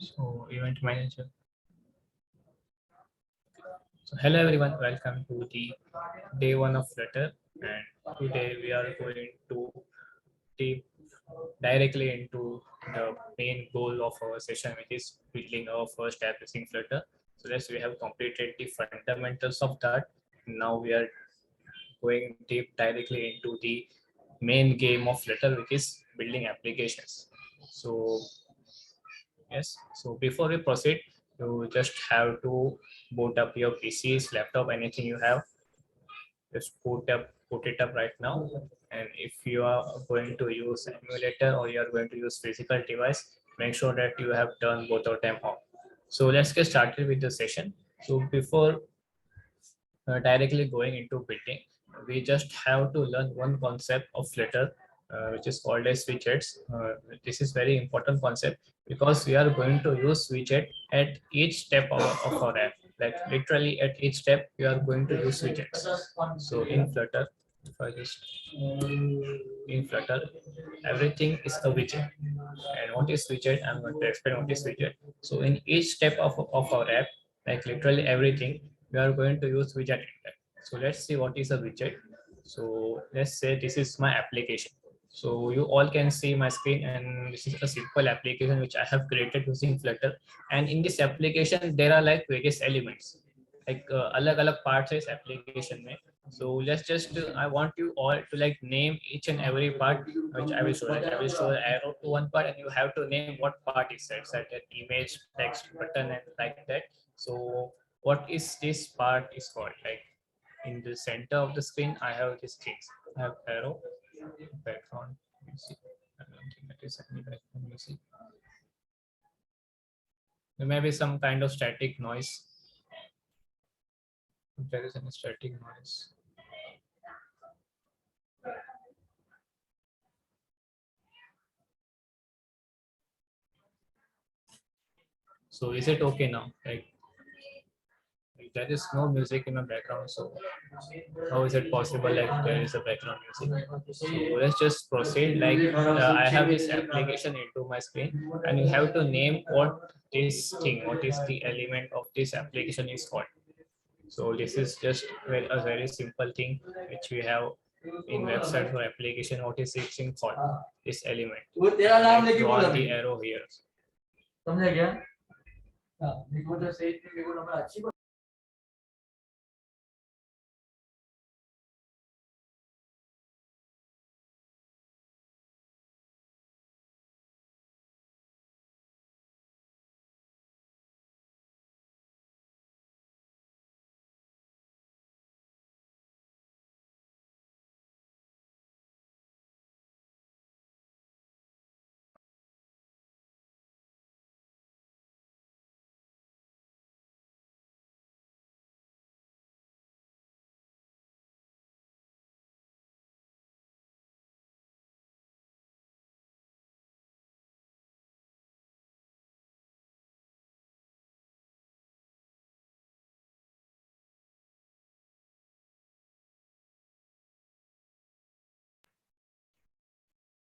So event manager. So hello everyone, welcome to the day one of Flutter, and today we are going to deep directly into the main goal of our session, which is building our first app using Flutter. So let's we have completed the fundamentals of that. Now we are going deep directly into the main game of Flutter, which is building applications. So yes, so before we proceed, you just have to boot up your PCs, laptop, anything you have. Just put it up right now. And if you are going to use emulator or you are going to use physical device, make sure that you have turned both of them off. So let's get started with the session. So before directly going into building, we just have to learn one concept of Flutter, which is called as widgets. This is very important concept because we are going to use widget at each step of our app. Like literally at each step, we are going to use widgets. So in Flutter, if I just in Flutter, everything is a widget. And what is widget? I'm going to explain what is widget. So in each step of our app, like literally everything, we are going to use widget. So let's see what is a widget. So let's say this is my application. So you all can see my screen, and this is a simple application which I have created using Flutter. And in this application, there are like various elements, like alag parts is application mein. So let's just I want you all to like name each and every part which I will show. Like I will show an arrow to one part, and you have to name what part is that. Such an image, text, button, and like that. So what is this part is called? Like in the center of the screen, I have these things. I have arrow, background music. I don't think that is any background music. There may be some kind of static noise. If there is any static noise. So is it okay now? Like there is no music in the background, so how is it possible like there is a background music? So let's just proceed. Like I have this application into my screen, and you have to name what this thing, what is the element of this application is called. So this is just a very simple thing which we have in website for application. What is this thing called? This element. Like draw the arrow here.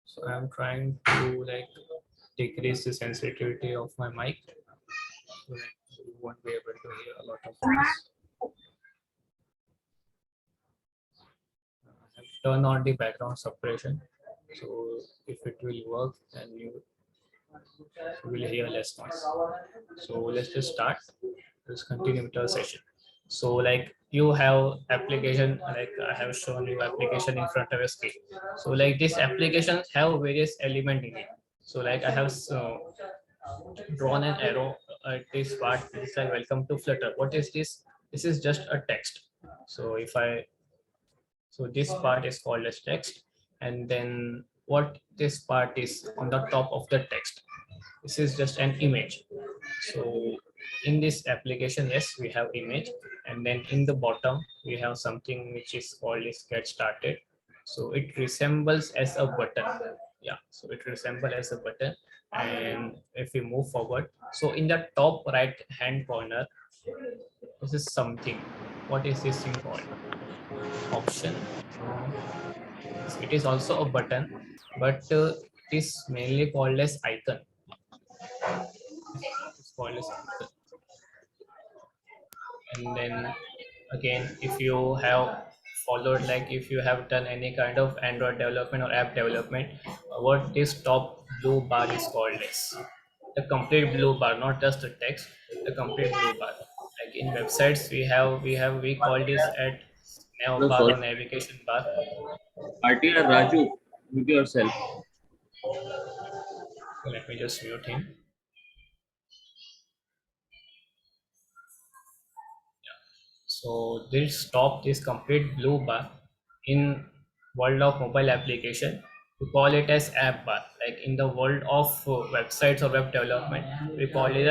So I'm trying to like decrease the sensitivity of my mic, so that you won't be able to hear a lot of noise. I have turned on the background suppression, so if it will work, then you will hear less noise. So let's just start. Let's continue with our session. So like you have application, like I have shown you application in front of a screen. So like these applications have various element in it. So like I have drawn an arrow at this part. It's like welcome to Flutter. What is this? This is just a text. So if I so this part is called as text, and then what this part is on the top of the text. This is just an image. So in this application, yes, we have image, and then in the bottom we have something which is called is get started. So it resembles as a button. Yeah, so it resembles as a button. And if we move forward, so in the top right hand corner, this is something. What is this thing called? Option. It is also a button, but it is mainly called as icon. called as icon. And then again, if you have followed, like if you have done any kind of Android development or app development, what this top blue bar is called as the complete blue bar, not just the text, the complete blue bar. Like in websites, we call this at nav No, bar sorry. or navigation bar. RTR Raju, mute yourself. So let me just mute him. So this stop this complete blue bar in world of mobile application. We call it as app bar. Like in the world of websites or web development, we call it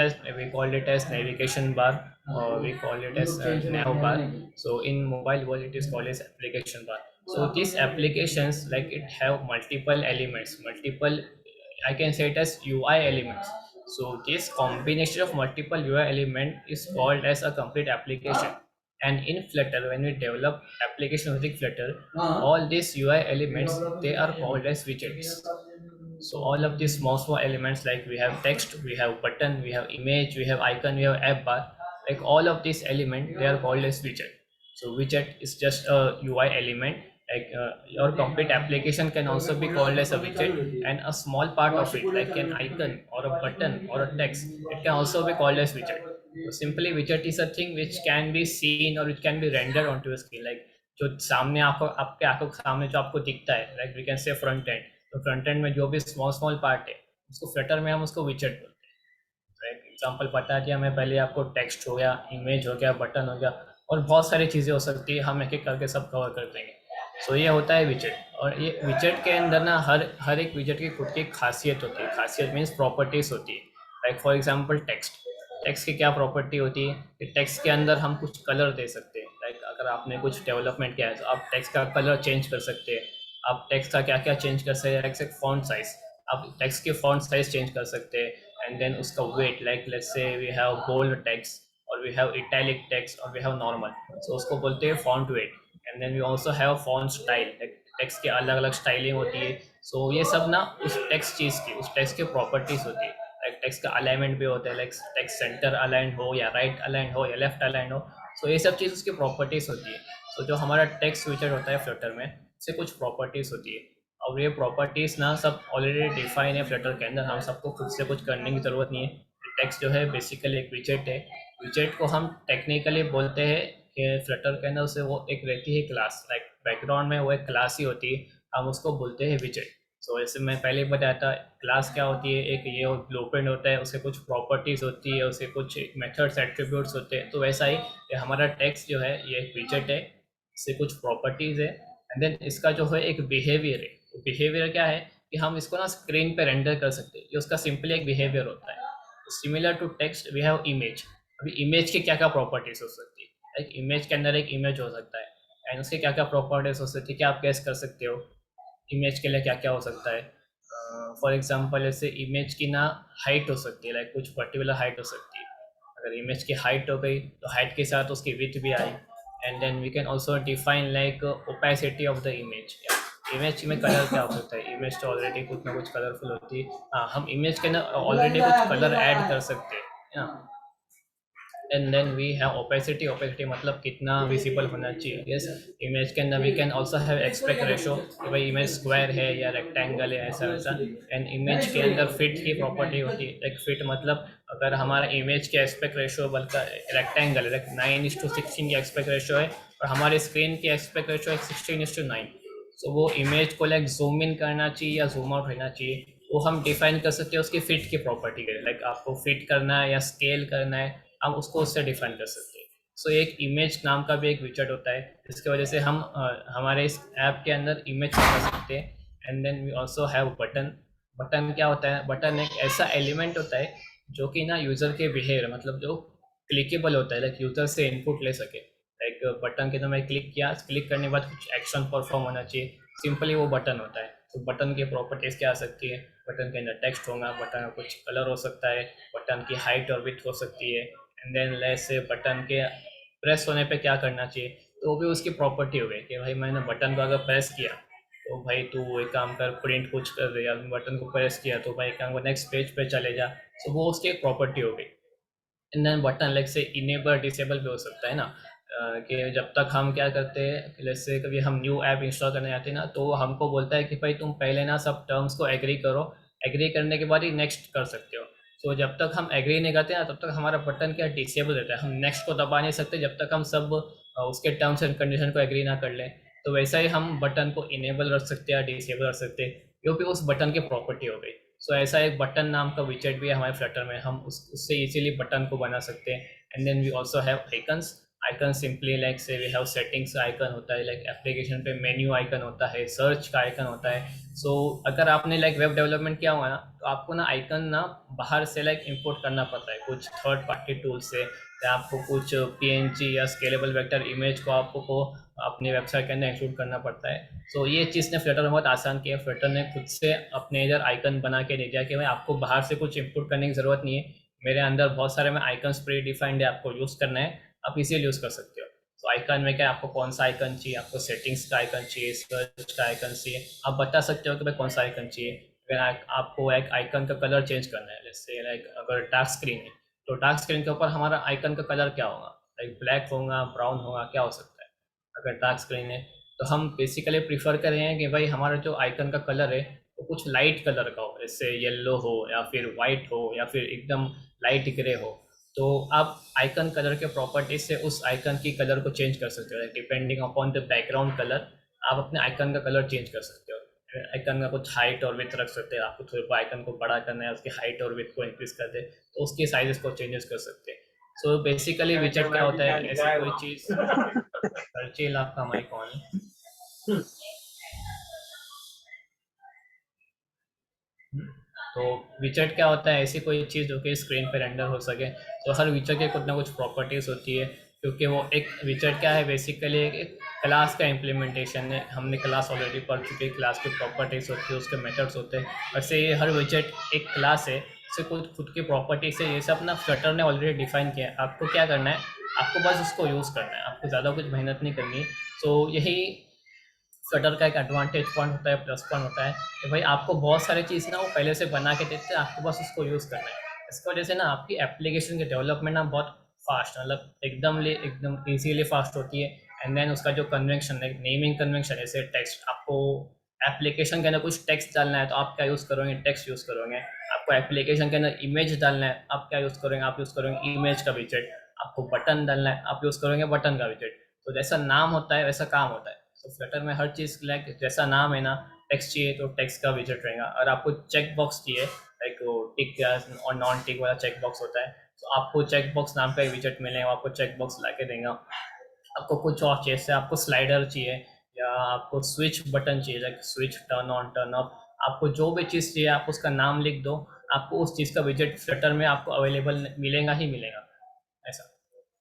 as navigation bar, or we call it as nav bar. So in mobile world, it is called as application bar. So these applications, like it have multiple elements, multiple, I can say it as UI elements. So this combination of multiple UI element is called as a complete application. And in Flutter, when we develop application using Flutter, all these UI elements, they are called as widgets. So all of these small elements, like we have text, we have button, we have image, we have icon, we have app bar, like all of these elements, they are called as widget. So widget is just a UI element. Like your complete application can also be called as a widget, and a small part of it, like an icon or a button or a text, it can also be called as widget. So simply widget is a thing which can be seen or it can be rendered onto a screen. Like जो सामने आंखों आपके आंखों के सामने जो आपको दिखता है, like we can say front end, तो फ्रंट एंड में जो भी स्मॉल स्मॉल पार्ट है, उसको फ्लटर में हम उसको विचेट बोलते हैं। एक एग्जांपल बता दिया मैं पहले आपको, टेक्स्ट हो गया, इमेज हो गया, बटन हो गया, और बहुत सारी चीज़ें हो सकती है, हम एक एक करके सब कवर कर देंगे। सो ये होता है विजेट, और ये विजेट के अंदर ना हर हर एक विजेट की खुद की खासियत होती है। खासियत मीन्स प्रॉपर्टीज होती है। Like for example text, text की क्या प्रॉपर्टी होती है कि टेक्स्ट के अंदर हम कुछ कलर दे सकते हैं। लाइक अगर आपने कुछ डेवलपमेंट किया है तो आप टेक्स्ट का कलर चेंज कर सकते हैं। आप टेक्स्ट का क्या क्या चेंज कर सकते हैं, लाइक फॉन्ट साइज, आप टेक्स्ट के फॉन्ट साइज चेंज कर सकते हैं। एंड देन उसका weight, like let's say we have bold text और वी हैव इटैलिक टेक्स्ट और वी हैव नॉर्मल, सो उसको बोलते हैं font weight. And then we also have font style, like text के अलग अलग स्टाइलिंग होती है। सो ये सब ना उस टेक्स्ट चीज़ की, उस टेक्स्ट की प्रॉपर्टीज होती है। लाइक टेक्स्ट का अलाइनमेंट भी होता है, लाइक टेक्स्ट सेंटर अलाइन हो या राइट अलाइन हो या लेफ्ट अलाइन हो। सो ये सब चीज़ उसकी प्रॉपर्टीज होती है। सो जो हमारा टेक्स्ट विजेट होता है फ्लटर में, उससे कुछ प्रॉपर्टीज होती है, और ये प्रॉपर्टीज ना सब ऑलरेडी डिफाइन है फ्लटर के अंदर, हम सबको खुद से कुछ करने की ज़रूरत नहीं है। टेक्स्ट जो है बेसिकली एक विजेट है। विजेट को हम टेक्निकली बोलते हैं कि फ्लटर के अंदर उसे वो एक रहती है क्लास, लाइक बैकग्राउंड में वो एक क्लास ही होती है, हम उसको बोलते हैं विजेट। सो जैसे मैं पहले बताया था, क्लास क्या होती है, एक ये ब्लूप्रिंट होता है, उसके कुछ प्रॉपर्टीज़ होती है, उसके कुछ मेथड्स एट्रीब्यूट्स होते हैं। तो वैसा ही ये हमारा टेक्स्ट जो है ये एक विजेट है, इससे कुछ प्रॉपर्टीज़ है। एंड देन इसका जो है एक बिहेवियर है। तो बिहेवियर क्या है कि हम इसको ना स्क्रीन पे रेंडर कर सकते हैं, ये उसका सिंपली एक बिहेवियर होता है। Similar to text we have image. अभी इमेज की क्या क्या प्रॉपर्टीज हो सकती है, लाइक इमेज के अंदर एक इमेज हो सकता है, एंड उसके क्या क्या प्रॉपर्टीज हो सकती है, क्या आप गेस कर सकते हो इमेज के लिए क्या क्या हो सकता है। फॉर एग्जांपल ऐसे इमेज की ना हाइट हो सकती है, लाइक कुछ पर्टिकुलर हाइट हो सकती है। अगर इमेज की हाइट हो गई तो हाइट के साथ उसकी विड्थ भी आई। And then we can also define like opacity of the image. Image में कलर क्या हो सकता है, इमेज तो ऑलरेडी कुछ ना कुछ कलरफुल होती है। हाँ, हम इमेज के अंदर ऑलरेडी कुछ कलर ऐड कर सकते हैं। And then we have opacity. Opacity मतलब कितना विजिबल होना चाहिए। यस, इमेज के अंदर we can also have aspect ratio, कि भाई इमेज स्क्वायर है या रेक्टेंगल है, ऐसा वैसा। एंड इमेज के अंदर फिट की प्रॉपर्टी होती है। एक फिट मतलब अगर हमारा इमेज के एस्पेक्ट रेशो बल्कि रेक्टेंगल है, 9:16 की एस्पेक्ट रेशो है, और हमारे स्क्रीन की एस्पेक्ट रेशो है 16:9, तो वो इमेज को लाइक जूम इन करना चाहिए या जूम आउट होना चाहिए, वो हम डिफाइन कर सकते हैं उसकी फिट की प्रॉपर्टी के लिए। लाइक आपको फिट करना है या स्केल करना है, हम उसको उससे डिफाइन कर सकते हैं। सो एक इमेज नाम का भी एक विजेट होता है, जिसकी वजह से हम हमारे इस ऐप के अंदर इमेज बना सकते हैं। And then we also have button. Button क्या होता है, बटन एक ऐसा एलिमेंट होता है जो कि ना यूज़र के बिहेवियर, मतलब जो क्लिकेबल होता है, लाइक यूज़र से इनपुट ले सके। लाइक बटन के अंदर मैं क्लिक किया, क्लिक करने के बाद कुछ एक्शन परफॉर्म होना चाहिए, सिंपली वो बटन होता है। तो बटन की प्रॉपर्टीज़ क्या आ सकती है, बटन के अंदर टेक्स्ट होगा, बटन में कुछ कलर हो सकता है, बटन की हाइट और विड्थ हो सकती है। And then let's say button के प्रेस होने पे क्या करना चाहिए, तो वो भी उसकी प्रॉपर्टी हो गई कि भाई मैंने बटन को अगर प्रेस किया तो भाई तू एक काम कर, प्रिंट कुछ कर दे, या बटन को प्रेस किया तो भाई काम कर नेक्स्ट पेज पे चले जा। तो वो उसकी एक प्रॉपर्टी हो गई। एंड देन बटन लाइक से इनेबल डिसेबल भी हो सकता है ना, कि जब तक हम क्या करते हैं, जैसे कभी हम न्यू ऐप इंस्टॉल करने जाते हैं ना, तो वो हमको बोलता है कि भाई तुम पहले ना सब टर्म्स को एग्री करो, एग्री करने के बाद ही नेक्स्ट कर सकते हो। तो जब तक हम एग्री नहीं करते ना, तब तक हमारा बटन क्या डिसेबल रहता है, हम नेक्स्ट को दबा नहीं सकते जब तक हम सब उसके टर्म्स एंड कंडीशन को एग्री ना कर लें। तो वैसा ही हम बटन को इनेबल रख सकते हैं या डिसेबल रख सकते हैं, जो भी उस बटन की प्रॉपर्टी हो गई। सो ऐसा एक बटन नाम का विजेट भी है हमारे फ्लटर में, हम उससे इजीली बटन को बना सकते हैं। And then we also have icons. Icon simply like say we have settings का आइकन होता है, लाइक एप्लीकेशन पे मेन्यू आइकन होता है, सर्च का आइकन होता है। सो अगर आपने लाइक वेब डेवलपमेंट किया हुआ ना, तो आपको ना आइकन ना बाहर से लाइक इंपोर्ट करना पड़ता है कुछ थर्ड पार्टी टूल से, या आपको कुछ पीएनजी या स्केलेबल वेक्टर इमेज को आपको अपनी वेबसाइट के अंदर इंक्लूड करना पड़ता है। सो ये चीज़ ने फ्लटर में बहुत आसान किया है, फ्लटर ने खुद से अपने इधर आइकन बना के दे दिया कि भाई आपको बाहर से कुछ इंपोर्ट करने की ज़रूरत नहीं है, मेरे अंदर बहुत सारे में आइकन्स प्री डिफाइंड है, आपको यूज़ करना है, आप इजीली यूज़ कर सकते हो। तो आइकन में क्या आपको कौन सा आइकन चाहिए, आपको सेटिंग्स का आइकन चाहिए, सर्च का आइकन चाहिए, आप बता सकते हो कि भाई कौन सा आइकन चाहिए। फिर आपको एक आइकन का कलर चेंज करना है, जैसे लाइक अगर डार्क स्क्रीन है, तो डार्क स्क्रीन के ऊपर हमारा आइकन का कलर क्या होगा, लाइक ब्लैक होगा, ब्राउन होगा, क्या हो सकता है अगर डार्क स्क्रीन है। तो हम बेसिकली प्रीफर कर रहे हैं कि भाई हमारा जो आइकन का कलर है वो कुछ लाइट कलर का हो, जैसे येलो हो या फिर वाइट हो या फिर एकदम लाइट ग्रे हो। तो आप आइकन कलर के प्रॉपर्टी से उस आइकन की कलर को चेंज कर सकते हो, depending upon the background colour आप अपने आइकन का कलर चेंज कर सकते हो। आइकन का कुछ हाइट और विथ रख सकते हैं, आपको थोड़ा आइकन को बड़ा करना है, उसकी हाइट और विथ को इंक्रीज कर दे तो उसके साइजेस को चेंजेस कर सकते हैं। सो बेसिकली विजेट क्या होता है, ऐसी कोई चीज़। हर्चेल आपका माइक ऑन है। तो विचेट क्या होता है, ऐसी कोई चीज़ जो कि स्क्रीन पे रेंडर हो सके। तो हर विचेट के कुछ ना कुछ प्रॉपर्टीज़ होती है, क्योंकि वो एक विचेट क्या है, बेसिकली एक क्लास का इम्प्लीमेंटेशन है। हमने क्लास ऑलरेडी पढ़ चुके हैं, क्लास की प्रॉपर्टीज़ होती है, उसके मेथड्स होते हैं। वैसे ये हर विचेट एक क्लास है, उससे कुछ खुद की प्रॉपर्टीज है, ये सब ना फ्लटर ने ऑलरेडी डिफाइन किया है। आपको क्या करना है, आपको बस उसको यूज़ करना है, आपको ज़्यादा कुछ मेहनत नहीं करनी है। तो यही फ्लटर का एक एडवांटेज पॉइंट होता है, प्लस पॉइंट होता है कि भाई आपको बहुत सारी चीज़ ना वो पहले से बना के देते हैं, आपको बस उसको यूज़ करना है। इसकी वजह से ना आपकी एप्लीकेशन की डेवलपमेंट ना बहुत फास्ट, मतलब एकदम इजीली फास्ट होती है। एंड देन उसका जो कन्वेंशन है, नेमिंग कन्वेंशन, जैसे टेक्स्ट, आपको एप्लीकेशन के अंदर कुछ टेक्स्ट डालना है तो आप क्या यूज़ करोगे, टेक्स्ट यूज़ करोगे। आपको एप्लीकेशन के अंदर इमेज डालना है, आप क्या यूज़ करोगे, आप यूज़ करोगे इमेज का विजेट। आपको बटन डालना है, आप यूज़ करोगे बटन का विजेट। तो जैसा नाम होता है वैसा काम होता है। तो फ्लटर में हर चीज़ लाइक जैसा नाम है ना, टेक्स्ट चाहिए तो टेक्स्ट का विजेट रहेगा, और आपको चेक बॉक्स चाहिए, लाइक वो टिक या और नॉन टिक वाला चेक बॉक्स होता है, तो आपको चेक बॉक्स नाम का एक विजेट मिलेगा, आपको चेक बॉक्स ला के देगा। आपको कुछ और चाहिए, जैसे आपको स्लाइडर चाहिए या आपको स्विच बटन चाहिए, like switch turn on turn off, आपको जो भी चीज़ चाहिए आप उसका नाम लिख दो, आपको उस चीज़ का विजेट फ्लटर में आपको अवेलेबल मिलेगा ही मिलेगा, ऐसा।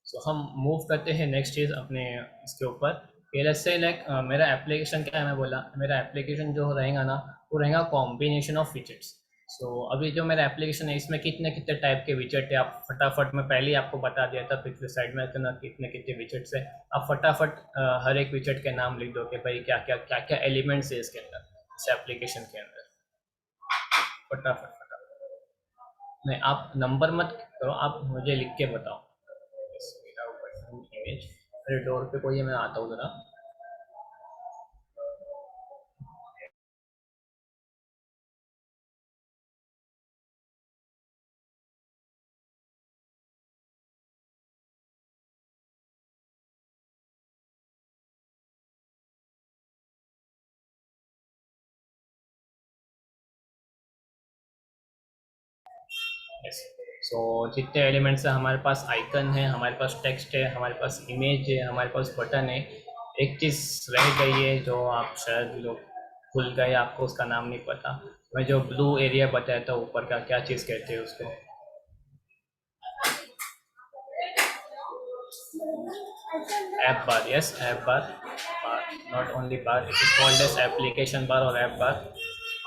सो हम मूव करते हैं नेक्स्ट चीज़ अपने इसके ऊपर। लेट्स से लाइक मेरा एप्लीकेशन क्या है, मैं बोला मेरा एप्लीकेशन जो रहेगा ना, वो रहेगा कॉम्बिनेशन ऑफ विजेट्स। सो अभी जो मेरा एप्लीकेशन है इसमें कितने कितने टाइप के विजेट है, आप फटाफट, मैं पहले ही आपको बता दिया था पिछले साइड में कि ना कितने कितने विजेट्स है। आप फटाफट हर एक विजेट के नाम लिख दो कि भाई क्या क्या एलिमेंट्स है इसके अंदर, इस एप्लीकेशन के अंदर। फटाफट फटाफट, नहीं आप नंबर मत करो, आप मुझे लिख के बताओ। इमेज, अरे डोर पे कोई है, मैं आता हूँ जरा। यस। सो जितने एलिमेंट्स हैं हमारे पास, आइकन है, हमारे पास टेक्स्ट है, हमारे पास इमेज है, हमारे पास बटन है। एक चीज़ रह गई है जो आप शायद लोग भूल गए, आपको उसका नाम नहीं पता। मैं जो ब्लू एरिया बताया था ऊपर का, क्या चीज़ कहते हैं उसको? App bar, yes app bar. Bar, not only bar, it is called as application bar और ऐप बार।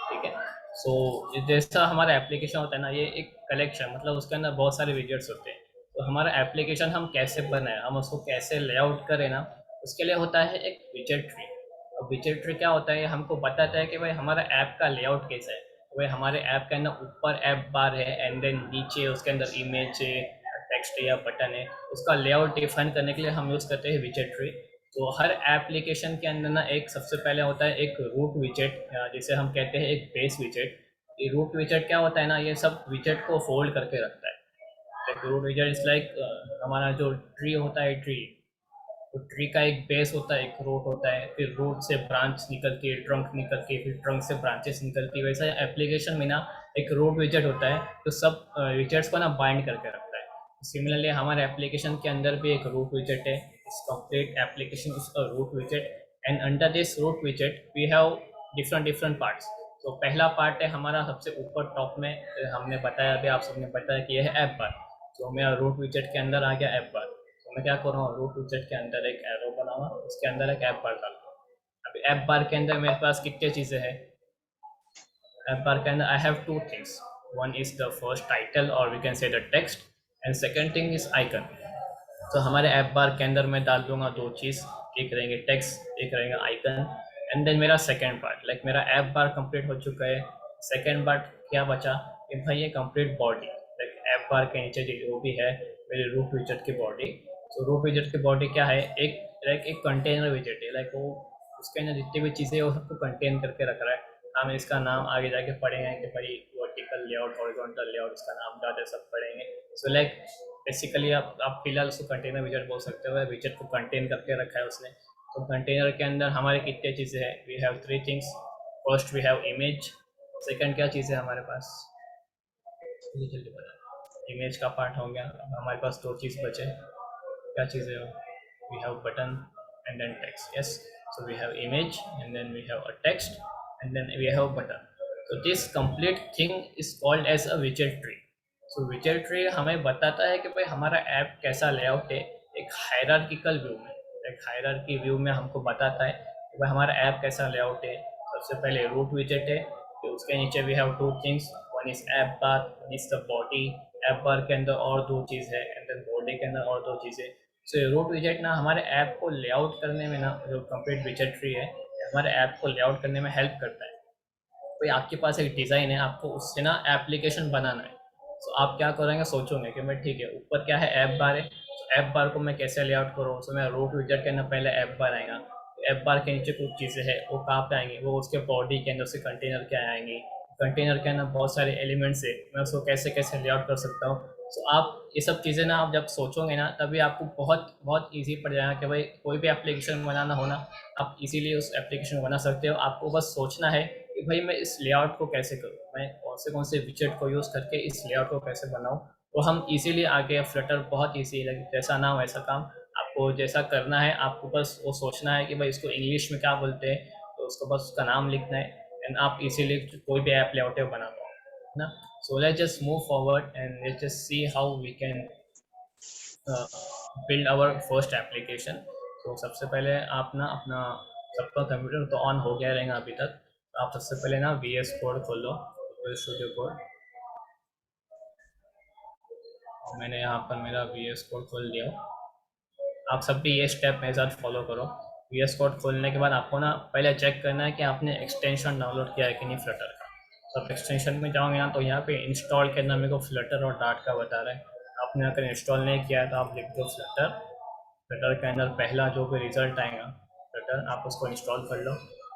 ठीक है। सो जैसा हमारा एप्लीकेशन होता है ना, ये एक कलेक्शन, मतलब उसके अंदर बहुत सारे विजेट्स होते हैं। तो हमारा एप्लीकेशन हम कैसे बनाए, हम उसको कैसे लेआउट करें ना, उसके लिए होता है एक विजेट ट्री। अब विजेट ट्री क्या होता है, हमको बताता है कि भाई हमारा ऐप का लेआउट कैसा है। तो भाई हमारे ऐप के अंदर ऊपर ऐप बार है, एंड देन नीचे उसके अंदर इमेज है, टेक्स्ट है या बटन है, उसका लेआउट डिफाइन करने के लिए हम यूज़ करते हैं विजेट ट्री। तो हर एप्लीकेशन के अंदर ना एक सबसे पहले होता है एक रूट विजेट, जिसे हम कहते हैं एक बेस विजेट। ये रूट विजेट क्या होता है ना, ये सब विजेट को फोल्ड करके रखता है। लाइक रूट विजेट इज लाइक हमारा जो ट्री होता है, ट्री तो ट्री का एक बेस होता है, एक रूट होता है, फिर रूट से ब्रांच निकलती है, ट्रंक निकलती है, फिर ट्रंक से ब्रांचेस निकलती है। वैसा एप्लीकेशन में ना एक रूट विजेट होता है, तो सब विजेट्स को ना बाइंड करके रखता है। सिमिलरली हमारे एप्लीकेशन के अंदर भी एक रूट विजेट है। इस complete application is a root विजेट, and under this root विजेट we have different different parts. तो पहला पार्ट है हमारा सबसे ऊपर टॉप में, हमने बताया अभी, आप सबने बताया कि यह है ऐप बार। तो मेरा रूट विजेट के अंदर आ गया ऐप बार। तो मैं क्या कर रहा हूँ, रूट विजेट के अंदर एक एरो बनाऊंगा, उसके अंदर एक ऐप बार डालूंगा। अभी ऐप बार के अंदर मेरे पास कितनी चीज़ें हैं? ऐप बार के अंदर I have two things. One is the first title और we can say the text, and second thing is icon. तो हमारे ऐप बार के अंदर मैं डाल दूंगा दो चीज़, एक रहेंगे टेक्स्ट, एक रहेगा आइकन। एंड देन मेरा सेकेंड पार्ट, लाइक मेरा ऐप बार कंप्लीट हो चुका है। सेकेंड पार्ट क्या बचा कि भाई ये complete body, like app bar के नीचे जो भी है मेरे रूट विजेट की बॉडी। तो रूट विजेट की बॉडी क्या है, एक लाइक एक कंटेनर विजेट है, लाइक वो उसके अंदर जितनी भी चीज़ें वो सबको कंटेन करके रख रहा है। हम इसका नाम आगे जाके पढ़ेंगे कि भाई वर्टिकल लेआउट, हॉरिजॉन्टल लेआउट, इसका नाम ज़्यादा सब पढ़ेंगे। सो लाइक बेसिकली आप फिलहाल उसको कंटेनर विजेट बोल सकते हो, विजेट को कंटेन करके रखा है उसने। तो कंटेनर के अंदर हमारे कितने चीज़ें हैं, we have three things. First we have image, second क्या चीज़ है हमारे पास, जल्दी जल्दी बता। इमेज का पार्ट हो गया, अब हमारे पास दो चीज़ बचे, क्या चीज़ है? We have button and then text, yes. So we have image and then we have a text and then we have button. so this complete thing is called as a widget tree. so widget tree हमें बताता है कि भाई हमारा app कैसा layout है, एक hierarchical view में। एक हायरार्की व्यू में हमको बताता है कि भाई हमारा ऐप कैसा लेआउट है। सबसे पहले रूट विजेट है, फिर उसके नीचे we have two things, one is app bar, one is the body. App bar के अंदर और दो चीज़ है एंड देन बॉडी के अंदर और दो चीज़ें। सो रूट विजेट ना हमारे ऐप को लेआउट करने में ना, जो कंप्लीट विजेट ट्री है हमारे ऐप को लेआउट करने में हेल्प करता है। कोई आपके पास एक डिज़ाइन है, आपको उससे ना एप्लीकेशन बनाना है, तो आप क्या करेंगे, सोचोगे कि मैं ठीक है ऊपर क्या है ऐप बार है, ऐप बार को मैं कैसे लेआउट करूँ। तो मैं रूट विजेट के अंदर पहले ऐप बार आएगा, ऐप बार के नीचे कुछ चीज़ें हैं वो कहाँ पे आएंगी, वो उसके बॉडी के अंदर से कंटेनर के आएंगी। कंटेनर के अंदर बहुत सारे एलिमेंट्स है, मैं उसको कैसे कैसे लेआउट कर सकता हूँ। तो आप ये सब चीज़ें ना आप जब सोचोगे ना, तभी आपको बहुत बहुत ईजी पड़ जाएगा कि भाई कोई भी एप्लीकेशन बनाना हो ना, आप इजीली उस एप्लीकेशन को बना सकते हो। आपको बस सोचना है कि भाई मैं इस लेआउट को कैसे करूँ, मैं कौन से विजेट को यूज़ करके इस लेआउट को कैसे बनाऊँ। तो हम इजीली आगे, फ्लटर बहुत ईजी है, जैसा नाम वैसा काम। आपको जैसा करना है, आपको बस वो सोचना है कि भाई इसको इंग्लिश में क्या बोलते हैं, तो उसको बस उसका नाम लिखना है, एंड आप इजीली कोई भी ऐप लेआउट है बना पाओ, है ना। So let's just move forward and let's just see how we can build our first application. तो सबसे पहले आप ना अपना, सबका कंप्यूटर तो ऑन हो गया रहेगा अभी तक, तो आप सबसे पहले ना वी एस कोड खोलो, विजुअल स्टूडियो कोड। मैंने यहाँ पर मेरा वी एस कोड खोल दिया। आप सब भी ये स्टेप मेरे साथ फॉलो करो। वी एस कोड खोलने के बाद आपको ना पहले चेक करना है कि आपने एक्सटेंशन डाउनलोड किया है कि नहीं फ्लटर का। तो आप एक्सटेंशन में जाओगे ना, तो यहाँ पे इंस्टॉल के अंदर मेरे को फ्लटर और डार्ट का बता रहा है। आपने अगर इंस्टॉल नहीं किया है तो आप लिख दो फ्लटर। फ्लटर के अंदर पहला जो भी रिजल्ट आएगा फ्लटर, आप उसको इंस्टॉल कर लो।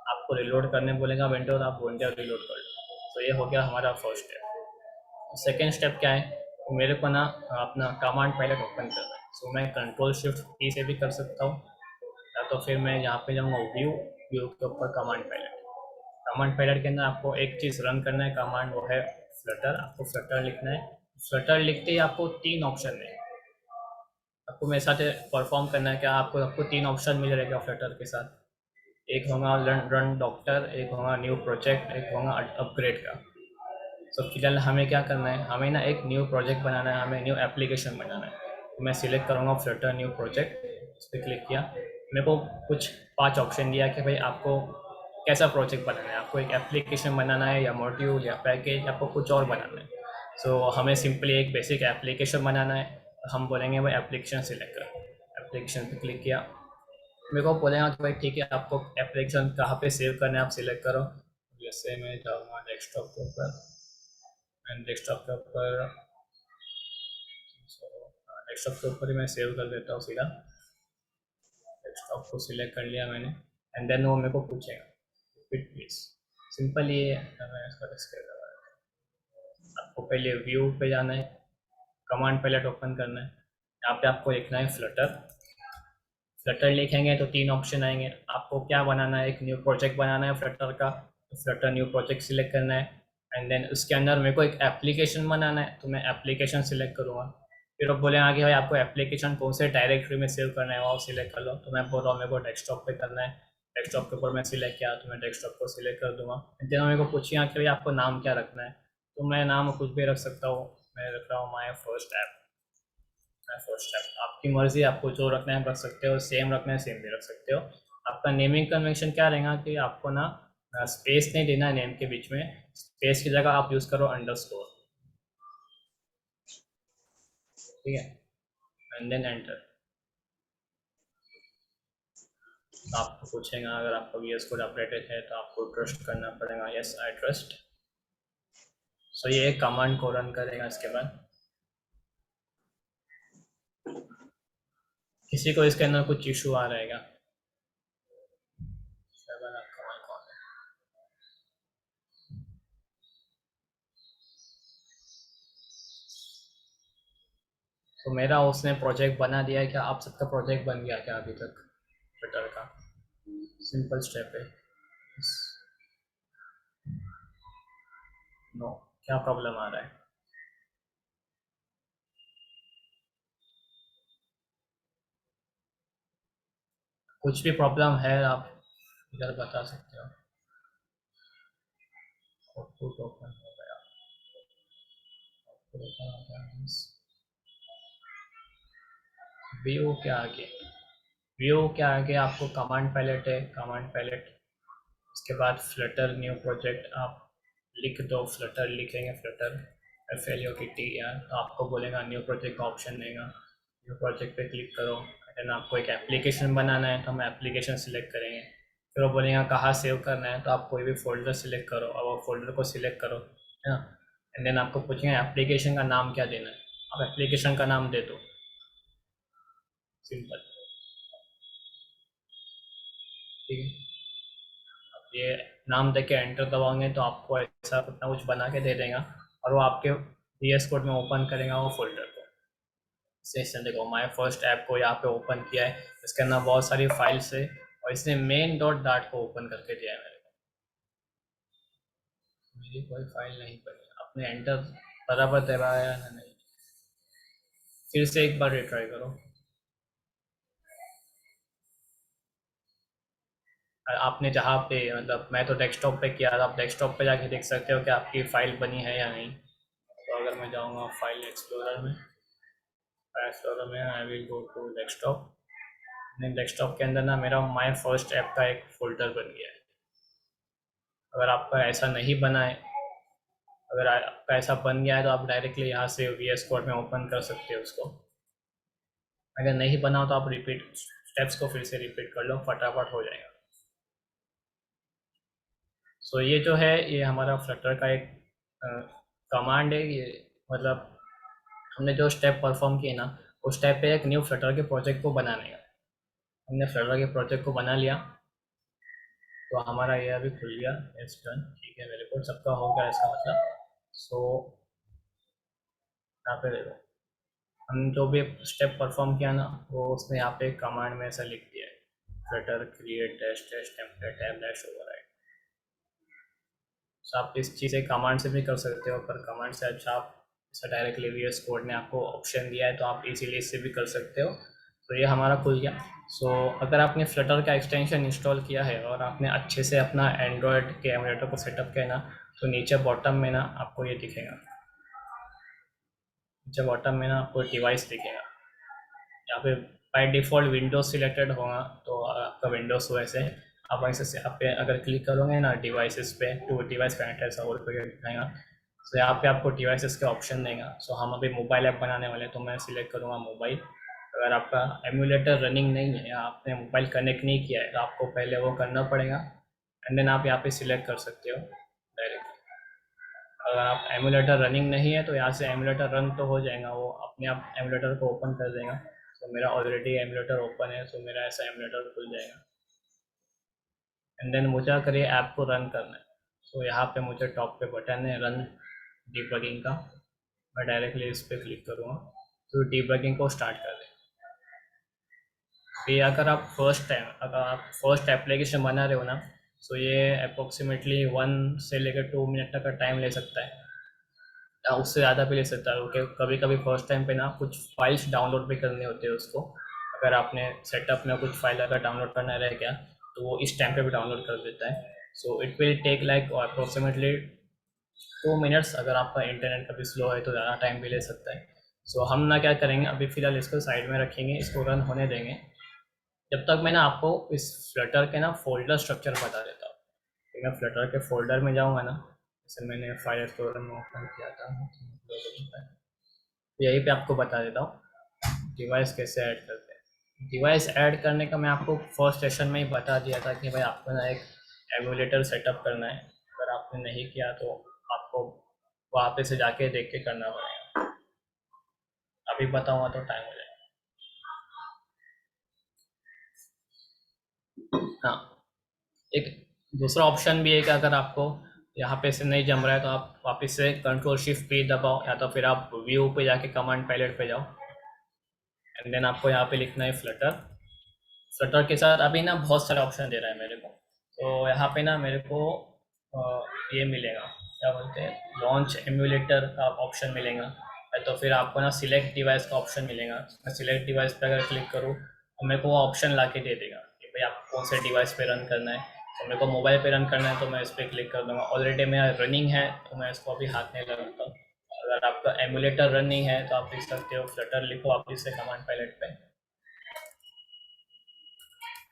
आपको रिलोड करने बोलेगा विंडोज, आप विंडोज रिलोड कर लो। तो ये हो गया हमारा फर्स्ट स्टेप। सेकेंड स्टेप क्या है, मेरे को ना अपना कमांड पायलट ओपन करना है। सो मैं कंट्रोल शिफ्ट ई से भी कर सकता हूँ, या तो फिर मैं यहाँ पे जाऊँगा व्यू, व्यू के ऊपर कमांड पायलट। कमांड पायलट के अंदर आपको एक चीज़ रन करना है कमांड, वो है फ्लटर। आपको फ्लटर लिखना है। फ्लटर लिखते ही आपको तीन ऑप्शन है, आपको मेरे साथ परफॉर्म करना है। क्या आपको आपको तीन ऑप्शन मिल रहेगा फ्लटर के साथ। एक होगा रन डॉक्टर, एक होगा न्यू प्रोजेक्ट, एक होगा अपग्रेड का। तो फिलहाल हमें क्या करना है, हमें ना एक न्यू प्रोजेक्ट बनाना है, हमें न्यू एप्लीकेशन बनाना है। तो मैं सिलेक्ट करूँगा फ्लटर न्यू प्रोजेक्ट, उस पर क्लिक किया। मेरे को कुछ पांच ऑप्शन दिया कि भाई आपको कैसा प्रोजेक्ट बनाना है, आपको एक एप्लीकेशन बनाना है या मॉड्यूल या पैकेज, आपको कुछ और बनाना है। सो हमें सिंपली एक बेसिक एप्लीकेशन बनाना है। हम बोलेंगे भाई एप्लीकेशन सिलेक्ट कर, एप्लीकेशन पे क्लिक किया। मेरे को बोलेगा कि भाई ठीक है आपको एप्लीकेशन कहाँ पे सेव करना है, आप सिलेक्ट करो। जैसे मैं जाऊँगा डेस्कटॉप के ऊपर, एंड डेस्कटॉप के ऊपर डेस्कटॉप के ऊपर ही मैं सेव कर देता हूँ सीधा। डेस्कटॉप को सिलेक्ट कर लिया मैंने एंड देन वो मेरे को पूछेगा रिपीट प्लीज। सिंपल ये है, मैं इसका डिस्प्ले करवा देता हूँ। आपको पहले व्यू पे जाना है, कमांड पैलेट ओपन करना है, यहाँ पे आपको लिखना है फ्लटर। फ्लटर लिखेंगे तो 3 ऑप्शन आएंगे। आपको क्या बनाना है, एक न्यू प्रोजेक्ट बनाना है फ्लटर का, तो फ्लटर न्यू प्रोजेक्ट सिलेक्ट करना है एंड देन उसके अंदर मेरे को एक एप्लीकेशन बनाना है तो मैं एप्लीकेशन सिलेक्ट करूँगा। फिर वो बोलेगा कि भाई आपको एप्लीकेशन कौन से डायरेक्टरी में सेव करना है वो सिलेक्ट कर लो, तो मैं बोल रहा हूँ मेरे को डेस्कटॉप पे करना है। डेस्कटॉप के ऊपर मैं सिलेक्ट किया तो मैं डेस्कटॉप को सिलेक्ट कर दूंगा। देन मेरे को पूछिए कि भाई आपको नाम क्या रखना है, तो मैं नाम कुछ भी रख सकता हूँ। मैं रख रहा हूँ my first app. First app आपकी मर्जी, आपको जो रखना है रख सकते हो, सेम रखना है सेम भी रख सकते हो। आपका नेमिंग कन्वेंशन क्या रहेगा कि आपको ना स्पेस नहीं देना है नेम के बीच में, स्पेस की जगह आप यूज़ करो अंडरस्कोर। ठीक है, एंड देन एंटर। आपको पूछेगा अगर आपका वी एस कोड अपडेटेड है तो आपको ट्रस्ट करना पड़ेगा, यस आई ट्रस्ट। सो ये कमांड को रन करेगा। इसके बाद किसी को इसके अंदर कुछ इशू आ रहेगा, तो मेरा उसने प्रोजेक्ट बना दिया है। क्या आप सबका प्रोजेक्ट बन गया क्या अभी तक ट्विटर का? सिंपल स्टेप है। नो, क्या प्रॉब्लम आ रहा है? कुछ भी प्रॉब्लम है आप इधर बता सकते हो। आउटपुट ओपन हो गया, आउटपुट ओपन हो गया मीन्स व्यू के आगे, व्यू के आगे आपको कमांड पैलेट है, कमांड पैलेट। उसके बाद फ्लटर न्यू प्रोजेक्ट आप लिख दो, फ्लटर लिखेंगे, फ्लटर FLUTTER, तो आपको बोलेगा न्यू प्रोजेक्ट का ऑप्शन देगा। न्यू प्रोजेक्ट पे क्लिक करो, देन आपको एक एप्लीकेशन बनाना है तो हम एप्लीकेशन सिलेक्ट करेंगे। फिर वो बोलेगा कहाँ सेव करना है, तो आप कोई भी फोल्डर सिलेक्ट करो और वो फोल्डर को सिलेक्ट करो, है ना। एंड देन आपको पूछेंगे एप्लीकेशन का नाम क्या देना है, आप एप्लीकेशन का नाम दे दो, सिंपल। ठीक है, ये नाम दे के एंटर दबाओगे तो आपको ऐसा कुछ ना कुछ बना के दे देगा और वो आपके VS कोड में ओपन करेगा वो फोल्डर को। सेशन देखो माय फर्स्ट ऐप को यहाँ पे ओपन किया है, इसके अंदर बहुत सारी फाइल्स है और इसने मेन डॉट डाट को ओपन करके दिया है मेरे को। मेरी कोई फाइल नहीं बनी, आपने एंटर बराबर दबाया या नहीं? फिर से एक बार रिट्राई करो। आपने जहाँ पे मतलब मैं तो डेस्कटॉप पे किया था, आप डेस्कटॉप पे जाके देख सकते हो कि आपकी फाइल बनी है या नहीं। तो अगर मैं जाऊँगा फाइल एक्सप्लोरर में, फाइल एक्सप्लोरर में I will go to desktop. Desktop के अंदर ना मेरा माय फर्स्ट ऐप का एक फोल्डर बन गया है। अगर आपका ऐसा नहीं बना है, अगर आपका ऐसा बन गया है तो आप डायरेक्टली यहाँ से VS कोड में ओपन कर सकते हो उसको। अगर नहीं बना हो तो आप रिपीट स्टेप्स को फिर से रिपीट कर लो, फटाफट हो जाएगा। सो ये जो है ये हमारा फ्लटर का एक कमांड है। ये मतलब हमने जो स्टेप परफॉर्म किए ना, उस स्टेप पे एक न्यू फ्लटर के प्रोजेक्ट को बनाने का। हमने फ्लटर के प्रोजेक्ट को बना लिया तो हमारा ये अभी खुल गया, इट्स डन। ठीक है, मेरे को सबका हो गया इसका मतलब। सो यहाँ पे देखो हम जो भी स्टेप परफॉर्म किया ना वो उसने यहाँ पे कमांड में ऐसा लिख दिया है, Flutter create dash dash template tab dash override. तो आप इस चीज़ कमांड से भी कर सकते हो, पर कमांड से अच्छा आप ऐसा डायरेक्टली VS कोड ने आपको ऑप्शन दिया है तो आप इजीली इससे भी कर सकते हो। तो ये हमारा खुल गया। सो अगर आपने फ्लटर का एक्सटेंशन इंस्टॉल किया है और आपने अच्छे से अपना एंड्रॉयड के एमुलेटर को सेटअप किया है ना, तो नीचे बॉटम में ना आपको ये दिखेगा, नीचे बॉटम में ना आपको डिवाइस दिखेगा। यहाँ पे बाय डिफ़ॉल्ट विंडोज सिलेक्टेड होगा तो आपका विंडोज़ वैसे आप वैसे से आप पे अगर क्लिक करोगे ना डिवाइसेस पे तो डिवाइस कनेक्टेड सा और कोई दिखाएगा। तो यहाँ पे आपको डिवाइसेस के ऑप्शन देगा। सो हम अभी मोबाइल ऐप बनाने वाले हैं तो मैं सिलेक्ट करूँगा मोबाइल। अगर आपका एमुलेटर रनिंग नहीं है या आपने मोबाइल कनेक्ट नहीं किया है तो आपको पहले वो करना पड़ेगा एंड देन आप यहाँ पे सिलेक्ट कर सकते हो डायरेक्टली। अगर आप एमुलेटर रनिंग नहीं है तो यहाँ से एमुलेटर रन तो हो जाएगा, वो अपने आप एमुलेटर को ओपन कर देगा। तो मेरा ऑलरेडी एमुलेटर ओपन है, तो मेरा ऐसा एमुलेटर खुल जाएगा। एंड देन मुझे क्या करिए, ऐप को रन करना है। तो यहाँ पे मुझे टॉप पे बटन है रन डीबगिंग का, मैं डायरेक्टली इस पर क्लिक करूँगा तो डीबगिंग को स्टार्ट कर दें। ये अगर आप फर्स्ट एप्लीकेशन बना रहे हो ना, तो ये अप्रोक्सीमेटली 1 से लेकर 2 मिनट तक का टाइम ले सकता है, या उससे ज़्यादा भी ले सकता है। ओके, कभी कभी फर्स्ट टाइम पे ना कुछ फाइल्स डाउनलोड भी करने होते हैं उसको। अगर आपने सेटअप में कुछ फाइल अगर डाउनलोड करना रह गया तो वो इस टाइम पे भी डाउनलोड कर देता है। So it will take like approximately 2 minutes. अगर आपका इंटरनेट कभी स्लो है तो ज़्यादा टाइम भी ले सकता है। सो हम ना क्या करेंगे, अभी फ़िलहाल इसको साइड में रखेंगे, इसको रन होने देंगे जब तक मैं ना आपको इस फ्लटर के ना फोल्डर स्ट्रक्चर बता देता हूँ। तो मैं फ्लटर के फोल्डर में जाऊँगा ना, जैसे मैंने फाइल एक्सप्लोरर में ओपन किया था, तो यहीं पे आपको बता देता हूँ डिवाइस कैसे ऐड करते हैं। डिवाइस ऐड करने का मैं आपको फर्स्ट सेशन में ही बता दिया था कि भाई आपको ना एक एमुलेटर सेटअप करना है। अगर आपने नहीं किया तो आपको वहाँ पे से जाके देख के करना पड़ेगा। अभी बताऊँगा तो टाइम हो जाएगा। हाँ, एक दूसरा ऑप्शन भी है कि अगर आपको यहाँ पे से नहीं जम रहा है तो आप वापस से Ctrl+Shift+P दबाओ, या तो फिर आप व्यू पे जाके कमांड पैलेट पे जाओ। एंड देन आपको यहाँ पे लिखना है फ्लटर। फ्लटर के साथ अभी ना बहुत सारे ऑप्शन दे रहा है मेरे को। तो यहाँ पे ना मेरे को ये मिलेगा, क्या बोलते हैं, लॉन्च एम्यूलेटर का ऑप्शन मिलेगा, या तो फिर आपको ना सिलेक्ट डिवाइस का ऑप्शन मिलेगा। मैं सिलेक्ट डिवाइस पे अगर क्लिक करूँ तो मेरे को वो ऑप्शन ला के दे देगा कि भाई आप कौन से डिवाइस पे रन करना है। तो मेरे को मोबाइल पे रन करना है तो मैं इस पर क्लिक कर दूँगा। ऑलरेडी मेरा रनिंग है तो मैं इसको अभी हाथ नहीं लगाता। अगर आपका एमुलेटर रन नहीं है तो आप लिख सकते हो फ्लटर, लिखो वापस से कमांड पैलेट पे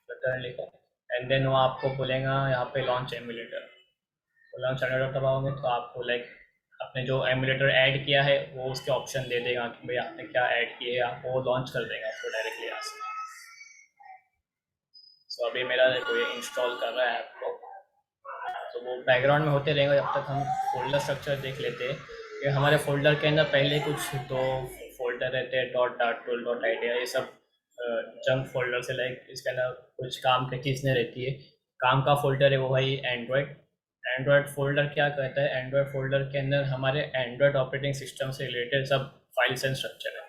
फ्लटर लिखो। एंड देन वो आपको बोलेगा यहाँ पे लॉन्च एमुलेटर। तो लॉन्च एमुलेटर दबाओगे तो आपको लाइक आपने जो एमुलेटर ऐड किया है वो उसके ऑप्शन दे देगा कि भाई आपने क्या ऐड किया है, आपको वो लॉन्च कर देगा आपको डायरेक्टली यहाँ से। तो अभी मेरा देखो ये इंस्टॉल कर रहा है ऐप को, तो वो बैकग्राउंड में होते रहेंगे जब तक हम फोल्डर स्ट्रक्चर देख लेते हैं कि हमारे फोल्डर के अंदर पहले कुछ तो फोल्डर रहते हैं, dot dot tool dot idea, ये सब जंक फोल्डर से लाइक इसके अंदर कुछ काम की चीज़ नहीं रहती है। काम का फोल्डर है वो भाई एंड्रॉयड। एंड्रॉयड फोल्डर क्या कहता है, एंड्रॉयड फोल्डर के अंदर हमारे एंड्रॉयड ऑपरेटिंग सिस्टम से रिलेटेड सब फाइल्स एंड स्ट्रक्चर है।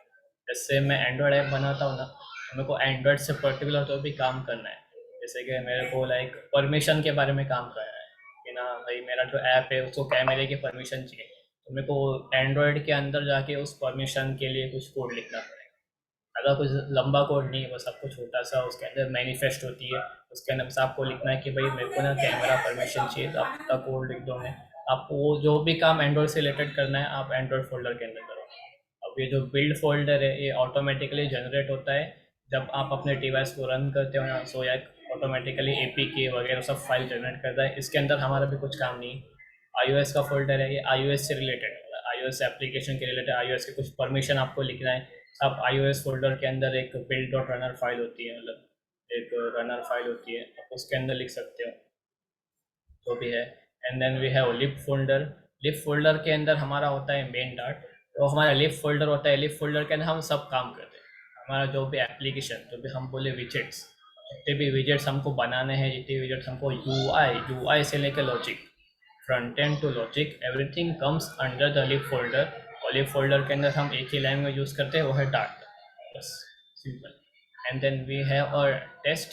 जैसे मैं एंड्रॉयड ऐप बनाता हूँ ना, तो मेरे को एंड्रॉयड से पर्टिकुलर तो भी काम करना है। जैसे कि मेरे को लाइक परमिशन के बारे में काम करना है कि ना भाई मेरा जो ऐप है उसको कैमरे की परमिशन चाहिए, तो मेरे को एंड्रॉयड के अंदर जाके उस परमिशन के लिए कुछ कोड लिखना पड़ेगा। अगर कुछ लंबा कोड नहीं, बस आपको छोटा सा उसके अंदर मैनिफेस्ट होती है, उसके अंदर बस आपको लिखना है कि भाई मेरे को ना कैमरा परमिशन चाहिए, तो आप उसका कोड लिख दोगे। आपको वो जो भी काम एंड्रॉयड से रिलेटेड करना है आप एंड्रॉयड फोल्डर के अंदर करो। अब ये जो बिल्ड फोल्डर है ये ऑटोमेटिकली जनरेट होता है जब आप अपने डिवाइस को रन करते हो ना, सो या ऑटोमेटिकली एपीके वगैरह सब फाइल जनरेट करता है। इसके अंदर हमारा भी कुछ काम नहीं। iOS का फोल्डर है, ये iOS से रिलेटेड है, iOS एप्लीकेशन के रिलेटेड iOS के कुछ परमिशन आपको लिखना है। आप iOS फोल्डर के अंदर एक बिल्ड डॉट रनर फाइल होती है, मतलब एक रनर फाइल होती है, आप उसके अंदर लिख सकते हो जो भी है। And then we have lib folder. Lib folder के अंदर हमारा होता है मेन डाट। तो हमारा लिप फोल्डर होता है, लिप फोल्डर के अंदर हम सब काम करते हैं। हमारा जो भी एप्लीकेशन, जो भी हम बोले विजेट्स, जितने भी विजेट्स हमको बनाने हैं, जितने विजेट्स हमको यूआई से लेकर logic, front end to logic, everything comes under the lib folder. और लिप फोल्डर के अंदर हम एक ही लैंग्वेज यूज़ करते हैं, वो है डाट, बस, simple. And then we have और टेस्ट।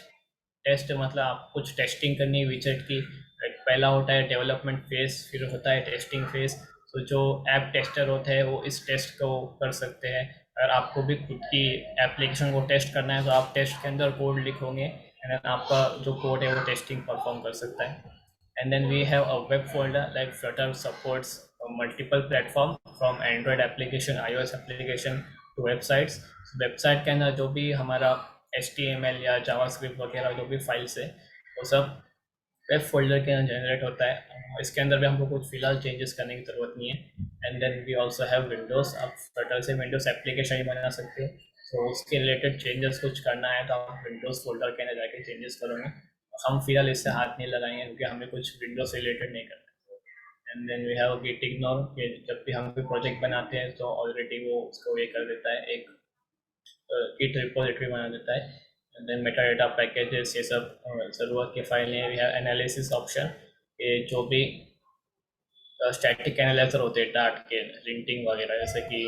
टेस्ट मतलब आप कुछ टेस्टिंग करनी है विजेट की। पहला होता है डेवलपमेंट फेज, फिर होता है टेस्टिंग फेज। तो जो ऐप टेस्टर होते हैं वो इस टेस्ट को कर सकते हैं। अगर आपको भी खुद की एप्लीकेशन को टेस्ट करना है तो आप टेस्ट के अंदर कोड लिखोगे, एंड आपका जो कोड है वो टेस्टिंग परफॉर्म कर सकता है। And then we have a web folder, like Flutter supports multiple platform from Android application, iOS application to websites। Website के अंदर जो भी हमारा HTML या जावास्क्रिप्ट वगैरह जो भी फाइल्स है वो सब वेब फोल्डर के अंदर जनरेट होता है। इसके अंदर भी हमको कुछ फिलहाल चेंजेस करने की ज़रूरत नहीं है। And then we also have Windows. आप फ्लटर से विंडोज़ एप्लीकेशन ही बना सकते हो, तो उसके रिलेटेड चेंजेस कुछ करना है तो आप विंडोज़ फोल्डर के अंदर जाके चेंजेस करोगे। हम फिलहाल इससे हाथ नहीं लगाएंगे क्योंकि हमें कुछ विंडोज से रिलेटेड नहीं करना है। And then we have git ignore, कि जब भी हम कोई प्रोजेक्ट बनाते हैं तो ऑलरेडी वो उसको ये कर देता है, एक गिट रिपोजिटरी बना देता है। And then metadata packages, ये सब ज़रूरत की फाइलें। वी हैव एनालिसिस ऑप्शन, ये जो भी स्टैटिक एनालाइजर होते हैं डाट के, लिंटिंग वगैरह, जैसे कि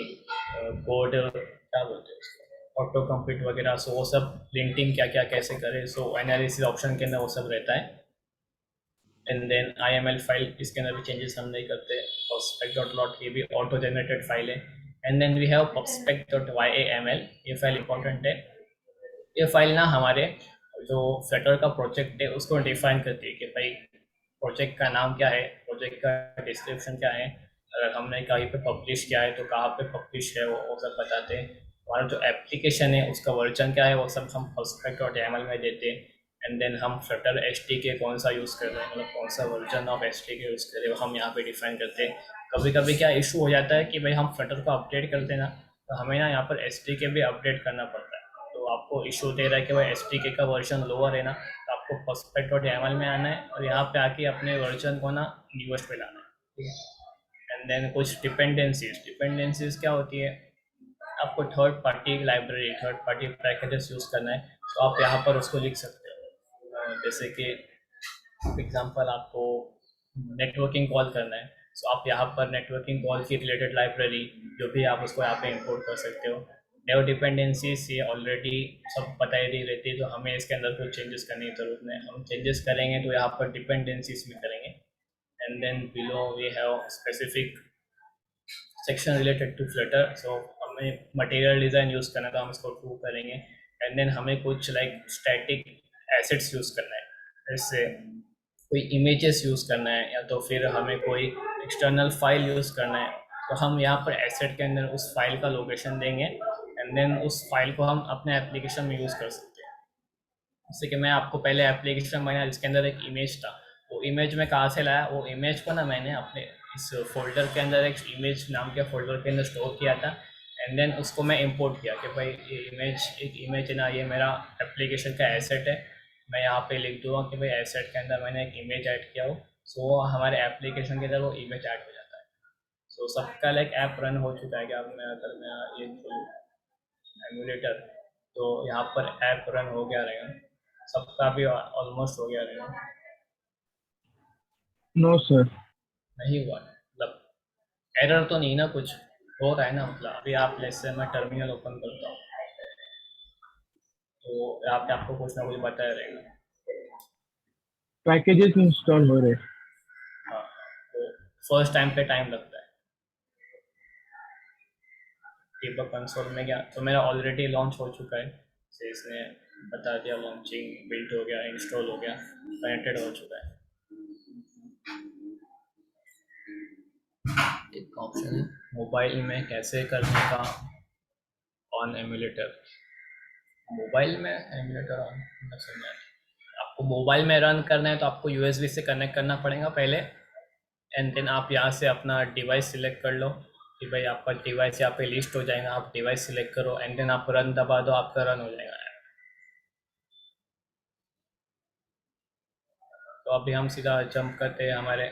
कोड क्या बोलते हैं उसको, ऑटो कंप्लीट वगैरह, सो वो सब लिंटिंग क्या क्या कैसे करें, सो एनालिसिस ऑप्शन के अंदर वो सब रहता है। एंड देन IML फाइल, इसके अंदर भी चेंजेस हम नहीं करते। पब्सपेक डॉट लॉट, ये भी ऑटो जनरेटेड फाइल है। And then we have pubspec dot YAML, ये फाइल इंपॉर्टेंट है। ये फाइल ना हमारे जो फ्लटर का प्रोजेक्ट है उसको डिफाइन करती है कि भाई प्रोजेक्ट का नाम क्या है, प्रोजेक्ट का डिस्क्रिप्शन क्या है, अगर हमने कहीं पे पब्लिश किया है तो कहाँ पे पब्लिश है वो सब बताते हैं। हमारा जो एप्लीकेशन है उसका वर्जन क्या है वो सब हम पब्सपेक डॉट YAML में देते हैं। एंड देन हम फ्लटर SDK कौन सा यूज़ कर रहे हैं, मतलब कौन सा वर्जन ऑफ SDK यूज़ कर रहे हैं, वो हम यहाँ पे डिफाइन करते हैं। कभी कभी क्या इशू हो जाता है कि भाई हम फ्लटर को अपडेट करते हैं ना, तो हमें ना यहाँ पर SDK भी अपडेट करना पड़ता है। तो आपको इशू दे रहा है कि भाई SDK का वर्जन लोअर है ना, तो आपको पब्सपेक डॉट YAML में आना है और यहाँ पे आके अपने वर्जन को ना न्यूएस्ट पे लाना है, ठीक है। एंड देन कुछ डिपेंडेंसीज क्या होती है, आपको third party library, third party packages use करना है, तो आप यहाँ पर उसको लिख सकते हो। जैसे कि एग्जांपल, आपको नेटवर्किंग कॉल करना है, तो आप यहाँ पर नेटवर्किंग कॉल की रिलेटेड लाइब्रेरी जो भी आप उसको यहाँ पे इंपोर्ट कर सकते हो। नेव डिपेंडेंसीज ये ऑलरेडी सब बताई दी रहती है, तो हमें इसके अंदर कुछ चेंजेस करने की जरूरत नहीं। हम चेंजेस करेंगे तो यहाँ पर डिपेंडेंसीज में करेंगे। And then below we have specific section related to Flutter, so हमें मटेरियल डिज़ाइन यूज़ करना है तो हम इसको ट्रू करेंगे। एंड देन हमें कुछ लाइक स्टैटिक एसेट्स यूज़ करना है, जैसे कोई इमेजेस यूज़ करना है या तो फिर हमें कोई एक्सटर्नल फाइल यूज़ करना है, तो हम यहाँ पर एसेट के अंदर उस फाइल का लोकेशन देंगे। एंड देन उस फाइल को हम अपने एप्लीकेशन में यूज़ कर सकते हैं। जैसे कि मैं आपको पहले एप्लीकेशन बनाया जिसके अंदर एक इमेज था, वो इमेज मैं कहाँ से लाया, वो इमेज को ना मैंने अपने इस फोल्डर के अंदर, एक इमेज नाम के फोल्डर के अंदर स्टोर किया था। एंड देन उसको मैं इंपोर्ट किया कि भाई ये इमेज, एक इमेज है ना, ये मेरा एप्लीकेशन का एसेट है। मैं यहाँ पे लिख दूँगा कि भाई एसेट के अंदर मैंने एक इमेज ऐड किया हो, सो हमारे एप्लीकेशन के अंदर वो इमेज ऐड हो जाता है। सो सबका लाइक ऐप रन हो चुका है। कि अब मैं अगर मैं ये एमुलेटर, तो यहाँ पर ऐप रन हो गया रहेगा, सबका भी ऑलमोस्ट हो गया रहेगा। No sir. नहीं हुआ है, मतलब एरर तो नहीं ना, कुछ हो रहा है ना, मतलब अभी आप जैसे मैं टर्मिनल ओपन करता हूँ तो यहाँ पे आपको कुछ ना कुछ बताया रहेगा। पैकेजेस इंस्टॉल हो रहे हैं। हाँ, तो फर्स्ट टाइम पे टाइम लगता है। डीबग कंसोल में गया तो मेरा ऑलरेडी लॉन्च हो चुका है, से इसने बता दिया लॉन्चिंग बिल्ट हो गया, इंस्टॉल हो गया, कनेक्टेड हो चुका है। एक ऑप्शन है मोबाइल में कैसे करने का ऑन एमुलेटर। मोबाइल में एमुलेटर ऑन समझा, आपको मोबाइल में रन करना है तो आपको USB से कनेक्ट करना पड़ेगा पहले। एंड देन आप यहाँ से अपना डिवाइस सिलेक्ट कर लो कि भाई आपका डिवाइस यहाँ पे लिस्ट हो जाएगा, आप डिवाइस सिलेक्ट करो एंड देन आप रन दबा दो, आपका रन हो जाएगा। तो अभी हम सीधा जंप करते हैं हमारे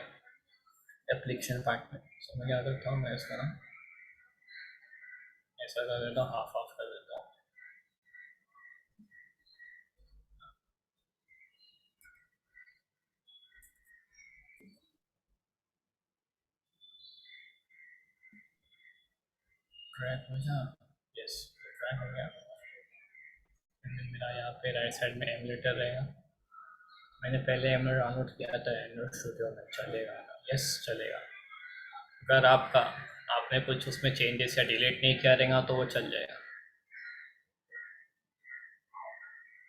एप्लीकेशन पार्ट में। सो मैं क्या करता हूँ, मैं इसका ना ऐसा कर देता हूँ, हाफ हाफ कर देता हूँ। ट्रैक हो जा, यस ट्रैक हो गया। मेरा यहाँ पे राइट साइड में एमुलेटर रहेगा। मैंने पहले एमुलेटर डाउनलोड किया था एंड्रॉइड स्टूडियो में, चलेगा? यस चलेगा। अगर आपने कुछ उसमें चेंजेस या डिलीट नहीं किया रहेगा तो वो चल जाएगा।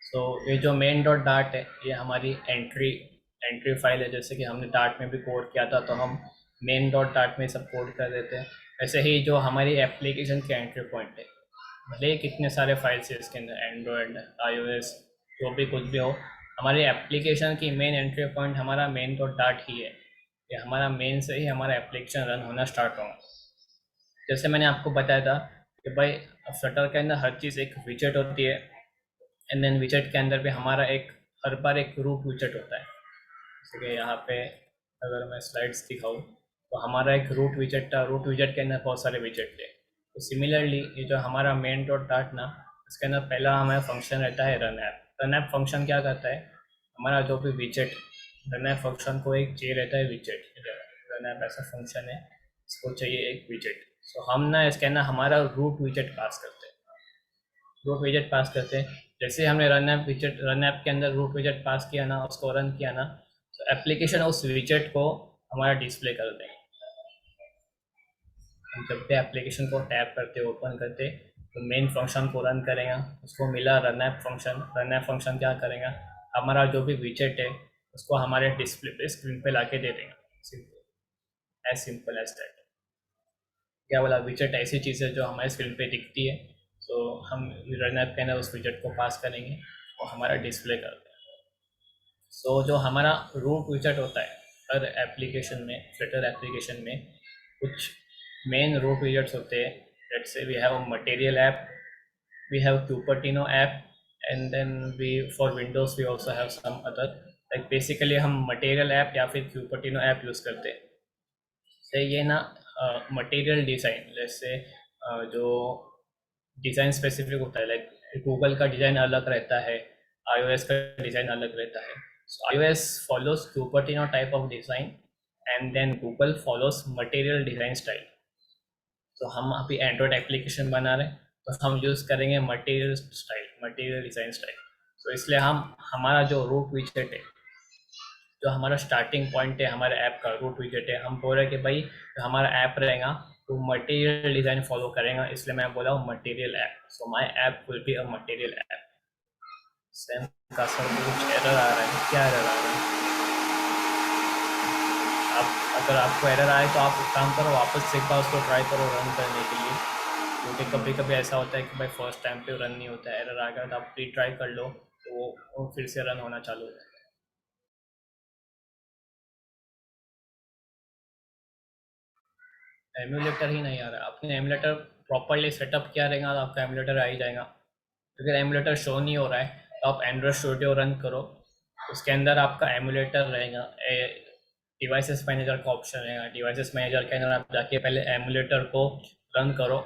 सो ये जो मेन डॉट डाट है, ये हमारी एंट्री फाइल है। जैसे कि हमने डाट में भी कोड किया था तो हम मेन डॉट डाट में सब कोड कर देते हैं। वैसे ही जो हमारी एप्लीकेशन के एंट्री पॉइंट है, भले ही कितने सारे फाइल्स है इसके अंदर, एंड्रॉयड, iOS, जो भी कुछ भी हो, हमारी एप्लीकेशन की मेन एंट्री पॉइंट हमारा मेन डॉट डाट ही है। ये हमारा मेन से ही हमारा एप्लीकेशन रन होना स्टार्ट होगा। जैसे मैंने आपको बताया था कि भाई फ्लटर के अंदर हर चीज़ एक विजेट होती है। एंड देन विजेट के अंदर भी हमारा एक हर बार एक रूट विजेट होता है। जैसे कि यहाँ पे अगर मैं स्लाइड्स दिखाऊँ तो हमारा एक रूट विजेट था, रूट विजेट के अंदर बहुत सारे विजेट थे। तो सिमिलरली ये जो हमारा मेन डॉट था ना, इसके अंदर पहला हमारा फंक्शन रहता है run app. Run app function क्या करता है, हमारा जो भी विजेट, रन ऐप फंक्शन को एक चाहिए रहता है विजेट। रन ऐप ऐसा फंक्शन है, इसको चाहिए एक विजेट। सो हम ना इसके अंदर हमारा रूट विजेट पास करते हैं, रूट विजेट पास करते हैं। जैसे हमने रन ऐप विजेट, रन ऐप के अंदर रूट विजेट पास किया ना, उसको रन किया ना, तो एप्लीकेशन उस विजेट को हमारा डिस्प्ले कर देंगे। हम जब भी एप्लीकेशन को टैप करते ओपन करते, तो मेन फंक्शन को रन करेगा, उसको मिला run app function. Run app function क्या करेगा, हमारा जो भी विजेट है उसको हमारे डिस्प्ले पे, स्क्रीन पे लाके दे देगा। Simple as that. क्या बोला, विजेट ऐसी चीज़ है जो हमारे स्क्रीन पे दिखती है, तो हम रन ऐप के अंदर उस विजेट को पास करेंगे और हमारा डिस्प्ले कर देगा। सो जो हमारा रूट विजेट होता है हर एप्लीकेशन में, फ्लटर एप्लीकेशन में कुछ मेन रूट विजेट्स होते हैं। Let's say we have material app, we have Cupertino app, and then we for Windows we also have some other, like basically हम मटेरियल ऐप या फिर Cupertino ऐप यूज़ करते हैं। से ये ना मटेरियल डिज़ाइन, जैसे जो डिज़ाइन स्पेसिफिक होता है, लाइक गूगल का डिज़ाइन अलग रहता है, iOS का डिज़ाइन अलग रहता है। सो iOS follows Cupertino type of design, and then Google follows material design style. तो हम अभी एंड्रॉयड एप्लीकेशन बना रहे हैं, तो हम यूज़ करेंगे material style, material design style. तो इसलिए हम, हमारा जो रूट विजेट है, जो हमारा स्टार्टिंग पॉइंट है हमारे ऐप का, रूट विजेट है, हम बोल रहे हैं कि भाई जो हमारा ऐप रहेगा तो मटेरियल डिज़ाइन फॉलो करेगा, इसलिए मैं बोला हूँ material app. So my app will be a material app. Same का सर कुछ एरर आ रहा है, क्या एरर आ रहा है? आप, अगर आपको एरर आए तो आप एक काम करो, वापस से एक बार उसको ट्राई करो रन करने के लिए, क्योंकि कभी कभी ऐसा होता है कि भाई फर्स्ट टाइम पे रन नहीं होता है, एरर आ गया तो आप रीट्राई कर लो, तो वो फिर से रन होना चालू हो जाएगा। एमुलेटर ही नहीं आ रहा है, आपने एमुलेटर प्रॉपरली सेटअप किया रहेगा तो आपका एमुलेटर आ ही जाएगा। अगर एमुलेटर शो नहीं हो रहा है तो आप एंड्रॉयड स्टूडियो रन करो, उसके अंदर आपका एमुलेटर रहेगा, डिवाइसेस मैनेजर का ऑप्शन रहेगा। डिवाइसेस मैनेजर के अंदर आप जाके पहले एमुलेटर को रन करो,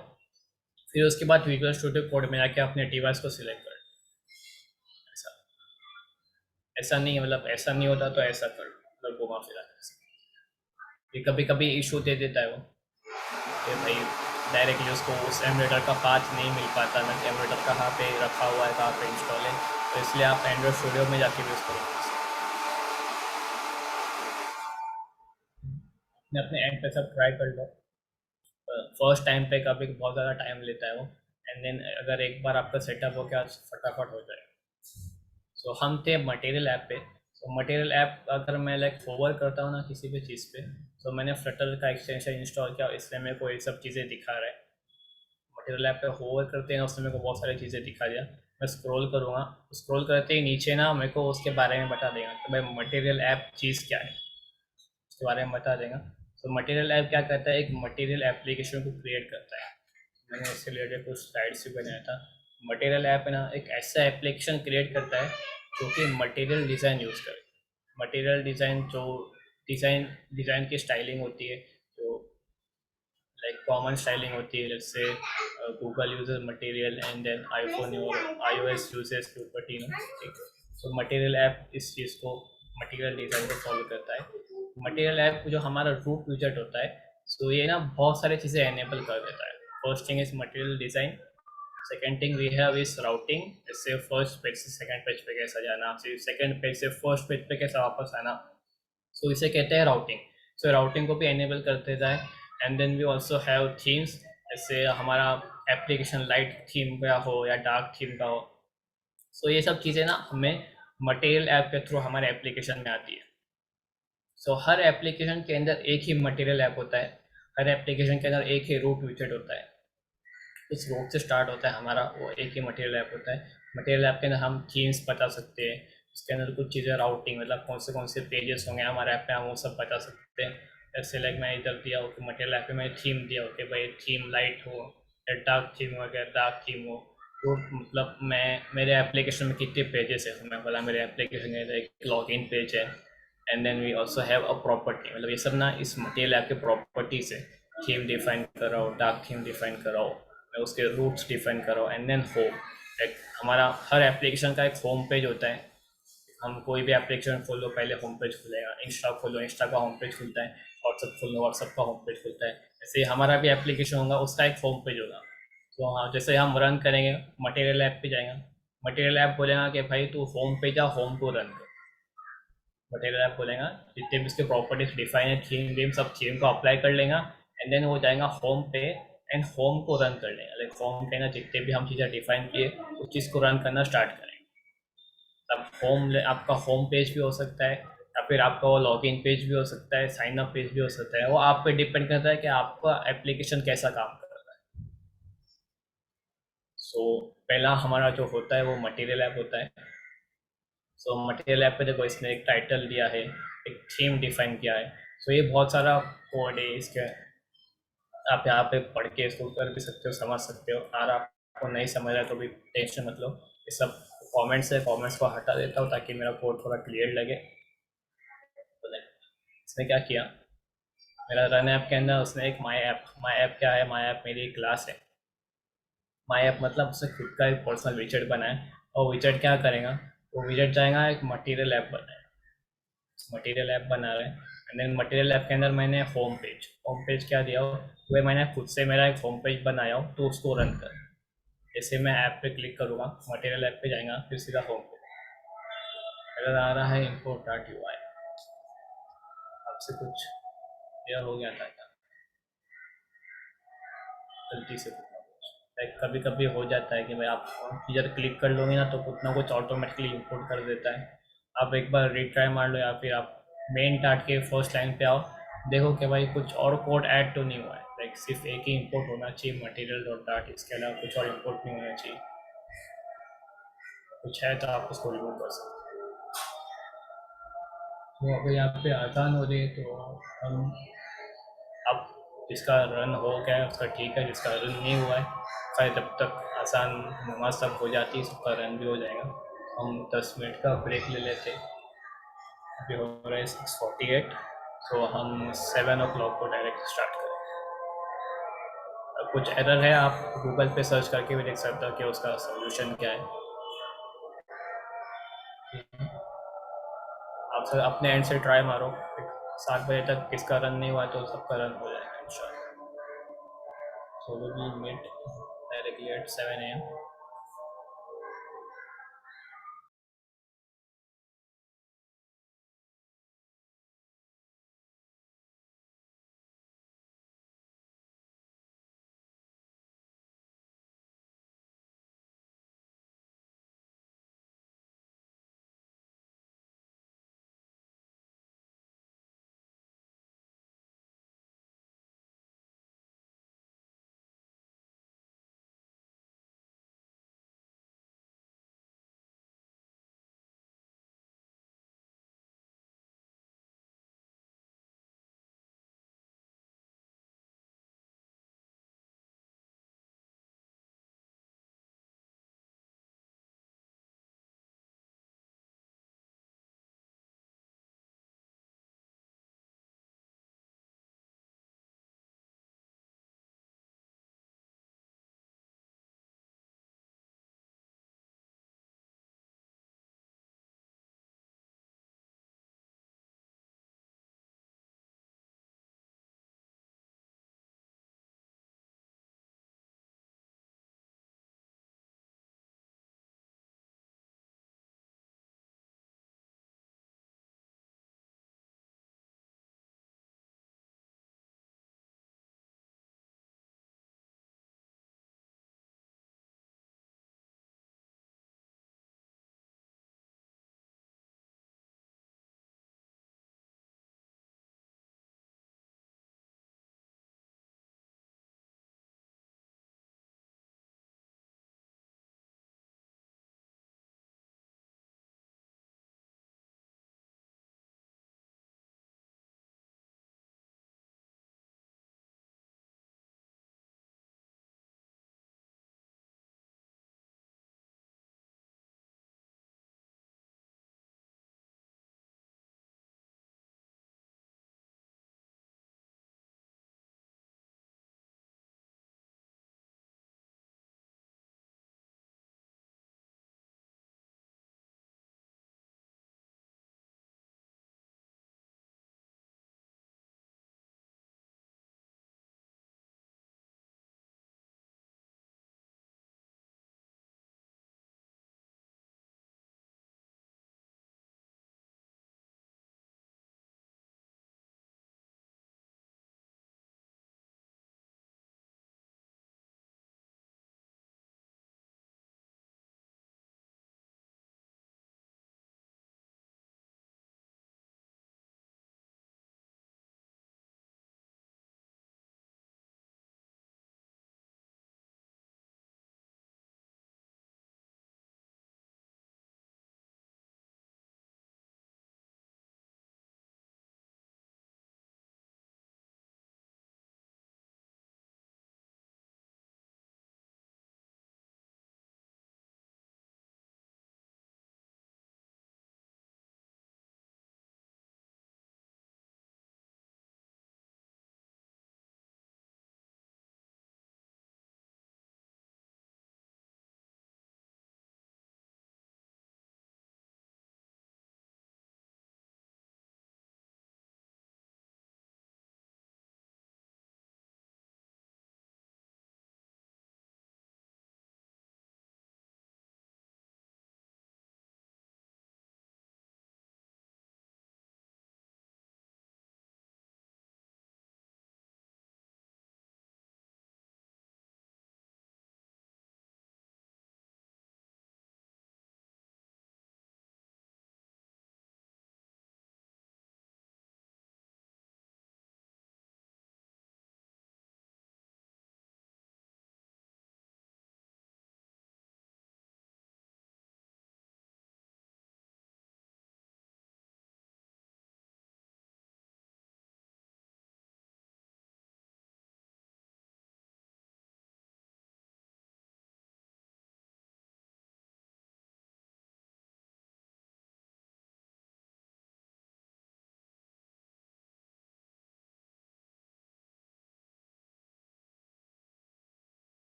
फिर उसके बाद विजुअल स्टूडियो कोड में जाके अपने डिवाइस को सिलेक्ट करो। ऐसा, ऐसा नहीं है, मतलब ऐसा नहीं होता तो ऐसा करो, मतलब घुमा फिरा के। ये कभी कभी इशू दे देता है वो, कि भाई डायरेक्टली उसको उस एमुलेटर का पाथ नहीं मिल पाता ना, कि एमुलेटर कहाँ पे रखा हुआ है, कहाँ पे इंस्टॉल है। तो इसलिए आप एंड्रॉयड स्टूडियो में जाके यूज़ करो, अपने अपने एंड पे सब ट्राई कर लो। फर्स्ट टाइम पे कभी बहुत ज़्यादा टाइम लेता है वो, एंड देन अगर एक बार आपका सेटअप हो गया फटाफट हो जाएगा। सो हम थे मटेरियल ऐप पे। तो मटेरियल ऐप अगर मैं लाइक फॉरवर्ड करता हूँ ना किसी भी चीज़ पे, तो मैंने फ्लटर का एक्सटेंशन इंस्टॉल किया, इसलिए मेरे को ये सब चीज़ें दिखा रहा है। मटेरियल ऐप पे होवर करते हैं, उसने मेरे को बहुत सारी चीज़ें दिखा दिया। मैं स्क्रॉल करूँगा, स्क्रॉल करते ही नीचे ना मेरे को उसके बारे में बता देगा कि भाई मटेरियल ऐप चीज़ क्या है, उसके बारे में बता देगा। तो मटेरियल ऐप क्या करता है, एक मटेरियल एप्लीकेशन को क्रिएट करता है। मैंने इससे रिलेटेड कुछ स्लाइड्स भी बनाया था। मटेरियल ऐप है ना, एक ऐसा एप्लीकेशन क्रिएट करता है जो कि मटेरियल डिज़ाइन यूज़ करे। मटेरियल डिज़ाइन जो डिज़ाइन डिज़ाइन की स्टाइलिंग होती है, जो लाइक कॉमन स्टाइलिंग होती है, जैसे Google uses material and then iPhone और iOS यूजेस क्यूपर्टिनो। ठीक है, तो मटेरियल ऐप इस चीज़ को, मटेरियल डिज़ाइन को फॉलो करता है। मटेरियल ऐप जो हमारा रूट विजेट होता है, सो ये ना बहुत सारी चीज़ें एनेबल कर देता है। First thing is material design, second thing we have is routing, जैसे फर्स्ट पेज से सेकेंड पेज पे कैसा जाना, फिर सेकेंड पेज से फर्स्ट पेज पे कैसा वापस आना, सो इसे कहते हैं राउटिंग। सो राउटिंग को भी एनेबल कर देता है। And then we also have themes, जैसे हमारा एप्लीकेशन लाइट थीम का हो या डार्क थीम का हो। सो ये सब चीज़ें ना हमें मटेरियल ऐप के थ्रू हमारे एप्लीकेशन में आती है। सो हर एप्लीकेशन के अंदर एक ही मटेरियल ऐप होता है, हर एप्लीकेशन के अंदर एक ही रूट विजेट होता है। इस रूट से स्टार्ट होता है हमारा, वो एक ही मटेरियल ऐप होता है। मटेरियल ऐप के अंदर हम थीम्स बता सकते हैं, उसके अंदर कुछ चीज़ें राउटिंग, मतलब कौन से पेजेस होंगे हमारे ऐप पे, हम वो सब बता सकते हैं। जैसे लाइक मैं इधर दिया हो कि मटेरियल ऐप पे मैंने थीम दिया हो कि भाई थीम लाइट हो या डार्क थीम हो, या डार्क थीम हो। रूट मतलब मैं, मेरे एप्लीकेशन में कितने पेजेस है, मैं बोला मेरे एप्लीकेशन में एक लॉगिन पेज है, and then we also have a property, मतलब ये सब ना इस मटेरियल ऐप के प्रॉपर्टीज है। थीम डिफाइन कराओ, डार्क थीम डिफाइन कराओ, उसके रूट्स डिफाइन करो, एंड देन होम। एक हमारा हर एप्लीकेशन का एक होम पेज होता है। हम कोई भी एप्लीकेशन खोलो पहले होम पेज खुलेगा, इंस्टा खोलो इंस्टा का होम पेज खुलता है, व्हाट्सअप खोलो व्हाट्सअप का होम पेज खुलता है। ऐसे ही हमारा भी एप्लीकेशन होगा, उसका एक होम पेज होगा। तो हाँ, जैसे हम रन करेंगे, मटेरियल ऐप पे जाएगा, मटेरियल ऐप बोलेगा कि भाई तू होम पे जा, होम को रन कर। मटेरियल ऐप बोलेगा जितने भी उसके प्रॉपर्टीज डिफाइन है, थीम वीम सब थीम को अप्लाई कर लेगा, एंड देन वो जाएगा होम पे एंड होम को रन कर लेगा। लाइक होम पे ना जितने भी हम चीज़ें डिफाइन किए उस चीज़ को रन करना स्टार्ट करेंगे। तब होम आपका होम पेज भी हो सकता है, या फिर आपका वो लॉगिन पेज भी हो सकता है, साइन अप पेज भी हो सकता है। वो आप पे डिपेंड करता है कि आपका एप्लीकेशन कैसा काम कर रहा है। सो पहला हमारा जो होता है वो मटेरियल ऐप होता है। सो मटेरियल ऐप पे देखो, इसने एक टाइटल दिया है, एक थीम डिफाइन किया है। सो ये बहुत सारा कोड है इसके। आप यहाँ पे पढ़ के इसको कर भी सकते हो, समझ सकते हो। और आपको नहीं समझ रहा है तो भी टेंशन मत लो, ये सब कमेंट्स है, कमेंट्स को हटा देता हूँ ताकि मेरा कोड थोड़ा क्लियर लगे। तो इसने क्या किया, मेरा रन ऐप के अंदर उसने एक माई ऐप क्या है, माई ऐप मेरी एक क्लास है। माई ऐप मतलब उसने खुद का एक पर्सनल विजेट बनाया, और विजेट क्या करेगा, वो विजेट जाएगा एक मटेरियल ऐप बनाएगा। मटेरियल ऐप बना रहे हैं, एंड देन मटेरियल ऐप के अंदर मैंने होम पेज क्या दिया हो, वो मैंने खुद से मेरा एक होम पेज बनाया हो, तो उसको रन कर। जैसे मैं ऐप पे क्लिक करूँगा, मटेरियल ऐप पे जाएगा, फिर सीधा होम पेज अगर आ रहा है import डॉट यू आई। आपसे कुछ यह हो गया था क्या गलती से? कुछ ना कुछ लाइक कभी कभी हो जाता है कि भाई आप इधर क्लिक कर लोगे ना तो कुछ ना कुछ ऑटोमेटिकली इंपोर्ट कर देता है। आप एक बार रीट्राई मार लो, या फिर आप मेन डाट के फर्स्ट लाइन पे आओ, देखो कि भाई कुछ और कोड ऐड तो नहीं हुआ है। लाइक सिर्फ एक ही इंपोर्ट होना चाहिए, मटेरियल डॉट डाट, इसके अलावा कुछ और इंपोर्ट नहीं होना चाहिए। कुछ है तो आप उसको रिमूव कर सकते हैं। तो अगर यहाँ पे आसान हो रही है तो हम, अब जिसका रन हो गया है उसका ठीक है, जिसका रन नहीं हुआ है शायद जब तक आसान नमाज तक हो जाती है सबका रन भी हो जाएगा। हम 10 मिनट का ब्रेक ले लेते हैं। अभी हो रहा है 6:48, तो हम 7 o'clock को डायरेक्ट स्टार्ट करें। कुछ एरर है आप गूगल पे सर्च करके भी देख सकते हो कि उसका सोल्यूशन क्या है। आप सर अपने एंड से ट्राई मारो, 7 बजे तक किसका रन नहीं हुआ है तो सबका रन हो जाएगा इंशाल्लाह। So we will meet directly at 7 a.m.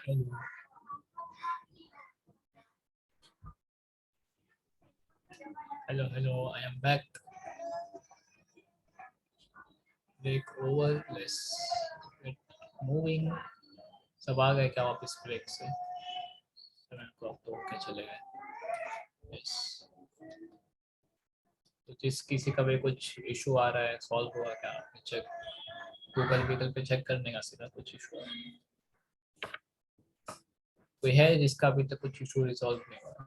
Hello, I am back. Break over, let's get moving. सब आ गए क्या वापस ब्रेक से? 7 o'clock तो होके चले गए. Yes. तो जिस किसी का भी कुछ इशू आ रहा है, सॉल्व हुआ क्या? चेक गूगल पे चेक करने का सीधा कुछ इशू है. कोई है जिसका अभी तक कुछ इशू रिजॉल्व नहीं हुआ?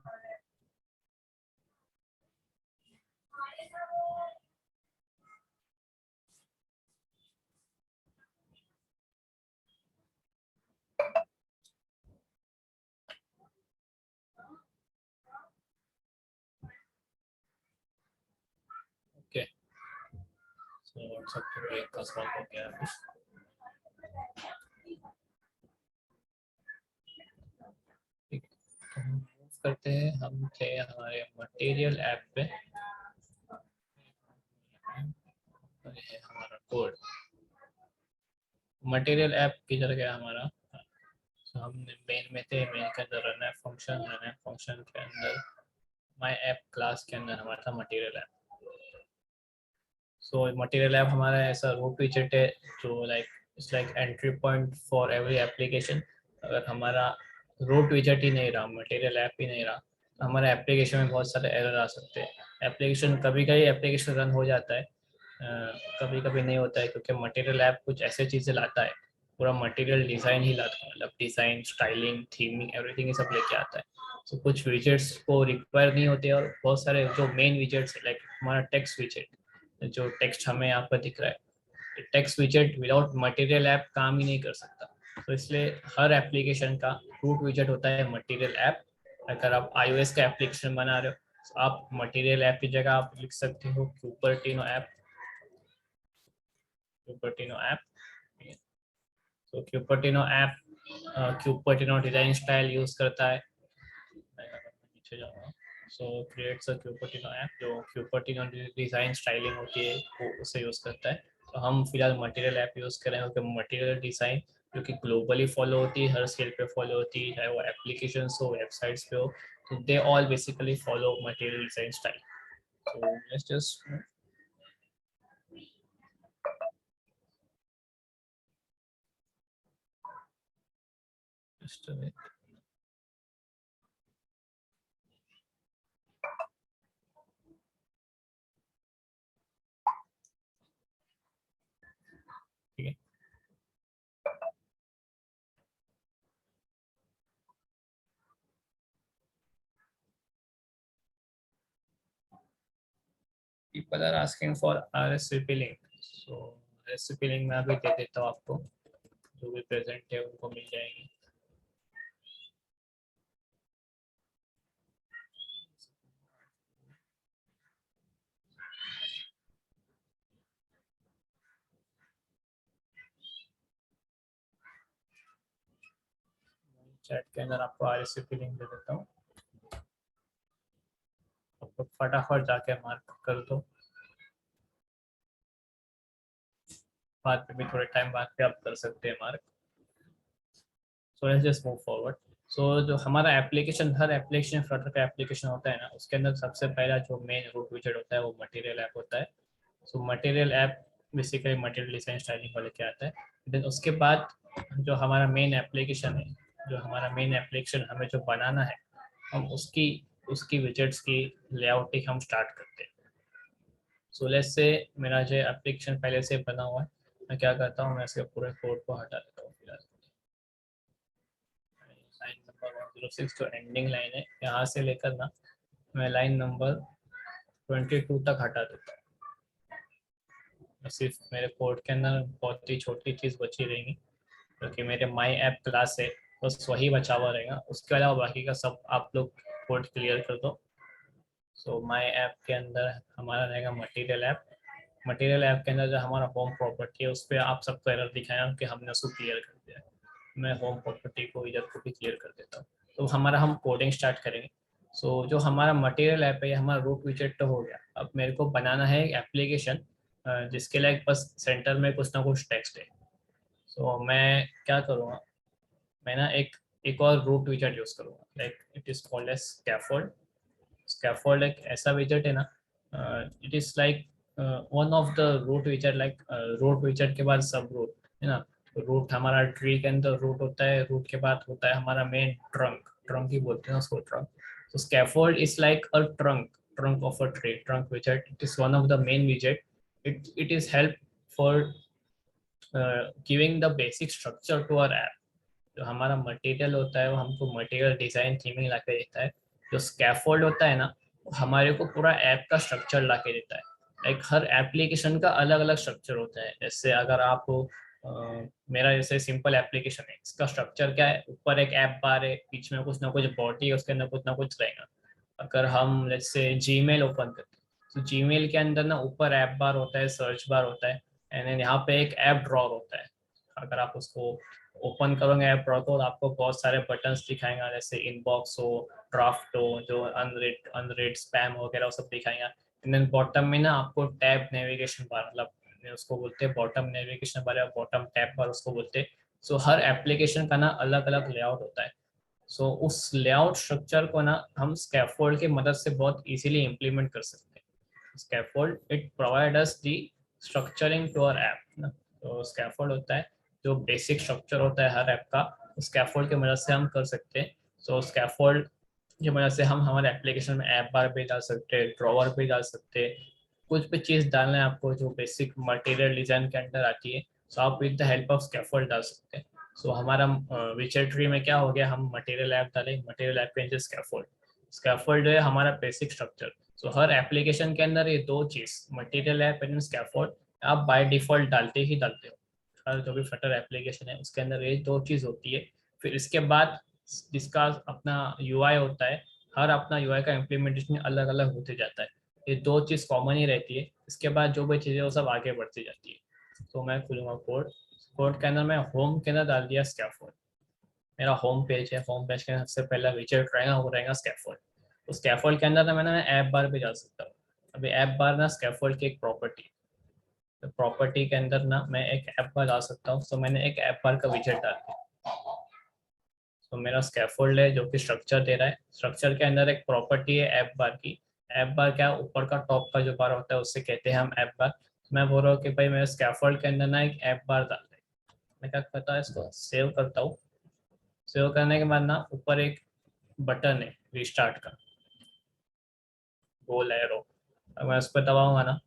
ओके, सो व्हाट्सएप पे ब्रेक का सॉल्व हो गया है. ठीक है, तो हम मूव करते हैं. हम थे हमारे मटेरियल ऐप पे. ये है हमारा कोड. मटेरियल ऐप किधर गया हमारा? तो हम मेन में थे. मेन के अंदर रन ऐप फंक्शन के अंदर माय ऐप क्लास के अंदर हमारा था material app. So material app हमारा ऐसा रूट विजेट है जो it's like entry point for every application. अगर हमारा रूट विजेट ही नहीं रहा, मटेरियल ऐप ही नहीं रहा, तो हमारे एप्लीकेशन में बहुत सारे एरर आ सकते हैं. एप्लीकेशन कभी कभी एप्लीकेशन रन हो जाता है, कभी कभी नहीं होता है, क्योंकि मटेरियल ऐप कुछ ऐसे चीज़ें लाता है. पूरा मटेरियल डिज़ाइन ही लाता है, मतलब डिज़ाइन, स्टाइलिंग, थीमिंग, एवरीथिंग ये सब लेके आता है. तो कुछ विजेट्स को रिक्वायर नहीं होते, और बहुत सारे जो मेन विजेट्स है, लाइक हमारा टेक्स्ट विजेट, जो टेक्स्ट हमें यहाँ पर दिख रहा है, टेक्स्ट विजेट विदाउट मटेरियल ऐप काम ही नहीं कर सकता. तो इसलिए हर एप्लीकेशन का रूट विजेट होता है मटेरियल ऐप. अगर आप iOS का एप्लीकेशन बना रहे हो, तो आप मटेरियल ऐप की जगह आप लिख सकते हो क्यूपर्टिनो ऐप. Cupertino app. तो Cupertino app Cupertino design style use करता है. नीचे जाऊंगा. So creates a Cupertino app. जो क्यूपर्टिनो डिजाइन स्टाइलिंग होती है वो उसे यूज करता है. तो हम फिलहाल मटेरियल ऐप यूज करें, क्योंकि मटेरियल डिजाइन जो कि ग्लोबली फॉलो होती है, हर स्केल पे फॉलो होती है, चाहे वो एप्लीकेशन हो, वेबसाइट्स पे हो, तो they all basically follow material design style. So let's just ठीक है. People are asking for RSVP link. So RSVP link मैं अभी दे देता हूँ आपको. जो भी प्रेजेंट है उनको मिल जाएगी. चैट के अंदर आपको RSVP लिंक दे देता हूँ. आपको फटाफट जाके मार्क कर दो. बाद में भी थोड़े टाइम बाद पे आप कर सकते हैं mark. So let's just move forward. So जो हमारा एप्लीकेशन, हर एप्लीकेशन फ्लटर का एप्लीकेशन होता है ना, उसके अंदर सबसे पहला जो मेन रूट विजेट होता है वो मटेरियल ऐप होता है. So material app basically material design styling को लेके आता है. देन उसके बाद जो हमारा मेन एप्लीकेशन है, जो हमारा मेन एप्लीकेशन हमें जो बनाना है, हम उसकी उसकी विजेट्स की लेआउटिंग हम स्टार्ट करते हैं. सो लेट्स से मेरा जो एप्लीकेशन पहले से बना हुआ है, मैं क्या करता हूँ, मैं इसके पूरे कोड को हटा देता हूँ. फिलहाल लाइन नंबर 106 जो एंडिंग लाइन है, यहाँ से लेकर ना मैं लाइन नंबर 22 तक हटा देता हूँ. सिर्फ मेरे कोड के अंदर बहुत ही छोटी चीज़ बची रहेगी, क्योंकि मेरे माई ऐप क्लास है, बस वही बचा हुआ रहेगा. उसके अलावा बाकी का सब आप लोग कोड क्लियर कर दो. सो माई ऐप के अंदर हमारा रहेगा मटेरियल ऐप. मटेरियल ऐप के अंदर जो हमारा होम प्रॉपर्टी है, उस पर आप सबको एरर दिखाया कि हमने उसको क्लियर कर दिया. मैं होम प्रॉपर्टी को इधर को भी क्लियर कर देता हूँ. तो हमारा हम कोडिंग स्टार्ट करेंगे. सो जो हमारा मटेरियल ऐप है, हमारा रूट विजेट तो हो गया. अब मेरे को बनाना है एक एप्लीकेशन जिसके लिए बस सेंटर में कुछ ना कुछ टेक्स्ट है. सो मैं क्या करूँगा, मैं ना एक एक और रूट विजेट यूज करूंगा, like it is called as scaffold. Scaffold एक ऐसा विजेट है ना, it is like one of the root विजेट, like root विजेट के बाद सब रूट है ना। रूट हमारा ट्री के अंदर रूट होता है, रूट के बाद होता है हमारा मेन ट्रंक, ट्रंक ही बोलते हैं उसको, ट्रंक। तो scaffold is like a trunk of a tree, trunk widget. It is one of the main widget. It is help for giving the basic structure to our app. जो हमारा material होता है वो हमको मटेरियल डिजाइन थीमिंग ला के देता है। जो स्कैफोल्ड होता है ना, वो हमारे को पूरा ऐप का स्ट्रक्चर ला के देता है। लाइक हर एप्लीकेशन का अलग अलग स्ट्रक्चर होता है। जैसे अगर आप मेरा जैसे सिंपल एप्लीकेशन है, इसका स्ट्रक्चर क्या है, ऊपर एक ऐप बार है, बीच में कुछ ना कुछ बॉडी है, उसके अंदर कुछ ना कुछ रहेगा। अगर हम जैसे जीमेल ओपन करते हैं, तो जीमेल के अंदर ना ऊपर ऐप बार होता है, सर्च बार होता है, एंड यहाँ पे एक ऐप ड्रॉर होता है। अगर आप उसको ओपन करोगे ऐप ड्रॉर को, तो आपको बहुत सारे बटन्स दिखाएगा, जैसे इनबॉक्स हो, ड्राफ्ट हो, जो अनरेड अनरेड स्पैम वगैरह वो सब दिखाएगा। एंड देन बॉटम में ना आपको टैब नेविगेशन बार, मतलब उसको बोलते हैं बॉटम नेविगेशन बार या बॉटम टैब बार उसको बोलते हैं। सो हर एप्लीकेशन का ना अलग अलग लेआउट होता है। सो उस लेआउट स्ट्रक्चर को ना हम स्कैफोल्ड की मदद से बहुत इजीली इम्प्लीमेंट कर सकते हैं। Scaffold it provide us the structuring to our app ना। तो स्कैफोल्ड होता है जो बेसिक स्ट्रक्चर होता है हर ऐप का, स्कैफोल्ड की मदद से हम कर सकते हैं। सो स्कैफोल्ड की वजह से हम हमारे एप्लीकेशन में ऐप बार भी डाल सकते हैं, ड्रॉवर भी डाल सकते हैं। कुछ भी चीज़ डालना है आपको जो बेसिक मटेरियल डिजाइन के अंदर आती है, सो आप with the help of scaffold डाल सकते हैं। सो हमारा विचेट ट्री में क्या हो गया, हम मटेरियल ऐप डालें, मटेरियल ऐप के नीचे स्कैफोल्ड। स्कैफोल्ड जो है हमारा बेसिक स्ट्रक्चर। सो हर एप्लीकेशन के अंदर ये दो चीज़, मटेरियल ऐप एंड स्कैफोल्ड, आप बाय डिफॉल्ट डालते ही डालते हो। हर जो भी फ्लटर एप्लीकेशन है उसके अंदर ये दो चीज़ होती है। फिर इसके बाद जिसका अपना यूआई होता है, हर अपना यूआई का इम्प्लीमेंटेशन अलग अलग होते जाता है। ये दो चीज़ कॉमन ही रहती है, इसके बाद जो भी चीज़ें वो सब आगे बढ़ती जाती है। तो मैं खुलूंगा कोड, कोड के अंदर मैं होम के अंदर डाल दिया स्कैफोल्ड। मेरा होम पेज है, होम पेज के अंदर सबसे पहला विजेट रहेगा वो रहेगा स्कैफोल्ड। तो स्कैफोल्ड के अंदर ना मैंने ऐप बार भी डाल सकता हूँ। अभी ऐप बार ना स्कैफोल्ड की एक प्रॉपर्टी, तो प्रॉपर्टी के अंदर ना मैं एक ऐप बार डाल सकता हूँ। तो मैंने एक ऐप बार का विजेट डाल दिया। तो मेरा स्कैफोल्ड है जो कि स्ट्रक्चर दे रहा है, स्ट्रक्चर के अंदर एक प्रॉपर्टी है ऐप बार की। ऐप बार क्या, ऊपर का टॉप का जो बार होता है उससे कहते हैं हम ऐप बार। मैं बोल रहा हूँ कि भाई मेरे स्कैफोल्ड के अंदर ना एक ऐप बार डाल दे। मैं क्या करता हूँ, इसको सेव करता हूँ। सेव करने के बाद ना ऊपर एक बटन है रिस्टार्ट का, गोल एरो, अगर मैं उस पर दबाऊंगा ना,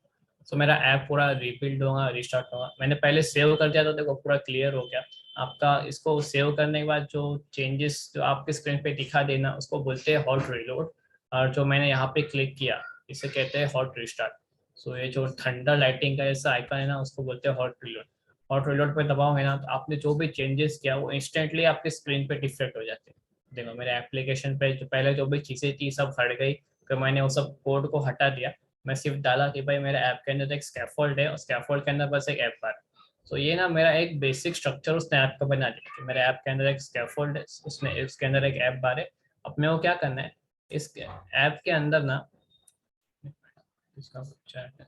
तो मेरा ऐप पूरा रीबिल्ड होगा, रिस्टार्ट होगा। मैंने पहले सेव कर दिया तो देखो पूरा क्लियर हो गया आपका। इसको सेव करने के बाद जो चेंजेस जो आपके स्क्रीन पे दिखा देना उसको बोलते हैं हॉट रीलोड। और जो मैंने यहाँ पे क्लिक किया इसे कहते हैं हॉट रिस्टार्ट। सो ये जो थंडर लाइटिंग का ऐसा आइकन है ना उसको बोलते हैं हॉट रीलोड। हॉट रीलोड पे दबाओगे ना तो आपने जो भी चेंजेस किया वो इंस्टेंटली आपके स्क्रीन पे डिफ्लेक्ट हो जाते हैं। देखो मेरे एप्लीकेशन पे जो पहले जो भी चीज़ें थी सब हट गई, फिर मैंने वो सब कोड को हटा दिया। मैं सिर्फ डाला कि भाई मेरे ऐप के अंदर एक स्कैफोल्ड है और स्कैफोल्ड के अंदर बस एक ऐप बार। तो ये ना मेरा एक बेसिक स्ट्रक्चर उसने ऐप का बना दिया कि मेरे ऐप के अंदर एक स्कैफोल्ड है, उसमें इसके अंदर एक ऐप बार है। अब मेरे को क्या करना है, इस ऐप के अंदर ना इसका चैट है,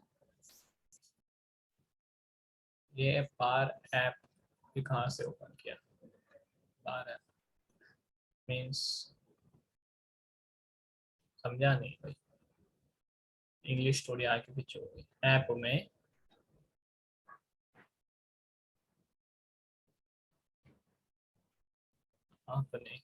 ये बार ऐप भी कहाँ से ओपन किया, बार ऐप मीन्स समझा नहीं भाई, इंग्लिश थोड़ी आगे पीछे हो गई। ऐप में आप नहीं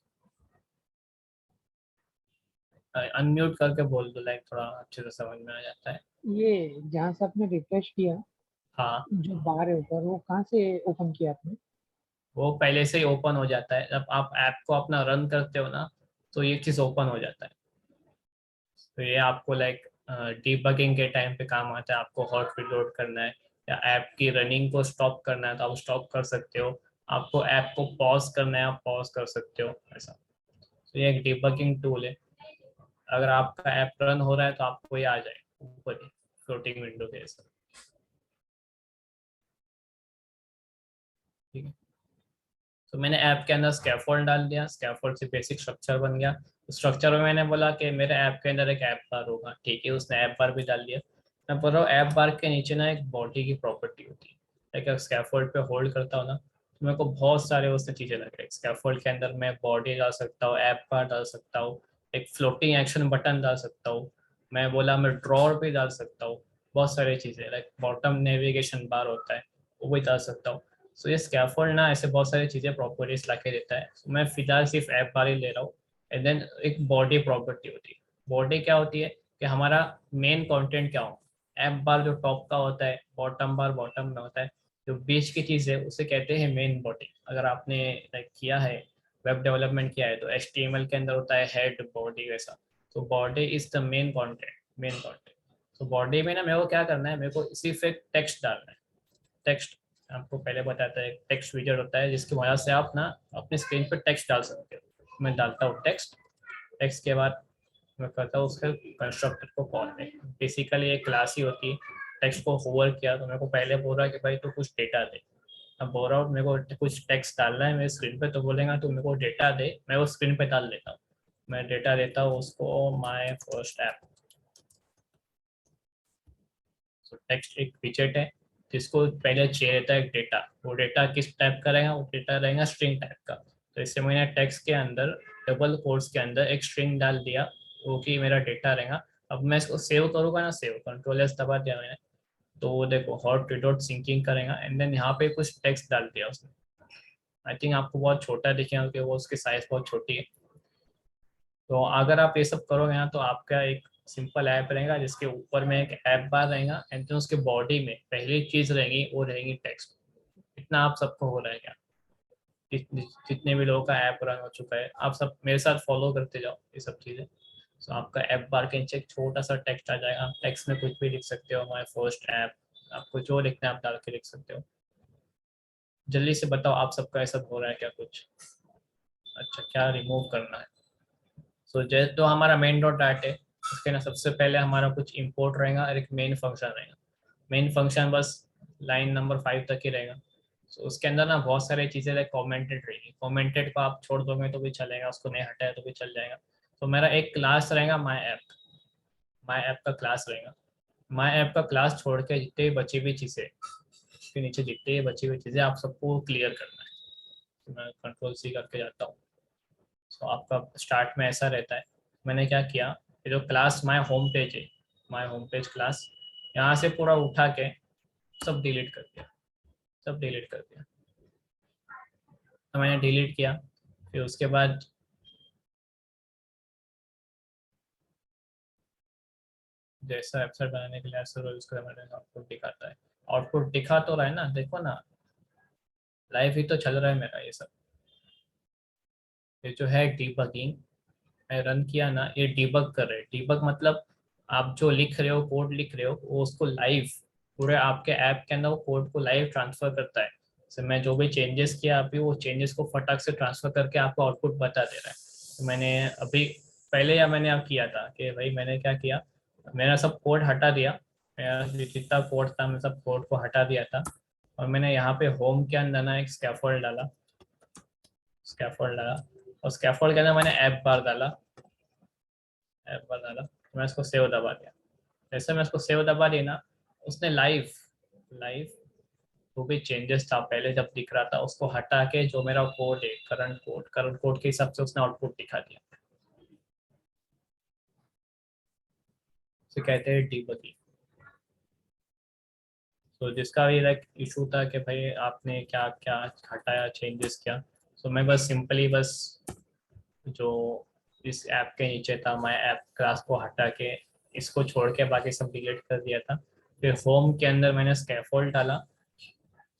अनम्यूट करके बोल दो, लाइक थोड़ा अच्छे से समझ में आ जाता है। ये जहाँ से आपने रिफ्रेश किया, हाँ, जो बार है ऊपर, वो कहाँ से ओपन किया आपने? वो पहले से ही ओपन हो जाता है। जब आप ऐप को अपना रन करते हो ना तो ये चीज़ ओपन हो जाता है। तो ये आपको लाइक डीबगिंग के टाइम पे काम आता है। आपको हॉट रीलोड करना है या ऐप की रनिंग को स्टॉप करना है तो आप स्टॉप कर सकते हो। आपको ऐप को पॉज करना है आप पॉज कर सकते हो, ऐसा। तो ये एक डीबगिंग टूल है। अगर आपका ऐप रन हो रहा है तो आपको ये आ जाएगा ऊपर ही फ्लोटिंग विंडो के ऐसा। ठीक है, तो मैंने ऐप के अंदर स्कैफोल्ड डाल दिया, स्कैफोल्ड से बेसिक स्ट्रक्चर बन गया। स्ट्रक्चर में मैंने बोला कि मेरे ऐप के अंदर एक ऐप बार होगा, ठीक है, उसने ऐप बार भी डाल दिया। मैं बोल रहा हूँ ऐप बार के नीचे ना एक बॉडी की प्रॉपर्टी होती है, लाइक स्कैफोल्ड पे होल्ड करता हूँ ना तो मेरे को बहुत सारे उससे चीज़ें लगे। स्कैफोल्ड के अंदर मैं बॉडी डाल सकता हूँ, ऐप बार डाल सकता हूँ, एक फ्लोटिंग एक्शन बटन डाल सकता हूँ, मैं बोला मैं ड्रॉर भी डाल सकता हूँ, बहुत सारी चीज़ें लाइक बॉटम नेविगेशन बार होता है वो भी डाल सकता हूँ। सो ये स्कैफोल्ड ना ऐसे बहुत सारी चीज़ें प्रॉपर्टीज ला के देता है। So, मैं फिलहाल सिर्फ ऐप बार ही ले रहा हूँ। एंड देन एक बॉडी प्रॉपर्टी होती है। बॉडी क्या होती है कि हमारा मेन कंटेंट क्या हो। ऐप बार जो टॉप का होता है, बॉटम बार बॉटम में होता है, जो बीच की चीज़ है उसे कहते हैं मेन बॉडी। अगर आपने लाइक किया है, वेब डेवलपमेंट किया है, तो HTML के अंदर होता है हेड बॉडी वैसा। तो body is the main content, main content. तो बॉडी में ना मेरे को क्या करना है, मेरे को सिर्फ एक टेक्स्ट डालना है। टेक्स्ट आपको पहले बताता है, टेक्स्ट विजेट होता है जिसकी वजह से आप ना अपने स्क्रीन पर टेक्स्ट डाल सकते हो। मैं डालता हूँ टेक्स्ट। टेक्स्ट के बाद मैं करता हूँ उसके कंस्ट्रक्टर को कॉल। बेसिकली एक क्लास ही होती है। टेक्स्ट को होवर किया तो मेरे को पहले बोल रहा है कि भाई तो कुछ डेटा दे। अब बोल रहा हूँ मेरे को कुछ टेक्स्ट डालना है मेरे स्क्रीन पे, तो बोलेगा तो मेरे को डेटा दे, मैं वो स्क्रीन पे डाल देता हूँ। मैं डेटा देता हूँ उसको, माय फर्स्ट ऐप। तो टेक्स्ट एक विजेट है जिसको पहले चाहिए रहता है एक डेटा। वो डेटा किस टाइप का रहेगा, वो डेटा रहेगा स्ट्रिंग टाइप का। तो इससे मैंने टेक्स्ट के अंदर डबल कोट्स के अंदर एक स्ट्रिंग डाल दिया, वो कि मेरा डेटा रहेगा। अब मैं इसको सेव करूँगा ना, सेव कंट्रोल S दबा दिया मैंने, तो वो देखो हॉट डॉट सिंकिंग करेगा। एंड देन यहाँ पे कुछ टेक्स्ट डाल दिया उसने। आई थिंक आपको बहुत छोटा दिखेगा क्योंकि वो उसकी साइज बहुत छोटी है। तो अगर आप ये सब करोगे ना तो आपका एक सिंपल ऐप रहेगा जिसके ऊपर में एक ऐप बार रहेगा। एंड देन उसके बॉडी में पहली चीज रहेगी वो रहेगी टेक्स्ट। इतना आप सबको हो रहा है क्या? जितने भी लोगों का ऐप रन हो चुका है, आप सब मेरे साथ फॉलो करते जाओ ये सब चीजें। तो आपका ऐप बार के नीचे एक छोटा सा टेक्स्ट आ जाएगा। आप टेक्स्ट में कुछ भी लिख सकते हो, माय फर्स्ट ऐप, आपको जो लिखना है आप डाल के लिख सकते हो। जल्दी से बताओ आप सबका ऐसा हो रहा है क्या कुछ? अच्छा, क्या रिमूव करना है? सो जैसे तो हमारा मेन डॉट डैट है, उसके ना सबसे पहले हमारा कुछ इंपोर्ट रहेगा और एक मेन फंक्शन रहेगा। मेन फंक्शन बस लाइन नंबर 5 तक ही रहेगा। सो उसके अंदर ना बहुत सारी चीज़ें लाइक कमेंटेड रहेगी। कमेंटेड को आप छोड़ दोगे तो भी चलेगा, उसको नहीं हटाया तो भी चल जाएगा। तो मेरा एक क्लास रहेगा माई ऐप। माई ऐप का क्लास रहेगा। माई ऐप का क्लास छोड़ के जितने भी बची हुई चीज़ें, उसके नीचे जितनी भी बची हुई चीज़ें आप सबको क्लियर करना है। तो मैं कंट्रोल C करके जाता हूँ। तो आपका स्टार्ट में ऐसा रहता है। मैंने क्या किया, ये जो क्लास माय होम पेज है, माय होम पेज क्लास, यहाँ से पूरा उठा के सब डिलीट कर दिया। सब डिलीट कर दिया। तो मैंने डिलीट किया। फिर उसके बाद जैसा वेबसाइट बनाने के लिए ऐसा यूज कर मैंने आउटपुट दिखाता है। आउटपुट दिखा तो रहा है ना, देखो ना, लाइव ही तो चल रहा है मेरा ये सब। ये जो है डिबगिंग, मैं रन किया ना, ये डिबग कर रहे हैं। डिबग मतलब आप जो लिख रहे हो, कोड लिख रहे हो, वो उसको लाइव पूरे आपके ऐप के अंदर वो कोड को लाइव ट्रांसफर करता है। जैसे मैं जो भी चेंजेस किया अभी, वो चेंजेस को फटाक से ट्रांसफर करके आपको आउटपुट बता दे रहा है। तो मैंने अभी पहले या मैंने अब किया था कि भाई मैंने क्या किया, मेरा सब कोड हटा दिया। मेरा जितना कोड था मैं सब कोड को हटा दिया था। और मैंने यहाँ पे होम के अंदर ना एक स्कैफोल्ड डाला। स्कैफोल्ड डाला और स्कैफोल्ड के अंदर मैंने ऐप बार डाला। ऐप बार डाला तो मैं इसको सेव दबा दिया। जैसे मैं इसको सेव दबा दी ना, उसने लाइव लाइव जो भी चेंजेस था पहले जब दिख रहा था उसको हटा के जो मेरा कोड है, करंट कोड के हिसाब से उसने आउटपुट दिखा दिया। उसे कहते हैं डीबगिंग। तो जिसका भी लाइक इशू था कि भाई आपने क्या क्या हटाया, चेंजेस किया, तो मैं बस सिंपली बस जो इस ऐप के नीचे था माय ऐप क्लास को हटा के इसको छोड़ के बाकी सब डिलीट कर दिया था। फिर होम के अंदर मैंने स्कैफोल्ड डाला।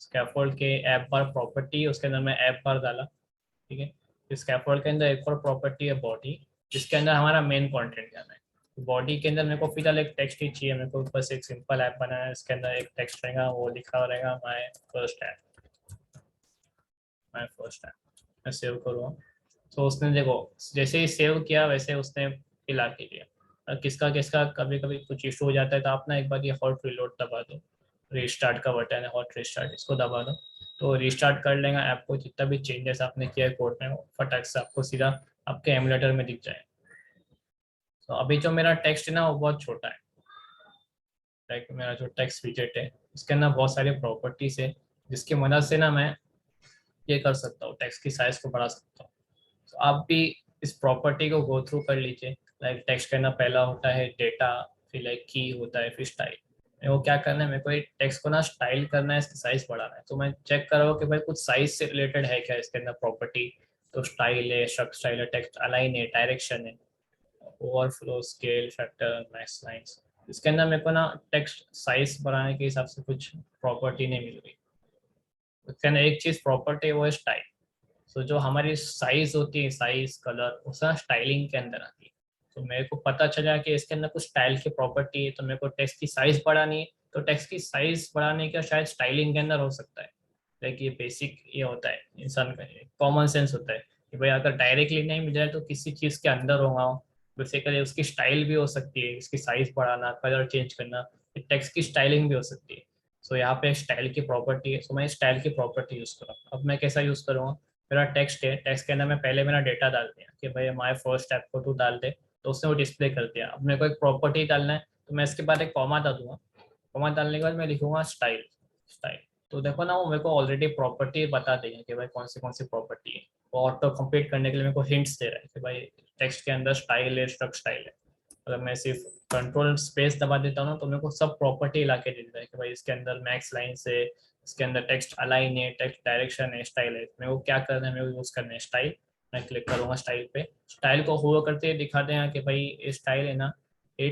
स्कैफोल्ड के ऐप बार प्रॉपर्टी, उसके अंदर मैं ऐप बार डाला। ठीक है। इस स्कैफोल्ड के अंदर एक और प्रॉपर्टी है बॉडी, जिसके अंदर हमारा मेन कंटेंट जाना है। बॉडी के अंदर मेरे को फिलहाल एक टेक्स्ट ही चाहिए। मेरे को बस एक सिंपल ऐप बनाना है, इसके अंदर एक टेक्स्ट रहेगा, वो लिखा रहेगा my first app. My first app मैं सेव करूँगा। तो उसने देखो जैसे ही सेव किया वैसे उसने फिल के दिया। और किसका किसका कभी कभी कुछ इशू हो जाता है तो आप ना एक बार ये हॉट रिलोड दबा दो। रीस्टार्ट का बटन है, हॉट रीस्टार्ट, इसको दबा दो तो रीस्टार्ट कर लेगा ऐप को। जितना भी चेंजेस आपने किया है कोड में वो फटाक से आपको सीधा आपके एमुलेटर में दिख जाए। तो अभी जो मेरा टेक्स्ट है ना वो बहुत छोटा है। लाइक मेरा जो टेक्स्ट विजेट है उसके अंदर बहुत सारी प्रॉपर्टीज है जिसकी मदद से ना मैं ये कर सकता हूँ, टेक्स्ट की साइज को बढ़ा सकता हूँ। तो आप भी इस प्रॉपर्टी को गो थ्रू कर लीजिए। लाइक टेक्स्ट के अंदर पहला होता है डेटा, फिर लाइक की होता है, फिर स्टाइल। मेरे को क्या करना है, मेरे को एक टेक्स्ट को ना स्टाइल करना है, इसकी साइज बढ़ाना है। तो मैं चेक कर रहा हूँ कि भाई कुछ साइज से रिलेटेड है क्या इसके अंदर प्रॉपर्टी। तो स्टाइल है, स्ट्रक्चर स्टाइल है, टेक्स्ट अलाइन है, डायरेक्शन है, overflow, scale, factor, max lines. इसके अंदर मेरे को ना टेक्स्ट साइज बढ़ाने के हिसाब से कुछ प्रॉपर्टी नहीं मिल रही। इसके अंदर एक चीज प्रॉपर्टी है, वो है स्टाइल। सो जो हमारी साइज होती है, साइज कलर, उसका स्टाइलिंग के अंदर आती है। तो मेरे को पता चला कि इसके अंदर कुछ स्टाइल की प्रॉपर्टी है, तो मेरे को टेक्स्ट की साइज बढ़ानी है। तो टेक्स्ट की साइज बढ़ाने का शायद स्टाइलिंग के अंदर हो सकता है। लाइक ये बेसिक ये होता है, इंसान का कॉमन सेंस होता है कि भाई अगर डायरेक्टली नहीं मिल जाए तो किसी चीज के अंदर होगा। बेसिकली उसकी स्टाइल भी हो सकती है, इसकी साइज बढ़ाना, कलर चेंज करना, टेक्स्ट की स्टाइलिंग भी हो सकती है। सो यहाँ पे स्टाइल की प्रॉपर्टी है, सो मैं स्टाइल की प्रॉपर्टी यूज करूँगा। अब मैं कैसा यूज करूँगा, मेरा टेक्स्ट है, टेक्स्ट के अंदर मैं पहले मेरा डेटा डाल दिया कि भाई माय फर्स्ट ऐप को तू डाल दे, तो उसने वो डिस्प्ले कर दिया। अब मेरे को एक प्रॉपर्टी डालना है, तो मैं इसके बाद एक कॉमा डाल दूंगा। कॉमा डालने के बाद मैं लिखूंगा स्टाइल। स्टाइल, तो देखो ना वो मेरे को ऑलरेडी प्रॉपर्टी बता देंगे कि भाई कौन सी प्रॉपर्टी है। वो ऑटो कंप्लीट करने के लिए मेरे को हिंट्स दे रहा है कि भाई टेक्स्ट के अंदर स्टाइल है, स्ट्रक्चर स्टाइल है। अगर मैं सिर्फ कंट्रोल स्पेस दबा देता हूँ ना, तो मेरे को सब प्रॉपर्टी ला के दे देता है कि भाई इसके अंदर मैक्स लाइन से, इसके अंदर टेक्स्ट अलाइन है, टेक्स्ट डायरेक्शन है, स्टाइल है। मेरे को क्या करना है, मेरे को यूज करना है स्टाइल। मैं क्लिक करूंगा स्टाइल पे। स्टाइल को हुआ करते दिखा दें कि भाई ये स्टाइल है ना, ये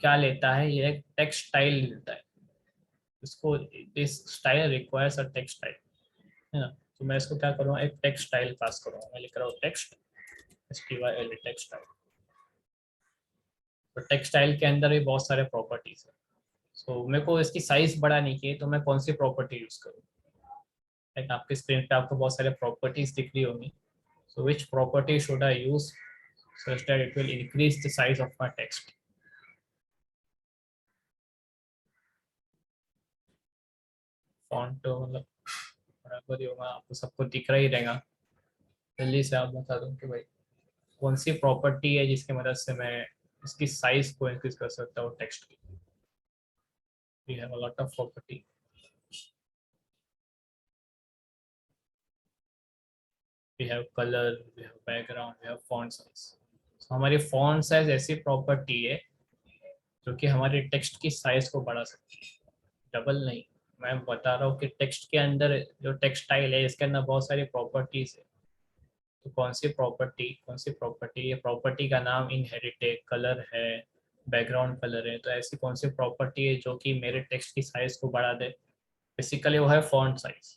क्या लेता है, ये एक टेक्स्ट स्टाइल लेता है। इसको this style requires a text style, है ना। तो मैं इसको क्या करूँगा, एक टेक्स्ट स्टाइल पास करूँगा। मैं लिख रहा हूँ टेक्स्ट, STYL, टेक्स्ट स्टाइल। तो टेक्स्ट स्टाइल के अंदर भी बहुत सारे प्रॉपर्टीज है। सो मेरे को इसकी साइज बढ़ानी चाहिए, तो मैं कौन सी प्रॉपर्टी यूज करूँ। लाइक आपके स्क्रीन पे आपको बहुत सारे प्रॉपर्टीज दिख रही होंगी। So which property should I use such that it will increase the size of my text. Font तो मतलब बराबर ही होगा, आपको सबको दिख रहा ही रहेगा। जल्दी से आप बता दो कि भाई कौन सी प्रॉपर्टी है जिसकी मदद से मैं इसकी साइज को इंक्रीज कर सकता हूँ टेक्स्ट की। We have a lot of property. We have color, we have background, we have font size. So हमारी font size ऐसी प्रॉपर्टी है जो कि हमारे टेक्स्ट की साइज को बढ़ा सकती है, डबल नहीं। मैं बता रहा हूँ कि टेक्स्ट के अंदर जो टेक्स्ट स्टाइल है, इसके अंदर बहुत सारी प्रॉपर्टीज है। तो कौन सी प्रॉपर्टी, ये प्रॉपर्टी का नाम इनहेरिट है, कलर है, बैकग्राउंड कलर है। तो ऐसी कौन सी प्रॉपर्टी है जो कि मेरे टेक्स्ट की साइज को बढ़ा दे। बेसिकली वो है फॉन्ट साइज।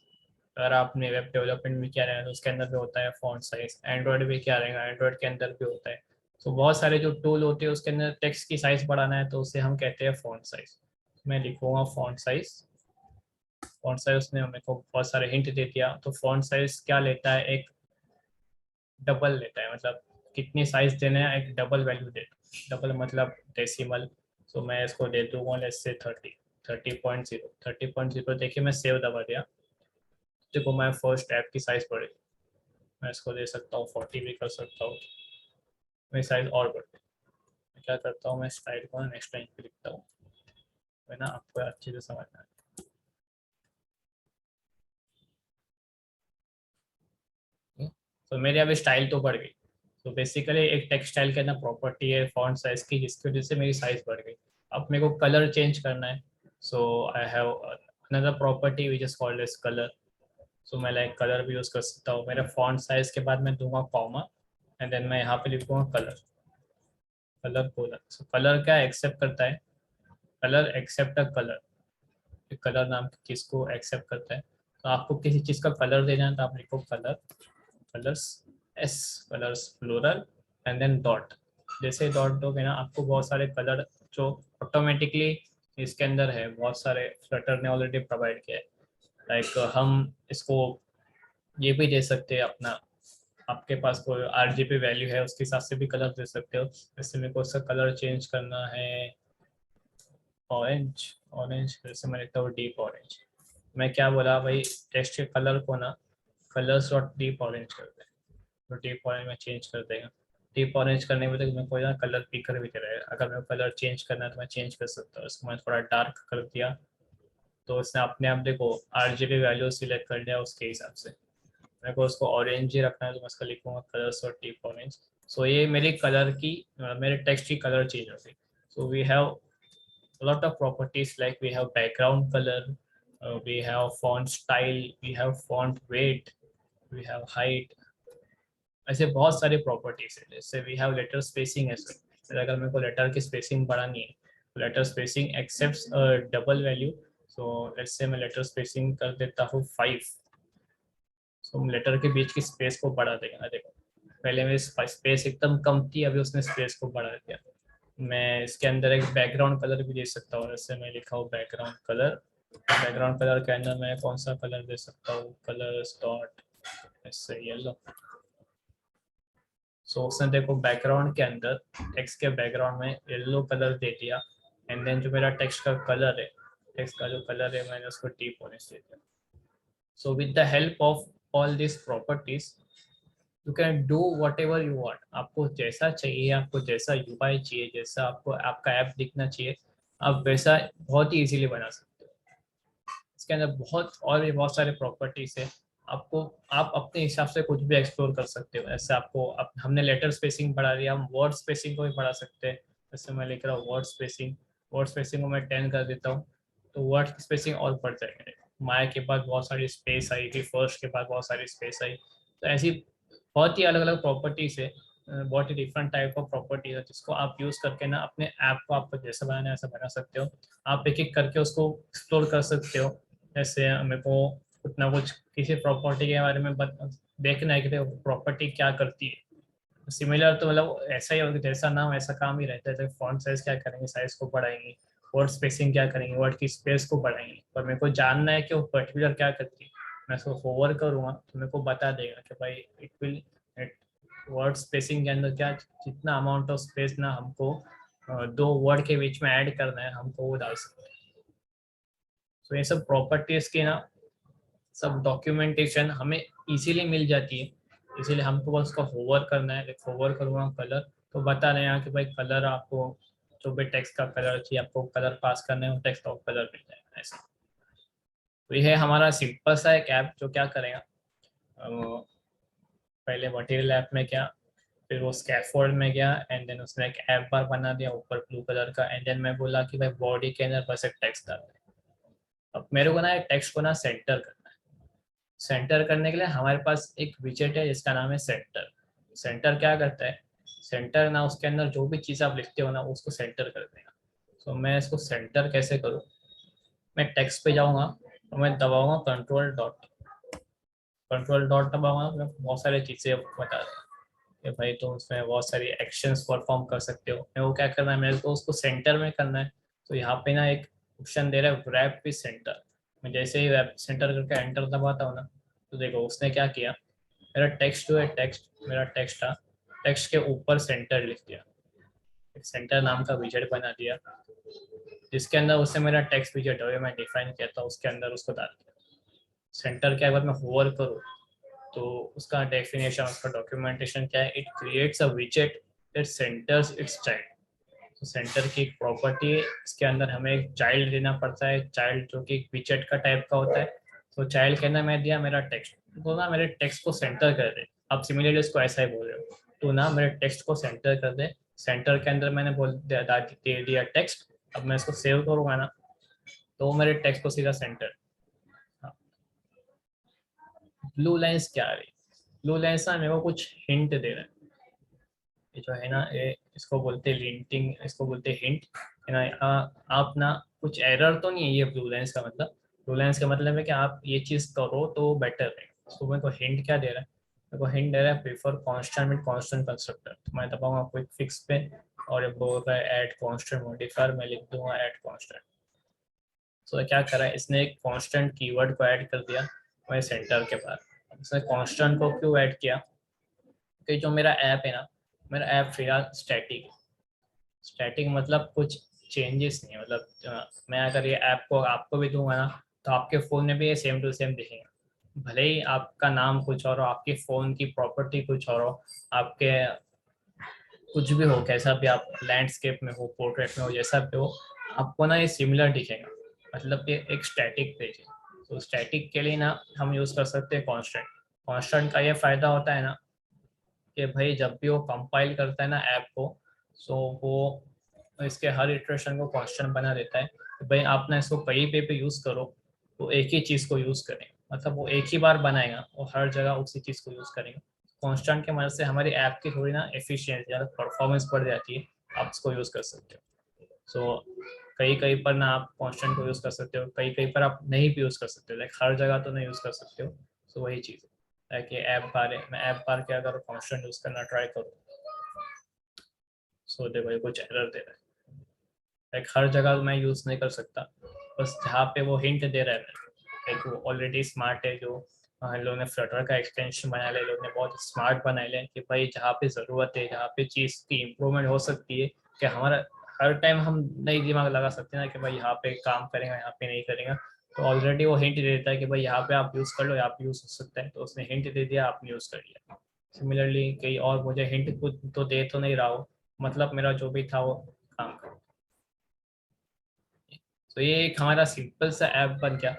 अगर आपने वेब डेवलपमेंट भी किया रहेगा तो उसके अंदर भी होता है फॉन्ट साइज। एंड्रॉयड भी क्या रहेगा, एंड्रॉयड के अंदर भी होता है। तो बहुत सारे जो टूल होते हैं उसके अंदर टेक्स्ट की साइज बढ़ाना है, तो उसे हम कहते हैं फॉन्ट साइज। मैं लिखूंगा फॉन्ट साइज। फॉन्ट साइज उसने मेरे को बहुत सारे हिंट दे दिया। तो फॉन्ट साइज क्या लेता है, एक डबल लेता है। मतलब कितनी साइज देना है, एक डबल वैल्यू देता है। डबल मतलब डेसिमल। तो मैं इसको दे दूंगा लेट्स से 30, 30.0। 30.0 देखिए मैं सेव दबा दिया। देखो मैं फर्स्ट ऐप की साइज बढ़ी, मैं इसको दे सकता हूँ 40 भी कर सकता हूँ। मेरी साइज और बढ़ती है। मैं क्या करता हूँ, मैं स्टाइल को नेक्स्ट लाइन पे लिखता हूँ, है ना, आपको अच्छे से समझना है। तो मेरी अभी स्टाइल तो बढ़ गई। तो बेसिकली एक टेक्स्ट स्टाइल के अंदर प्रॉपर्टी है फॉन्ट साइज की, जिसकी वजह से मेरी साइज बढ़ गई। अब मेरे को कलर चेंज करना है। So I have another property which is called as colour. So मैं लाइक कलर भी यूज कर सकता हूँ। मेरे फॉन्ट साइज के बाद मैं दूंगा कॉमा, एंड देन मैं यहाँ पे लिखूंगा कलर। कलर कोलर, सो कलर क्या एक्सेप्ट करता है, कलर एक्सेप्ट अ कलर। कलर नाम की चीज को एक्सेप्ट करता है। तो आपको किसी चीज का कलर देना है तो आप लिखो colour, colours, S, colours plural, and then dot. जैसे डॉट दोगे ना, आपको बहुत सारे कलर जो ऑटोमेटिकली इसके अंदर है, बहुत सारे फ्लटर ने ऑलरेडी प्रोवाइड किया है। लाइक हम इसको ये भी दे सकते हैं अपना, आपके पास कोई RGB वैल्यू है उसके हिसाब से भी कलर दे सकते हो। जैसे मेरे को उसका कलर चेंज करना है ऑरेंज, ऑरेंज जैसे मैं लिखता हूँ डीप ऑरेंज। मैं क्या बोला भाई, टेक्स्ट के कलर को ना कलर्स डॉट डीप ऑरेंज करते हैं। तो डीप ऑरेंज में चेंज कर देगा। डीप ऑरेंज करने में तक मेरे को ना कलर पिकर भी दे रहा है। अगर मेरे को कलर चेंज करना है तो मैं चेंज कर सकता हूँ। इसको मैं थोड़ा डार्क कर दिया, तो उसने अपने आप देखो RGB वैल्यू सिलेक्ट कर लिया उसके हिसाब से। मेरे को उसको ऑरेंज ही रखना है तो मैं इसका लिखूंगा कलर्स और टिप ऑरेंज। सो ये मेरी कलर की मेरे टेक्स्ट की कलर चेंज हो गई। So we have lot of properties like we have background color, we have font style, we have font weight, we have height। ऐसे बहुत सारे प्रॉपर्टीज है। जैसे वी हैव लेटर स्पेसिंग ऐसे, अगर मेरे को लेटर की स्पेसिंग बढ़ानी है तो letter spacing accepts double value. So let's say मैं लेटर स्पेसिंग कर देता हूँ 5। सो लेटर के बीच की स्पेस को बढ़ा देगा। देखो पहले मेरी स्पेस एकदम कम थी, अभी उसने स्पेस को बढ़ा दिया। मैं इसके अंदर एक बैकग्राउंड कलर भी दे सकता हूँ। जैसे मैं लिखा हूँ बैकग्राउंड कलर। बैकग्राउंड कलर के अंदर मैं कौन सा कलर दे सकता हूँ, कलर्स डॉट ऐसे येलो। सो उसने देखो बैकग्राउंड के अंदर टेक्स्ट के बैकग्राउंड में येलो कलर दे दिया। एंड देन जो मेरा टेक्स्ट का कलर है, टेक्स्ट का जो कलर है मैंने उसको डीप ऑरेंज दे दिया। So with the help of all this properties you can do what ever you want. आपको जैसा चाहिए, आपको जैसा यूआई चाहिए, जैसा आपको आपका ऐप दिखना चाहिए, आप वैसा बहुत ही इजीली बना सकते हो। इसके अंदर बहुत सारे प्रॉपर्टीज है। आपको आप अपने हिसाब से कुछ भी एक्सप्लोर कर सकते हो। ऐसे आपको हमने लेटर स्पेसिंग बढ़ा दिया, हम वर्ड स्पेसिंग को भी बढ़ा सकते हैं। जैसे मैं लिख रहा हूँ वर्ड स्पेसिंग को मैं 10 कर देता हूँ तो वर्ड की स्पेसिंग और बढ़ जाएगी। माय के बाद बहुत सारी स्पेस आई थी, फर्स्ट के बाद बहुत सारी स्पेस आई। तो ऐसी बहुत ही अलग अलग प्रॉपर्टीज है, बहुत ही डिफरेंट टाइप ऑफ प्रॉपर्टीज है जिसको आप यूज करके ना अपने ऐप को आपको जैसा बनाना है ऐसा बना सकते हो। आप एक एक करके उसको एक्सप्लोर कर सकते हो। जैसे मेरे को कुछ ना कुछ किसी प्रॉपर्टी के बारे में देखना है कि प्रॉपर्टी क्या करती है। सिमिलर तो मतलब ऐसा ही होगा, जैसा नाम ऐसा काम ही रहता है। तो फॉन्ट साइज क्या करेंगे, साइज को बढ़ाएंगे। वर्ड स्पेसिंग क्या करेंगे, वर्ड की स्पेस को बढ़ाएंगे। पर मेरे को जानना है कि वो पर्टिकुलर क्या करती है, मैं उसको होवर करूँगा तो मेरे को बता देगा कि भाई इट विल वर्ड स्पेसिंग के अंदर क्या जितना अमाउंट ऑफ स्पेस ना हमको दो वर्ड के बीच में ऐड करना है हमको वो डाल सकते हैं। तो ये सब प्रॉपर्टीज की ना सब डॉक्यूमेंटेशन हमें इजीली मिल जाती है। इसीलिए हमको बस उसका होवर करना है। होवर करूँगा कलर तो बता रहे हैं कि भाई कलर आपको जो भी टेक्स्ट का कलर चाहिए आपको कलर पास करना है वो टेक्स्ट ऑफ कलर मिल जाएगा ऐसा। तो ये है हमारा सिंपल सा एक ऐप जो क्या करेगा, पहले मटेरियल ऐप में क्या, फिर वो स्कैफोल्ड में गया एंड देन उसने एक ऐप बार बना दिया ऊपर ब्लू कलर का। एंड देन मैं बोला कि भाई बॉडी के अंदर बस एक टेक्स्ट डाल दे। अब मेरे को ना टेक्स्ट को ना सेंटर करना है। सेंटर करने के लिए हमारे पास एक विजेट है जिसका नाम है सेंटर। सेंटर क्या करता है, सेंटर ना उसके अंदर जो भी चीज़ आप लिखते हो ना उसको सेंटर कर देगा। तो मैं इसको सेंटर कैसे करूँ, मैं टेक्स्ट पे जाऊँगा और मैं दबाऊँगा कंट्रोल डॉट दबाऊँगा। बहुत सारी चीज़ें बता दें कि भाई तो उसमें बहुत सारी एक्शंस परफॉर्म कर सकते हो। मैं वो क्या करना है, मेरे को उसको सेंटर में करना है। तो यहाँ पे ना एक ऑप्शन दे रहा है रैप विद सेंटर। मैं जैसे ही रैप सेंटर करके एंटर दबाता हूँ ना तो देखो उसने क्या किया, मेरा टेक्स्ट जो है मेरा टेक्स्ट था, टेक्स्ट के ऊपर सेंटर लिख दिया। एक सेंटर नाम का विजेट बना दिया जिसके अंदर उससे मेरा टेक्स्ट विजेट है मैं डिफाइन किया था उसके अंदर उसको डाल दिया। सेंटर के अगर मैं होवर करूँ तो उसका डेफिनेशन, उसका डॉक्यूमेंटेशन क्या है, इट क्रिएट्स अ विजेट दैट सेंटर्स इट्स चाइल्ड। तो सेंटर की एक प्रॉपर्टी है, इसके अंदर हमें एक चाइल्ड देना पड़ता है, चाइल्ड जो कि विजेट का टाइप का होता है। तो चाइल्ड के अंदर मैं दिया मेरा टेक्स्ट, तो ना मेरे टेक्स्ट को सेंटर कर दे। आप सिमिलरली इसको ऐसा ही बोल रहे हो, तो ना मेरे टेक्स्ट को सेंटर कर दे। सेंटर के अंदर मैंने दे दिया टेक्स्ट। अब मैं इसको सेव करूँगा ना तो मेरे टेक्स्ट को सीधा सेंटर। ब्लू लाइंस क्या है, ब्लू लाइंस ना मेरे को कुछ हिंट दे रहा है। ये जो है ना ये इसको बोलते हैं लिंटिंग, इसको बोलते हैं हिंट है ना। आप ना कुछ एरर तो नहीं है ये ब्लू लाइंस का मतलब। ब्लू लाइंस का मतलब है कि आप ये चीज करो तो बेटर है। तो मेरे को हिंट क्या दे रहा है, मेरे को हिंट दे रहा है prefer constant with constant constructor. तो मैं दबाऊंगा क्विक फिक्स पे और ये बोल रहा है ऐड कांस्टेंट मॉडिफायर, मैं लिख दूंगा ऐड कांस्टेंट। तो क्या करा है इसने एक कांस्टेंट कीवर्ड को ऐड कर दिया मेरे सेंटर के बाद। इसने कांस्टेंट को क्यों ऐड किया, कि जो मेरा ऐप है ना, मेरा ऐप फिलहाल स्टैटिक। स्टैटिक मतलब कुछ चेंजेस नहीं है। मतलब मैं अगर ये ऐप को आपको भी दूंगा ना तो आपके फ़ोन में भी ये सेम टू सेम दिखेगा। भले ही आपका नाम कुछ और हो, आपके फ़ोन की प्रॉपर्टी कुछ और हो, आपके कुछ भी हो, कैसा भी आप लैंडस्केप में हो, पोर्ट्रेट में हो, जैसा भी हो, आपको ना ये सिमिलर दिखेगा। मतलब ये एक स्टैटिक पेज है। तो स्टैटिक के लिए ना हम यूज़ कर सकते हैं कॉन्स्टेंट। कांस्टेंट का ये फायदा होता है ना कि भाई जब भी वो कंपाइल करता है ना ऐप को, सो वो इसके हर इटरेशन को कांस्टेंट बना देता है कि भाई आपने इसको कहीं पे यूज करो तो एक ही चीज को यूज करें, मतलब वो एक ही बार बनाएगा और हर जगह उसी चीज को यूज करेंगे। कांस्टेंट की मदद से हमारी ऐप की थोड़ी ना एफिशिएंसी या परफॉर्मेंस बढ़ जाती है, आप इसको यूज कर सकते हो। सो कहीं कहीं पर ना आप कांस्टेंट को यूज कर सकते हो, कहीं कहीं पर आप नहीं भी यूज कर सकते हो, लाइक हर जगह तो नहीं यूज कर सकते हो। सो वही चीज है कि ऐप बार मैं ऐप बार के अगर कांस्टेंट यूज करना ट्राई करूँ, सो देखो ये कुछ एरर दे रहा है, लाइक हर जगह मैं यूज नहीं कर सकता, बस जहाँ पे वो हिंट दे रहा है लाइक वो ऑलरेडी स्मार्ट है। जो हम लोगों ने फ्लटर का एक्सटेंशन बनाया है, लोग ने बहुत स्मार्ट बनाए हैं कि भाई जहाँ पे ज़रूरत है, जहाँ पे चीज़ की इम्प्रूवमेंट हो सकती है, कि हमारा हर टाइम हम नहीं दिमाग लगा सकते हैं ना कि भाई यहाँ पे काम करेंगे यहाँ पे नहीं करेंगे, तो ऑलरेडी वो हिंट दे देता है कि भाई यहाँ पे आप यूज़ कर लो, यहाँ पे यूज़ हो सकता है, तो उसने हिंट दे दिया, आपने यूज़ कर लिया। सिमिलरली कहीं और मुझे हिंट कुछ तो दे तो नहीं रहा हो, मतलब मेरा जो भी था वो काम कर। तो ये एक हमारा सिंपल सा ऐप बन गया,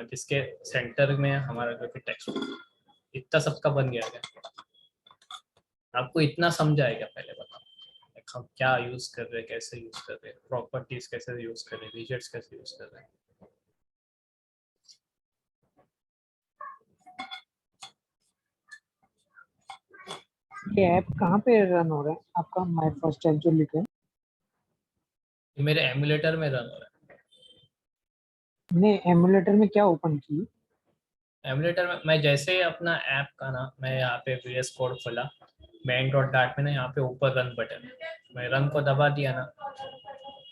जिसके सेंटर में हमारा जो कि टेक्स्ट इतना सबका बन गया क्या? आपको इतना समझा है क्या? पहले बताओ like हम क्या यूज कर रहे हैं, कैसे यूज कर रहे हैं, प्रॉपर्टीज कैसे यूज कर रहे हैं, विजेट्स कैसे यूज कर रहे हैं। ये ऐप कहाँ पे रन हो रहा है आपका, माय फर्स्ट ऐप जो लिखा है? ये मेरे एमुलेटर में रन हो रहा ने एमुलेटर में क्या ओपन की? है। एमुलेटर में मैं जैसे ही अपना ऐप का ना, मैं यहाँ पे VS कोड खोला, main डॉट डाट में ना यहाँ पे ऊपर रन बटन, मैं रन को दबा दिया ना,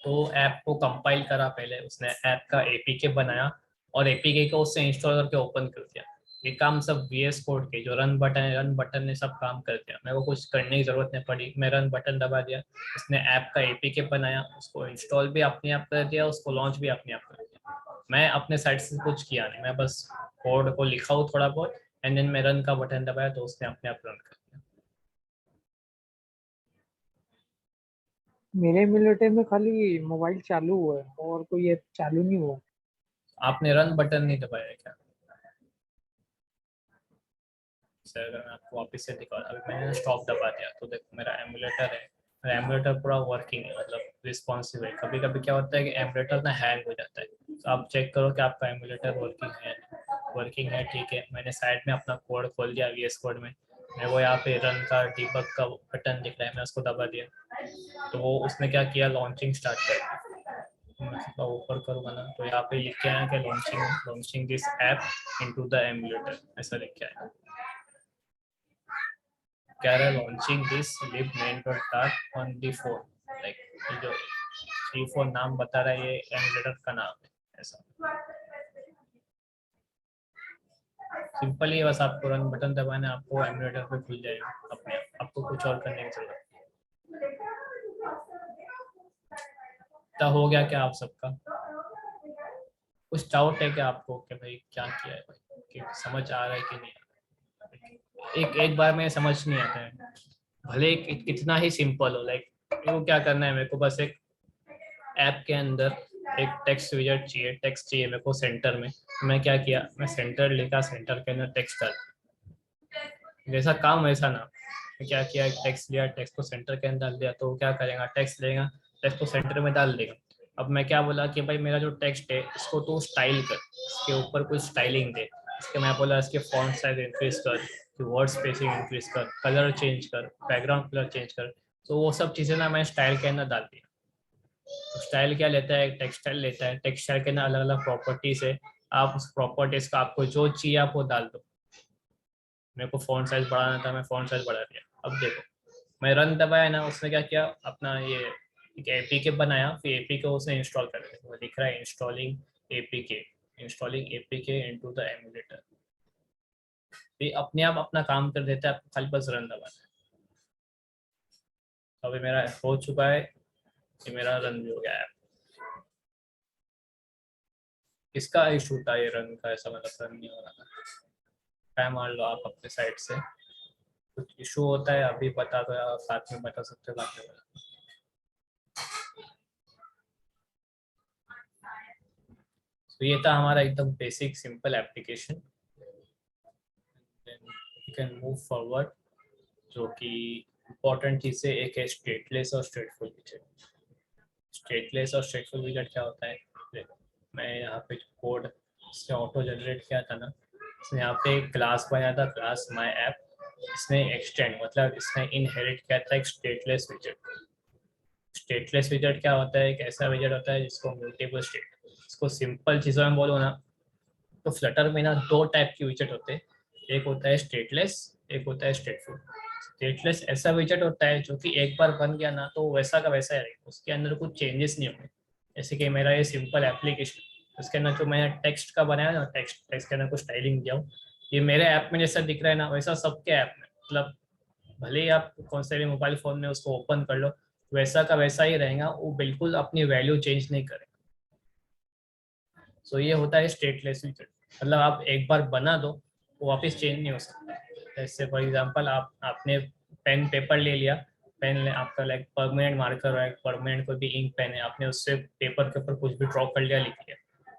तो ऐप को कंपाइल करा, पहले उसने ऐप का एपीके बनाया और एपीके को उससे इंस्टॉल करके ओपन कर दिया। ये काम सब VS कोड के जो रन बटन है, रन बटन ने सब काम कर दिया, मेरे को कुछ करने की जरूरत नहीं पड़ी, मैं रन बटन दबा दिया, उसने ऐप का एपीके बनाया, उसको इंस्टॉल भी अपने आप कर दिया, उसको लॉन्च भी अपने आप कर दिया। मैं अपने साइड से कुछ किया नहीं, मैं बस कोड को लिखा हूँ थोड़ा बहुत, एंड देन मैं रन का बटन दबाया तो उसने अपने आप रन कर दिया। मेरे एमुलेटर में खाली मोबाइल चालू हुआ है और कोई ऐप चालू नहीं हुआ। आपने रन बटन नहीं दबाया क्या? सर अगर मैं आपको वापस से दिखा, अभी मैंने स्टॉप दबा दिया तो देखो मेरा एमुलेटर है, मेरा एमुलेटर पूरा वर्किंग है, मतलब रिस्पॉन्सिव है। कभी कभी क्या होता है कि एमुलेटर ना हैंग हो जाता है, तो आप चेक करो कि आपका एमुलेटर वर्किंग है। वर्किंग है, ठीक है। मैंने साइड में अपना कोड खोल दिया VS कोड में, मेरे को यहाँ पे रन का डीबग का बटन दिख रहा है, मैं उसको दबा दिया तो वो उसने क्या किया, लॉन्चिंग स्टार्ट कर दी। मैं इसका ऊपर करूँगा ना तो यहाँ पे लिख के आया कि launching launching this app into the emulator, ऐसा लिख के आया। कह रहा है launching this lib main dot dart on the phone, like ये जो 3-4 नाम बता रहा है ये एमुलेटर का नाम है, ऐसा सिंपल ही। बस आपको रन बटन दबाना है, आपको एमुलेटर पे खुल जाएगा अपने आप, आपको कुछ और करने की जरूरत नहीं। हो गया क्या आप सबका? कुछ डाउट है क्या आपको कि भाई क्या किया है भाई, कि समझ आ रहा है कि नहीं आ रहा है? एक एक बार में समझ नहीं आता है, भले कितना ही सिंपल हो। लाइक मेरे को क्या करना है, मेरे को बस एक ऐप के अंदर एक टेक्स्ट विजेट चाहिए, टेक्स्ट चाहिए मेरे को सेंटर में। तो मैं क्या किया, मैं सेंटर लिखा, सेंटर के अंदर टेक्स्ट डाल, जैसा काम वैसा ना। मैं क्या किया, एक टेक्स्ट लिया, टेक्स्ट को सेंटर के अंदर डाल दिया, तो वो क्या करेगा, टेक्स्ट लेगा, टेक्स्ट को सेंटर में डाल देगा। अब मैं क्या बोला कि भाई मेरा जो टेक्स्ट है इसको तू स्टाइल कर, इसके ऊपर कुछ स्टाइलिंग दे। इसके मैं बोला इसके फॉन्ट साइज इंक्रीज कर, वर्ड स्पेसिंग इंक्रीज कर, कलर चेंज कर, बैकग्राउंड कलर चेंज कर। तो वो सब चीज़ें ना मैं स्टाइल के अंदर डाल दिया। तो स्टाइल क्या लेता है, टेक्सटाइल लेता है, टेक्सटाइल के ना अलग अलग प्रॉपर्टीज है, आप उस प्रॉपर्टीज का आपको जो चाहिए आप वो डाल दो। मेरे को फॉन्ट साइज बढ़ाना था, मैं फॉन्ट साइज बढ़ा दिया। अब देखो मैं रन दबाया ना, उसने क्या किया, अपना ये एक एपीके बनाया, फिर एपीके उसने इंस्टॉल कर दिया, वो दिख रहा है installing APK, installing APK into the emulator. ये अपने आप अपना काम कर देता है, आपको खाली बस रन दबाना है। तो अभी मेरा हो चुका है कि मेरा रन भी हो गया है। किसका इशू था ये रन का, ऐसा मतलब रन नहीं हो रहा था? क्या मान लो आप अपने साइड से कुछ इशू होता है, अभी बता दो या साथ में बता सकते हो, बाद में बता। तो ये था हमारा एकदम basic simple application. You can move forward, जो कि इम्पोर्टेंट चीज़ है, एक है स्टेटलेस और स्टेटफुल विजेट। स्टेटलेस और स्टेटफुल विजेट क्या होता है, मैं यहाँ पे कोड इसने ऑटो जनरेट किया था ना, इसने यहाँ पे एक क्लास बनाया था, क्लास माई ऐप, इसने एक्सटेंड मतलब इसने इनहेरिट किया था एक स्टेटलेस विजेट। स्टेटलेस विजेट क्या होता है, एक ऐसा विजेट होता है जिसको म्यूटेबल स्टेट, इसको सिंपल चीज़ों में बोलो ना तो फ्लटर में ना दो टाइप की विजेट होते हैं, एक होता है स्टेटलेस, एक होता है स्टेटफुल। स्टेटलेस ऐसा विजेट होता है जो कि एक बार बन गया ना तो वैसा का वैसा ही रहेगा, उसके अंदर कुछ चेंजेस नहीं होंगे। जैसे कि मेरा ये सिंपल एप्लीकेशन, उसके अंदर जो मैंने टेक्स्ट का बनाया ना, टेक्स्ट टेक्स्ट के अंदर कुछ स्टाइलिंग दिया हूँ, ये मेरे ऐप में जैसा दिख रहा है ना वैसा सबके ऐप में, मतलब भले ही आप कौन से भी मोबाइल फोन में उसको ओपन कर लो वैसा का वैसा ही रहेगा, वो बिल्कुल अपनी वैल्यू चेंज नहीं करेगा। सो ये होता है स्टेटलेस विजेट, मतलब आप एक बार बना दो वो वापस चेंज नहीं हो सकता। जैसे फॉर एग्जांपल आपने पेन पेपर ले लिया, पेन आपका लाइक परमानेंट मार्कर है, परमानेंट कोई भी इंक पेन है, आपने उससे पेपर के ऊपर कुछ भी ड्रॉ कर लिया, लिख लिया,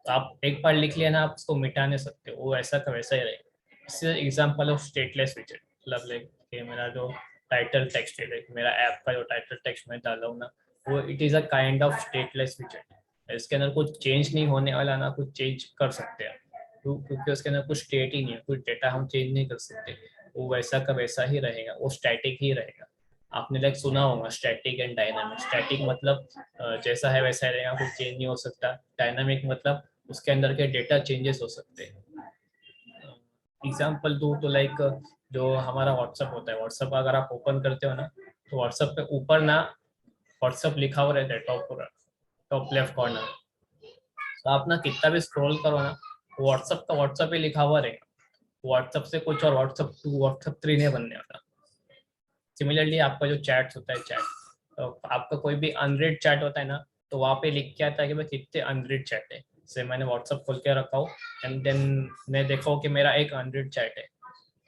तो आप एक बार लिख लिया ना आप उसको मिटा नहीं सकते, वो ऐसा का वैसा ही रहेगा। इससे एग्जाम्पल ऑफ स्टेटलेस विजेट, मतलब लाइक मेरा जो टाइटल टेक्स्ट है, लाइक मेरा ऐप का जो टाइटल टेक्स्ट मैं डाला हूँ ना, वो it is a kind of stateless विजेट। इसके अंदर कुछ चेंज नहीं होने वाला ना, कुछ चेंज कर सकते हैं क्योंकि उसके अंदर कुछ स्टेट ही नहीं है, कुछ डेटा हम चेंज नहीं कर सकते, वो वैसा का वैसा ही रहेगा, वो स्टैटिक ही रहेगा। आपने लाइक सुना होगा स्टैटिक एंड डायनामिक। स्टैटिक मतलब जैसा है वैसा ही रहेगा, कुछ चेंज नहीं हो सकता। डायनामिक मतलब उसके अंदर के डेटा चेंजेस हो सकते हैं। एग्जाम्पल दूँ तो लाइक जो हमारा व्हाट्सअप होता है, व्हाट्सअप अगर आप ओपन करते हो ना तो व्हाट्सअप पे ऊपर ना व्हाट्सअप लिखा हुआ रहता है, टॉप लेफ्ट कॉर्नर, तो आप ना कितना भी स्क्रॉल करो ना व्हाट्सअप का व्हाट्सअप ही लिखा हुआ रहेगा, व्हाट्सअप से कुछ और व्हाट्सअप 2 व्हाट्सअप 3 नहीं बनने वाला। सिमिलरली आपका जो चैट्स होता है, चैट, तो आपका कोई भी अनरीड चैट होता है ना तो वहाँ पे लिख के आता है कि भाई कितने अनरीड चैट है। जैसे मैंने व्हाट्सअप खोल के रखा हो एंड देन मैं देखा कि मेरा एक अनरीड चैट है,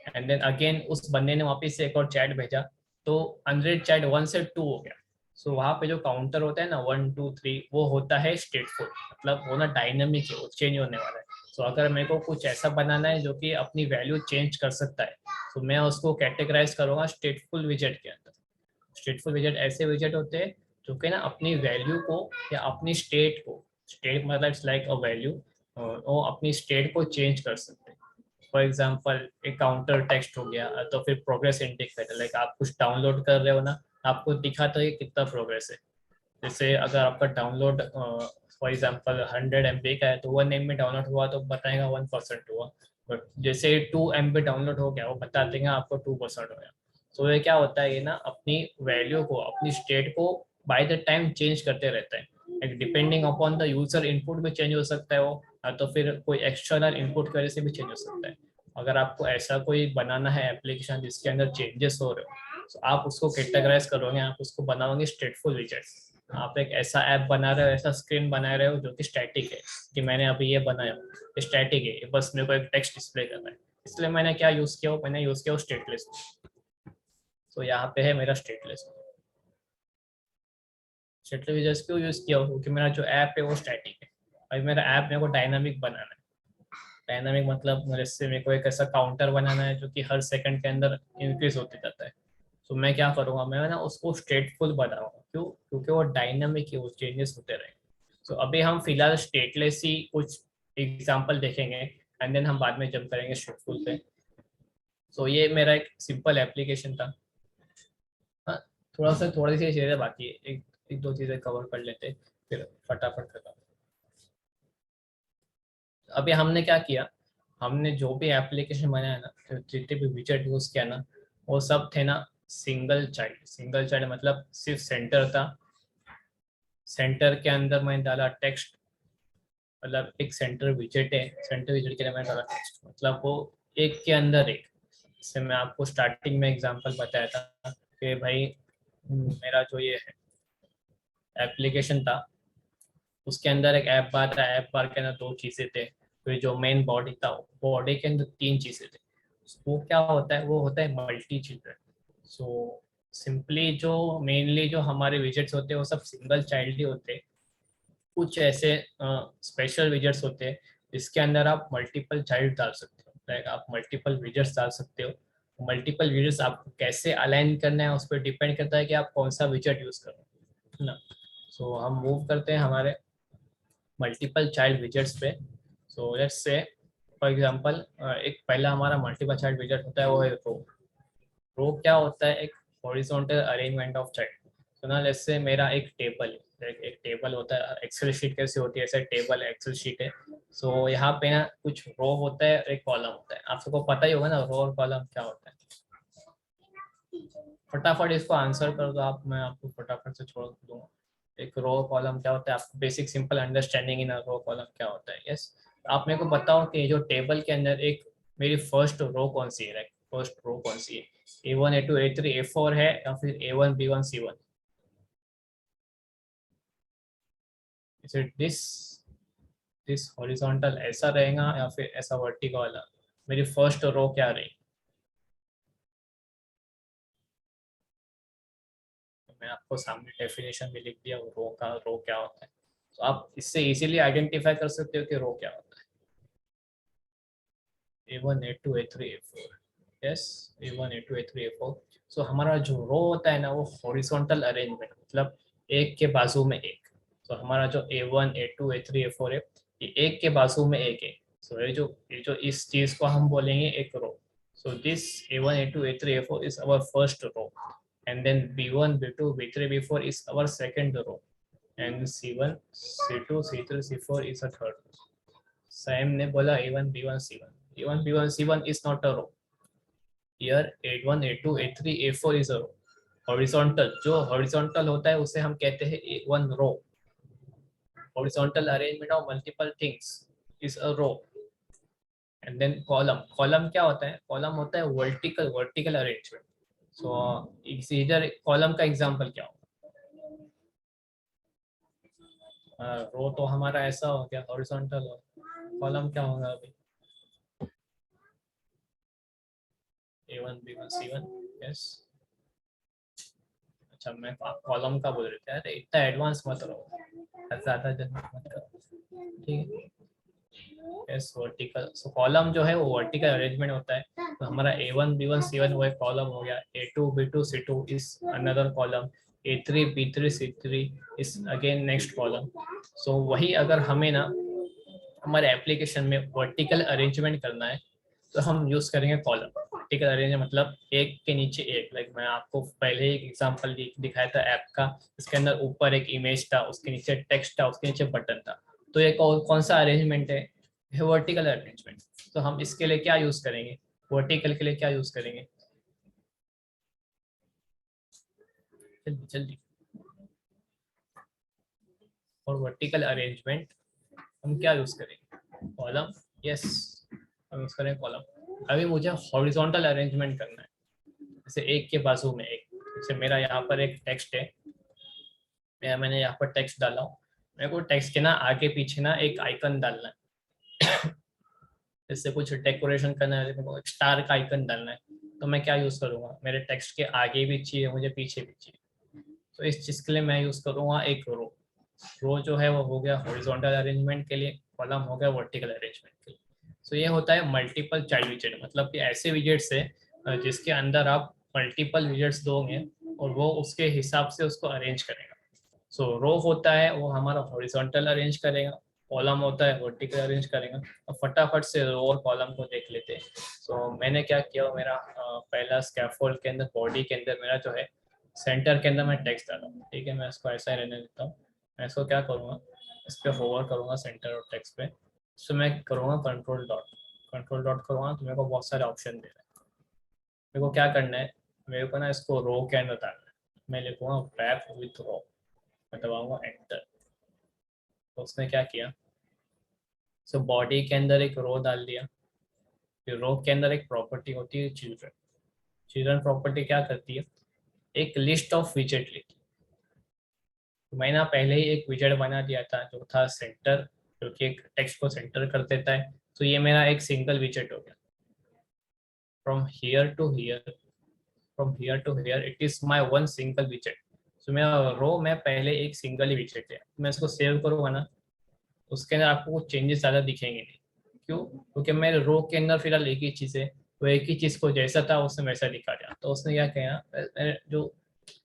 एंड देन अगेन उस बंदे ने वापस से एक और चैट भेजा, तो अनरीड चैट 1 से 2 हो गया। सो वहाँ पे जो काउंटर होता है ना 1 2 3 वो होता है स्टेटफुल, मतलब वो ना डायनामिक है, वो चेंज होने वाला है। सो अगर मेरे को कुछ ऐसा बनाना है जो कि अपनी वैल्यू चेंज कर सकता है तो मैं उसको कैटेगराइज करूँगा स्टेटफुल विजेट के अंदर। स्टेटफुल विजेट ऐसे विजेट होते हैं जो कि ना अपनी वैल्यू को या अपनी स्टेट को, स्टेट मतलब इट्स लाइक अ वैल्यू, वो अपनी स्टेट को चेंज कर सकते हैं। फॉर एग्जाम्पल एक काउंटर टेक्स्ट हो गया, तो फिर प्रोग्रेस इंडिकेटर, लाइक आप कुछ डाउनलोड कर रहे हो ना आपको दिखाता है कितना प्रोग्रेस है। जैसे अगर आपका डाउनलोड फॉर एग्जांपल 100 MB का है तो 1 MB डाउनलोड हुआ तो बताएगा 1% हुआ, बट जैसे 2 MB डाउनलोड हो गया वो बता देंगे आपको 2% हो गया। तो ये क्या होता है, ये ना अपनी वैल्यू को, अपनी स्टेट को बाय द टाइम चेंज करते रहता है, like depending upon the user input भी चेंज हो सकता है वो, या तो फिर कोई एक्सटर्नल इनपुट की वजह से भी चेंज हो सकता है। अगर आपको ऐसा कोई बनाना है एप्लीकेशन जिसके अंदर चेंजेस हो रहे हो तो आप उसको कैटेगराइज करोगे, आप उसको बनाओगे स्टेटफुल विजेट्स। आप एक ऐसा ऐप बना रहे हो, ऐसा स्क्रीन बना रहे हो जो कि स्टैटिक है, कि मैंने अभी ये बनाया स्टैटिक है, ये बस मेरे को एक टेक्स्ट डिस्प्ले करना है, इसलिए मैंने क्या यूज किया, मैंने यूज किया स्टेटलेस। तो यहाँ पे है मेरा स्टेटलेस। स्टेटलेस विजेट्स क्यों यूज किया क्योंकि मेरा जो ऐप है वो स्टैटिक है, अभी मेरा ऐप मेरे को डायनामिक बनाना है। डायनामिक मतलब जैसे मेरे को एक ऐसा काउंटर बनाना है जो कि हर सेकंड के अंदर इंक्रीज होते जाता है। तो मैं क्या करूँगा, मैं ना उसको स्टेटफुल बनाऊंगा, क्यों, क्योंकि वो डायनामिक है, वो चेंजेस होते रहेंगे। तो अभी हम फिलहाल स्टेटलेस ही कुछ एग्जांपल देखेंगे एंड देन हम बाद में जंप करेंगे स्टेटफुल पे। तो ये मेरा एक सिंपल एप्लीकेशन था। हाँ, थोड़ी सी चीज़ें बाकी है, एक दो चीज़ें कवर कर लेते हैं, फिर फटाफट खत्म। अभी हमने क्या किया, हमने जो भी एप्लीकेशन बनाया ना, जो जितने भी विजेट यूज किया ना, वो सब थे ना सिंगल चाइल्ड। सिंगल चाइल्ड मतलब सिर्फ सेंटर था, सेंटर के अंदर मैंने डाला टेक्स्ट, मतलब एक सेंटर विजेट है, सेंटर विजेट के लिए मैंने डाला टेक्स्ट, मतलब वो एक के अंदर एक। जैसे मैं आपको स्टार्टिंग में एग्जांपल बताया था कि भाई मेरा जो ये है एप्लीकेशन था उसके अंदर एक ऐप बार था, ऐप बार के अंदर दो चीज़ें थे, फिर जो मेन बॉडी था बॉडी के अंदर तीन चीज़ें थे। वो क्या होता है, वो होता है मल्टी चिल्ड्रन। सो सिंपली जो मेनली जो हमारे विजेट्स होते हैं वो सब सिंगल चाइल्ड ही होते हैं। कुछ ऐसे स्पेशल विजेट्स होते हैं जिसके अंदर आप मल्टीपल चाइल्ड डाल सकते हो, लाइक आप मल्टीपल विजेट्स डाल सकते हो। मल्टीपल विजेट्स आपको कैसे अलाइन करना है उस पर डिपेंड करता है कि आप कौन सा विजेट यूज करो, है ना। सो हम मूव करते हैं हमारे मल्टीपल चाइल्ड विजेट्स पे। सो लेट्स से फॉर एग्जांपल एक पहला हमारा मल्टीपल चाइल्ड विजेट होता है वो है रो। रो क्या होता है? एक हॉरिजॉन्टल अरेंजमेंट ऑफ चाइल्ड। तो ना लेट्स से मेरा एक टेबल, एक टेबल होता है, एक्सेल शीट कैसे होती है ऐसे टेबल एक्सेल शीट है। सो यहाँ पे ना कुछ रो होता है, एक कॉलम होता है। आप सबको पता ही होगा ना रो और कॉलम क्या होता है। फटाफट इसको आंसर कर दो आप, मैं आपको फटाफट से छोड़ दूंगा। एक रो कॉलम क्या होता है, आपको basic simple understanding in row column क्या होता है। यस, आप मेरे को बताओ कि जो टेबल के अंदर एक मेरी फर्स्ट रो कौन सी है, फर्स्ट रो कौन सी है? A1 A2 A3 A4 है या फिर A1 B1 C1? Is it this horizontal ऐसा रहेगा या फिर ऐसा वर्टिकल वाला? मेरी फर्स्ट रो क्या रही? मैं आपको सामने डेफिनेशन भी लिख दिया रो का, रो क्या होता है। तो आप इससे इजीली आइडेंटिफाई कर सकते हो कि रो क्या होता है। A1 A2 A3 A4, yes, A1 A2 A3 A4। सो हमारा जो रो होता है ना वो हॉरिजॉन्टल अरेंजमेंट, मतलब एक के बाजू में एक। तो हमारा जो A1 A2 A3 A4 है ये एक के बाजू में एक है। सो ये जो इस चीज को हम बोलेंगे एक row. So this A1 A2 A3 A4 is our first row, and then B1 B2 B3 B4 is our second row, and C1 C2 C3 C4 is a third row. Sam ने बोला A1 B1 C1, A1 B1 C1 is not a row. Here A1 A2 A3 A4 is a row. Horizontal, जो horizontal होता है उसे हम कहते हैं A1 row. Horizontal arrangement of multiple things is a row. And then column, column क्या होता है? कॉलम होता है वर्टिकल अरेंजमेंट। सो इधर कॉलम का एग्जांपल क्या होगा? रो तो हमारा ऐसा हो गया हॉरिजॉन्टल, कॉलम क्या होगा अभी? A1 B1 C1, yes. अच्छा, मैं कॉलम का बोल रहे थे, अरे इतना एडवांस मत रहो, ज्यादा जल्दी मत करो, ठीक है। Yes, vertical. सो कॉलम जो है वो वर्टिकल अरेंजमेंट होता है। तो हमारा A1 B1 C1 वो एक कॉलम हो गया। A2 B2 C2 is another column. A3 B3 C3 is again next column. So वही अगर हमें ना हमारे एप्लीकेशन में वर्टिकल अरेंजमेंट करना है तो हम यूज करेंगे कॉलम। वर्टिकल अरेंजमेंट मतलब एक के नीचे एक। लाइक मैं आपको पहले एक एग्जांपल दिखाया था ऐप का, इसके अंदर ऊपर एक इमेज था, उसके नीचे टेक्स्ट था, उसके नीचे बटन था। तो ये कौन सा अरेंजमेंट है? Vertical arrangement. तो हम इसके लिए क्या यूज करेंगे? वर्टिकल के लिए क्या यूज करेंगे? जल्दी जल्दी। और वर्टिकल अरेंजमेंट हम क्या यूज करेंगे? कॉलम। यस, हम यूज करेंगे कॉलम। अभी मुझे हॉरिजॉन्टल अरेंजमेंट करना है, जैसे एक के बाजू में एक। जैसे मेरा यहाँ पर एक टेक्स्ट है, मैंने यहाँ पर टेक्स्ट डाला हूँ, मेरे को टेक्स्ट के ना आगे पीछे ना एक आइकन डालना है। इससे कुछ डेकोरेशन करना है, मेरे को एक स्टार का आइकन डालना है। तो मैं क्या यूज करूंगा? मेरे टेक्स्ट के आगे भी चाहिए मुझे, पीछे भी चाहिए। तो इस चीज के लिए मैं यूज करूंगा एक रो। रो जो है वो हो गया हॉरिजॉन्टल अरेंजमेंट के लिए, कॉलम हो गया वर्टिकल अरेंजमेंट के लिए। सो ये होता है मल्टीपल चाइल्ड विजेट, मतलब कि ऐसे विजेट्स है जिसके अंदर आप मल्टीपल विजेट्स दोगे और वो उसके हिसाब से उसको अरेंज करेगा। सो रो होता है वो हमारा हॉरिजॉन्टल अरेंज करेगा, कॉलम होता है वर्टिकल अरेंज करेगा। अब फटाफट से रो और कॉलम को देख लेते हैं। सो मैंने क्या किया, मेरा पहला स्कैफोल्ड के अंदर, बॉडी के अंदर मेरा जो है सेंटर के अंदर मैं टेक्स्ट डाला हूँ, ठीक है। मैं इसको ऐसा ही रहने देता हूँ। मैं इसको क्या करूँगा, इस पर होवर करूँगा सेंटर और टेक्स्ट पे। सो मैं करूँगा कंट्रोल डॉट करूँगा तो मेरे को बहुत सारे ऑप्शन दे रहे हैं। मेरे को क्या करना है, मेरे को ना इसको रो के अंदर डालना है। मैं लिखूँगा रैप विथ रो, मैं दबाऊंगा एंटर। तो उसने क्या किया, सो बॉडी के अंदर एक रो डाल दिया। फिर रो के अंदर एक प्रॉपर्टी होती है चिल्ड्रन। चिल्ड्रन प्रॉपर्टी क्या करती है, एक लिस्ट ऑफ विजेट लेती है। तो मैंने पहले ही एक विजेट बना दिया था जो था सेंटर, जो कि एक टेक्स्ट को सेंटर कर देता है। तो ये मेरा एक सिंगल विजेट हो गया। From here to here, from here to here it is my one single विजेट। तो मेरा रो में पहले एक सिंगल ही विजेट है। मैं इसको सेव करूँगा ना, उसके अंदर आपको कुछ चेंजेस ज़्यादा दिखेंगे नहीं। क्यों? क्योंकि मेरे रो के अंदर फिलहाल एक ही चीज़ है, वो एक ही चीज को जैसा था उसने वैसा लिखा दिया। तो उसने क्या किया, जो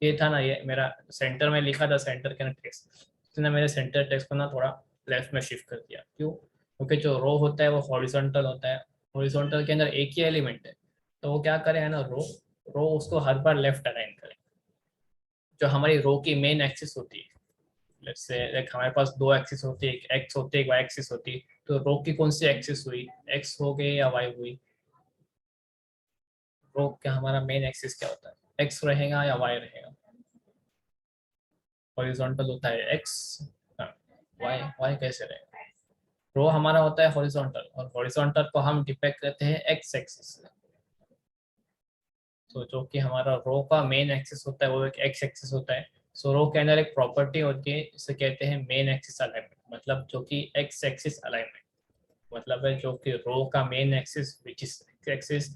ये था ना, ये मेरा सेंटर में लिखा था, सेंटर के टेक्स्ट, उसने मेरे सेंटर टेक्स्ट को ना थोड़ा लेफ्ट में शिफ्ट कर दिया। क्यों? क्योंकि जो रो होता है वो हॉरिजॉन्टल होता है, हॉरिजॉन्टल के अंदर एक ही एलिमेंट है, तो वो क्या करे है ना, रो रो उसको हर बार लेफ्ट अलाइन करे। जो हमारी रो की मेन एक्सिस होती है, लेट्स से लाइक हमारे पास दो एक्सिस होती है, एक एक्स होती है, एक वाई एक्सिस होती है, तो रो की कौन सी एक्सिस हुई, एक्स हो गई या वाई हुई? रो का हमारा मेन एक्सिस क्या होता है, एक्स रहेगा या वाई रहेगा? हॉरिजॉन्टल होता है एक्स, वाई वाई कैसे रहेगा? रो हमारा होता है हॉरिजॉन्टल, और हॉरिजॉन्टल को हम डिपेक्ट करते हैं एक्स एक्सिस से। तो जो कि हमारा रो का मेन एक्सिस होता है वो एक एक्स एक्सिस होता है। सो रो के अंदर एक प्रॉपर्टी होती है, इसे कहते हैं मेन एक्सिस अलाइनमेंट, मतलब जो कि एक्स एक्सिस अलाइनमेंट, मतलब है जो कि रो का main axis which is axis.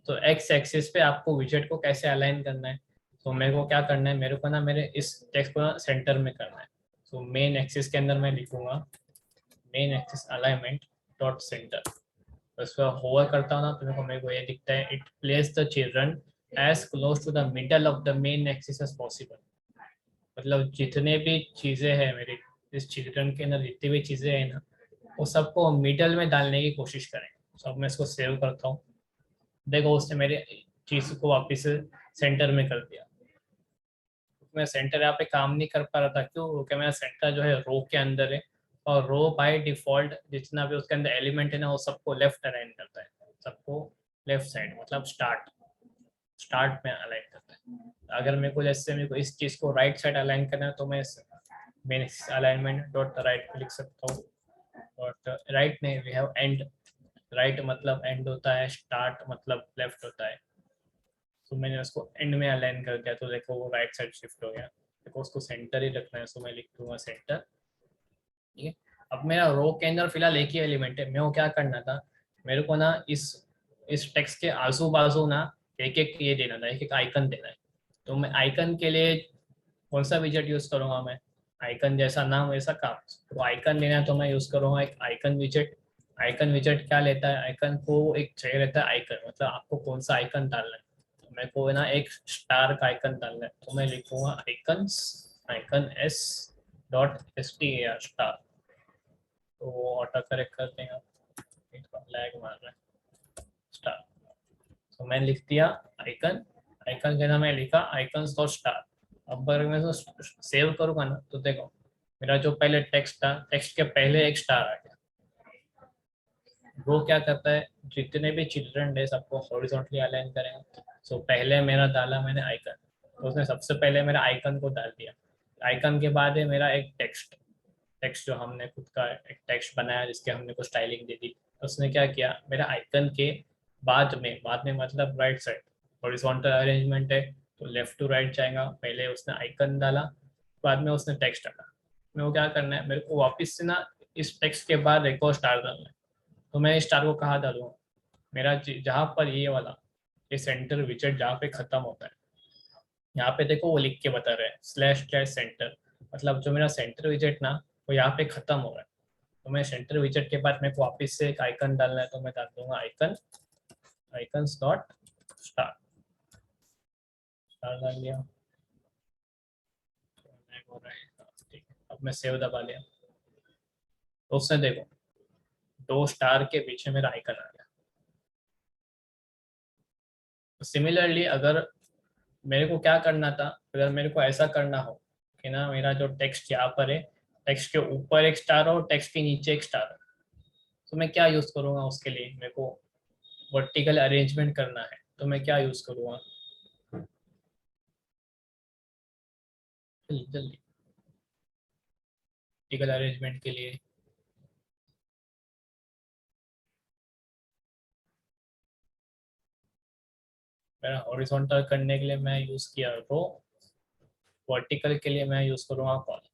तो एक्स एक्सिस पे आपको विजेट को कैसे अलाइन करना है, तो मेरे को क्या करना है, मेरे को ना मेरे इस टेक्स्ट को ना सेंटर में करना है। तो मेन एक्सिस के अंदर मैं लिखूंगा main axis alignment dot centre. बस होवर करता हूँ ना, तो मेरे को ये दिखता है, it place the children as close to the middle of the main axis as possible. मतलब जितने भी चीजें हैं मेरे इस चिल्ड्रन के अंदर, जितनी भी चीजें हैं ना, वो सबको मिडल में डालने की कोशिश करें। तो अब मैं इसको सेव करता हूँ। देखो उसने मेरे चीज को वापस सेंटर में कर दिया। मैं सेंटर यहाँ पे काम नहीं कर पा रहा था, क्यों? क्योंकि मेरा सेंटर जो है रो के अंदर है, और रो बाय डिफॉल्ट जितना भी उसके अंदर एलिमेंट है ना, वो सबको लेफ्ट अलाइन करता है, सबको लेफ्ट साइड, मतलब स्टार्ट में अलाइन करता है। अगर मेरे को जैसे मेरे को इस चीज को राइट साइड अलाइन करना है, तो मैं मेन अलाइनमेंट डॉट राइट लिख सकता हूँ। और राइट नहीं, वी हैव एंड। राइट मतलब एंड होता है, स्टार्ट मतलब लेफ्ट होता है। तो मैंने उसको एंड में अलाइन कर दिया, तो देखो वो राइट साइड शिफ्ट हो गया। देखो उसको सेंटर ही रखना है, तो मैं लिख दूंगा सेंटर। ठीक है। अब मेरा रो के अंदर फिलहाल एक ही एलिमेंट है, मेरे को क्या करना था, मेरे को ना इस टेक्स्ट के आजू बाजू ना एक एक ये देना था, एक एक आइकन देना है। तो मैं आइकन के लिए कौन सा विजेट यूज करूंगा, मैं आइकन जैसा नाम वैसा काम। तो आइकन लेना है तो मैं यूज करूंगा एक आइकन विजेट। आइकन विजेट क्या लेता है, आइकन को एक चाहिए रहता है आइकन, मतलब आपको कौन सा आइकन डालना है। तो मेरे को ना एक स्टार का आइकन डालना है, तो मैं लिखूंगा icons icon S dot S T A R star. तो वो ऑटो करेक्ट कर देगा, लैग मार रहा है स्टार। तो मैंने लिख दिया आइकन। आइकन के नाम में लिखा आइकन्स डॉट स्टार। अब अगर मैं इसको सेव करूंगा ना, तो देखो मेरा जो पहले टेक्स्ट था, टेक्स्ट के पहले एक स्टार आ गया। वो क्या करता है, जितने भी चिल्ड्रन है सबको हॉरिजॉन्टली अलाइन करेंगे। सो पहले मेरा डाला मैंने आइकन, तो उसने सबसे पहले मेरा आइकन को डाल दिया। आइकन के बाद है मेरा एक टेक्स्ट। टेक्स्ट जो हमने खुद का एक टेक्स्ट बनाया, जिसके हमने को स्टाइलिंग दे दी। उसने क्या किया, मेरा आइकन के बाद में मतलब राइट साइड हॉरिजॉन्टल अरेंजमेंट है, तो लेफ्ट टू राइट जाएगा। पहले उसने आइकन डाला, बाद में उसने टेक्स्ट डाला। मेरे को क्या करना है, मेरे को वापस से ना इस टेक्स्ट के बाद एक और स्टार डालना है। तो मैं इस स्टार को कहाँ डालूंगा, मेरा जहाँ पर ये वाला ये सेंटर विजेट जहाँ पे खत्म होता है, यहाँ पे देखो वो लिख के बता रहे हैं स्लैश स्लैश सेंटर, मतलब जो मेरा सेंटर विजेट ना वो यहाँ पे खत्म हो रहा है। तो मैं सेंटर विजेट के बाद मेरे को वापस से एक आइकन डालना है, तो मैं डाल दूंगा icon icons dot star. Star डाल दिया, हो रहा है ठीक है। अब मैं सेव दबा लिया, तो उसने देखो दो स्टार के पीछे मेरा आइकन आ गया। तो सिमिलरली अगर मेरे को क्या करना था, अगर मेरे को ऐसा करना हो कि ना मेरा जो टेक्स्ट यहाँ पर है, टेक्स्ट के ऊपर एक स्टार हो, टेक्स्ट के नीचे एक स्टार हो, तो मैं क्या यूज करूंगा उसके लिए, मेरे को वर्टिकल अरेंजमेंट करना है, तो मैं क्या यूज करूंगा, जल्दी जल्दी। वर्टिकल अरेंजमेंट के लिए मेरा हॉरिजॉन्टल करने के लिए मैं यूज किया रो, वर्टिकल के लिए मैं यूज करूंगा कॉलम।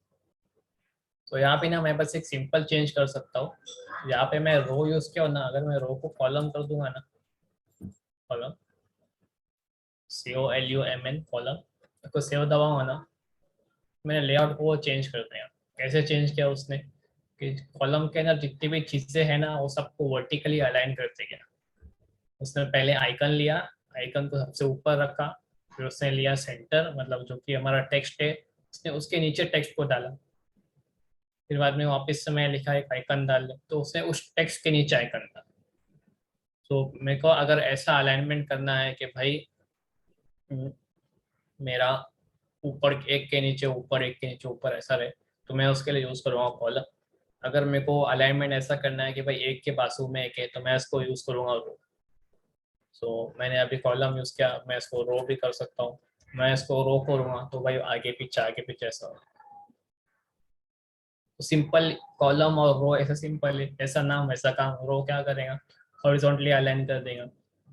तो यहाँ पे ना मैं बस एक सिंपल चेंज कर सकता हूँ। यहाँ पे मैं रो यूज किया ना, अगर मैं रो को कॉलम कर दूंगा ना, कॉलम COLUMN कॉलम, को सेव दबाऊंगा ना, मैंने लेआउट को वो चेंज कर दिया। कैसे चेंज किया उसने, कि कॉलम के अंदर जितनी भी चीजें हैं ना वो सबको वर्टिकली अलाइन करते गया। उसने पहले आइकन लिया, आइकन को सबसे ऊपर रखा, फिर उसने लिया सेंटर, मतलब जो कि हमारा टेक्स्ट है, उसने उसके नीचे टेक्स्ट को डाला। फिर बाद में वापस से मैं लिखा एक आइकन डाल दिया, तो उसने उस टेक्स्ट के नीचे आइकन डाला। तो मेरे को अगर ऐसा अलाइनमेंट करना है कि भाई मेरा ऊपर एक के नीचे ऊपर, एक के नीचे ऊपर ऐसा रहे, तो मैं उसके लिए यूज करूँगा कॉलम। अगर मेरे को अलाइनमेंट ऐसा करना है कि भाई एक के बाजू में एक है, तो मैं इसको यूज करूँगा रो। सो मैंने अभी कॉलम यूज किया, मैं इसको रो भी कर सकता हूँ। मैं इसको रो करूँगा तो भाई आगे पीछे ऐसा होगा। तो सिंपल कॉलम और रो ऐसा सिंपल है, ऐसा नाम वैसा काम। रो क्या करेगा, हॉरिजॉन्टली अलाइन कर देगा।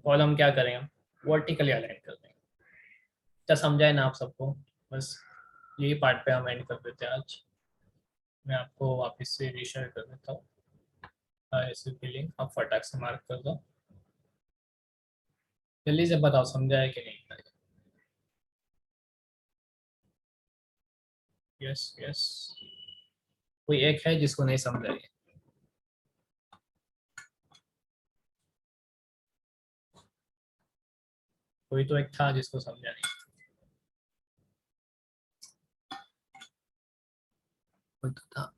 कॉलम क्या करेगा, वर्टिकली अलाइन कर देगा। क्या समझा है ना आप सबको? बस यही पार्ट पे हम एंड कर देते हैं आज। मैं आपको वापस से रीशेयर कर देता हूँ ऐसे फीलिंग, आप फटाक से मार्क कर दो। जल्दी से बताओ समझा है कि नहीं? यस यस, कोई एक है जिसको नहीं समझा है? कोई तो एक था जिसको समझा नहीं। कोई तो था।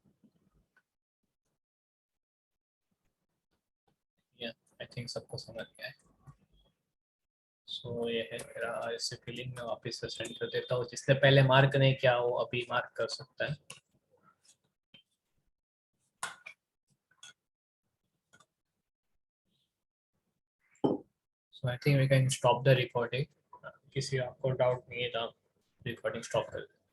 आई थिंक सबको समझ गया है। सो ये है मेरा ऐसे फीलिंग। में वापस से सेंड कर देता हूँ, जिसने पहले मार्क नहीं किया वो अभी मार्क कर सकता है। So I think we can stop the recording. किसी आपको डाउट नहीं है तो आप रिकॉर्डिंग स्टॉप कर दें।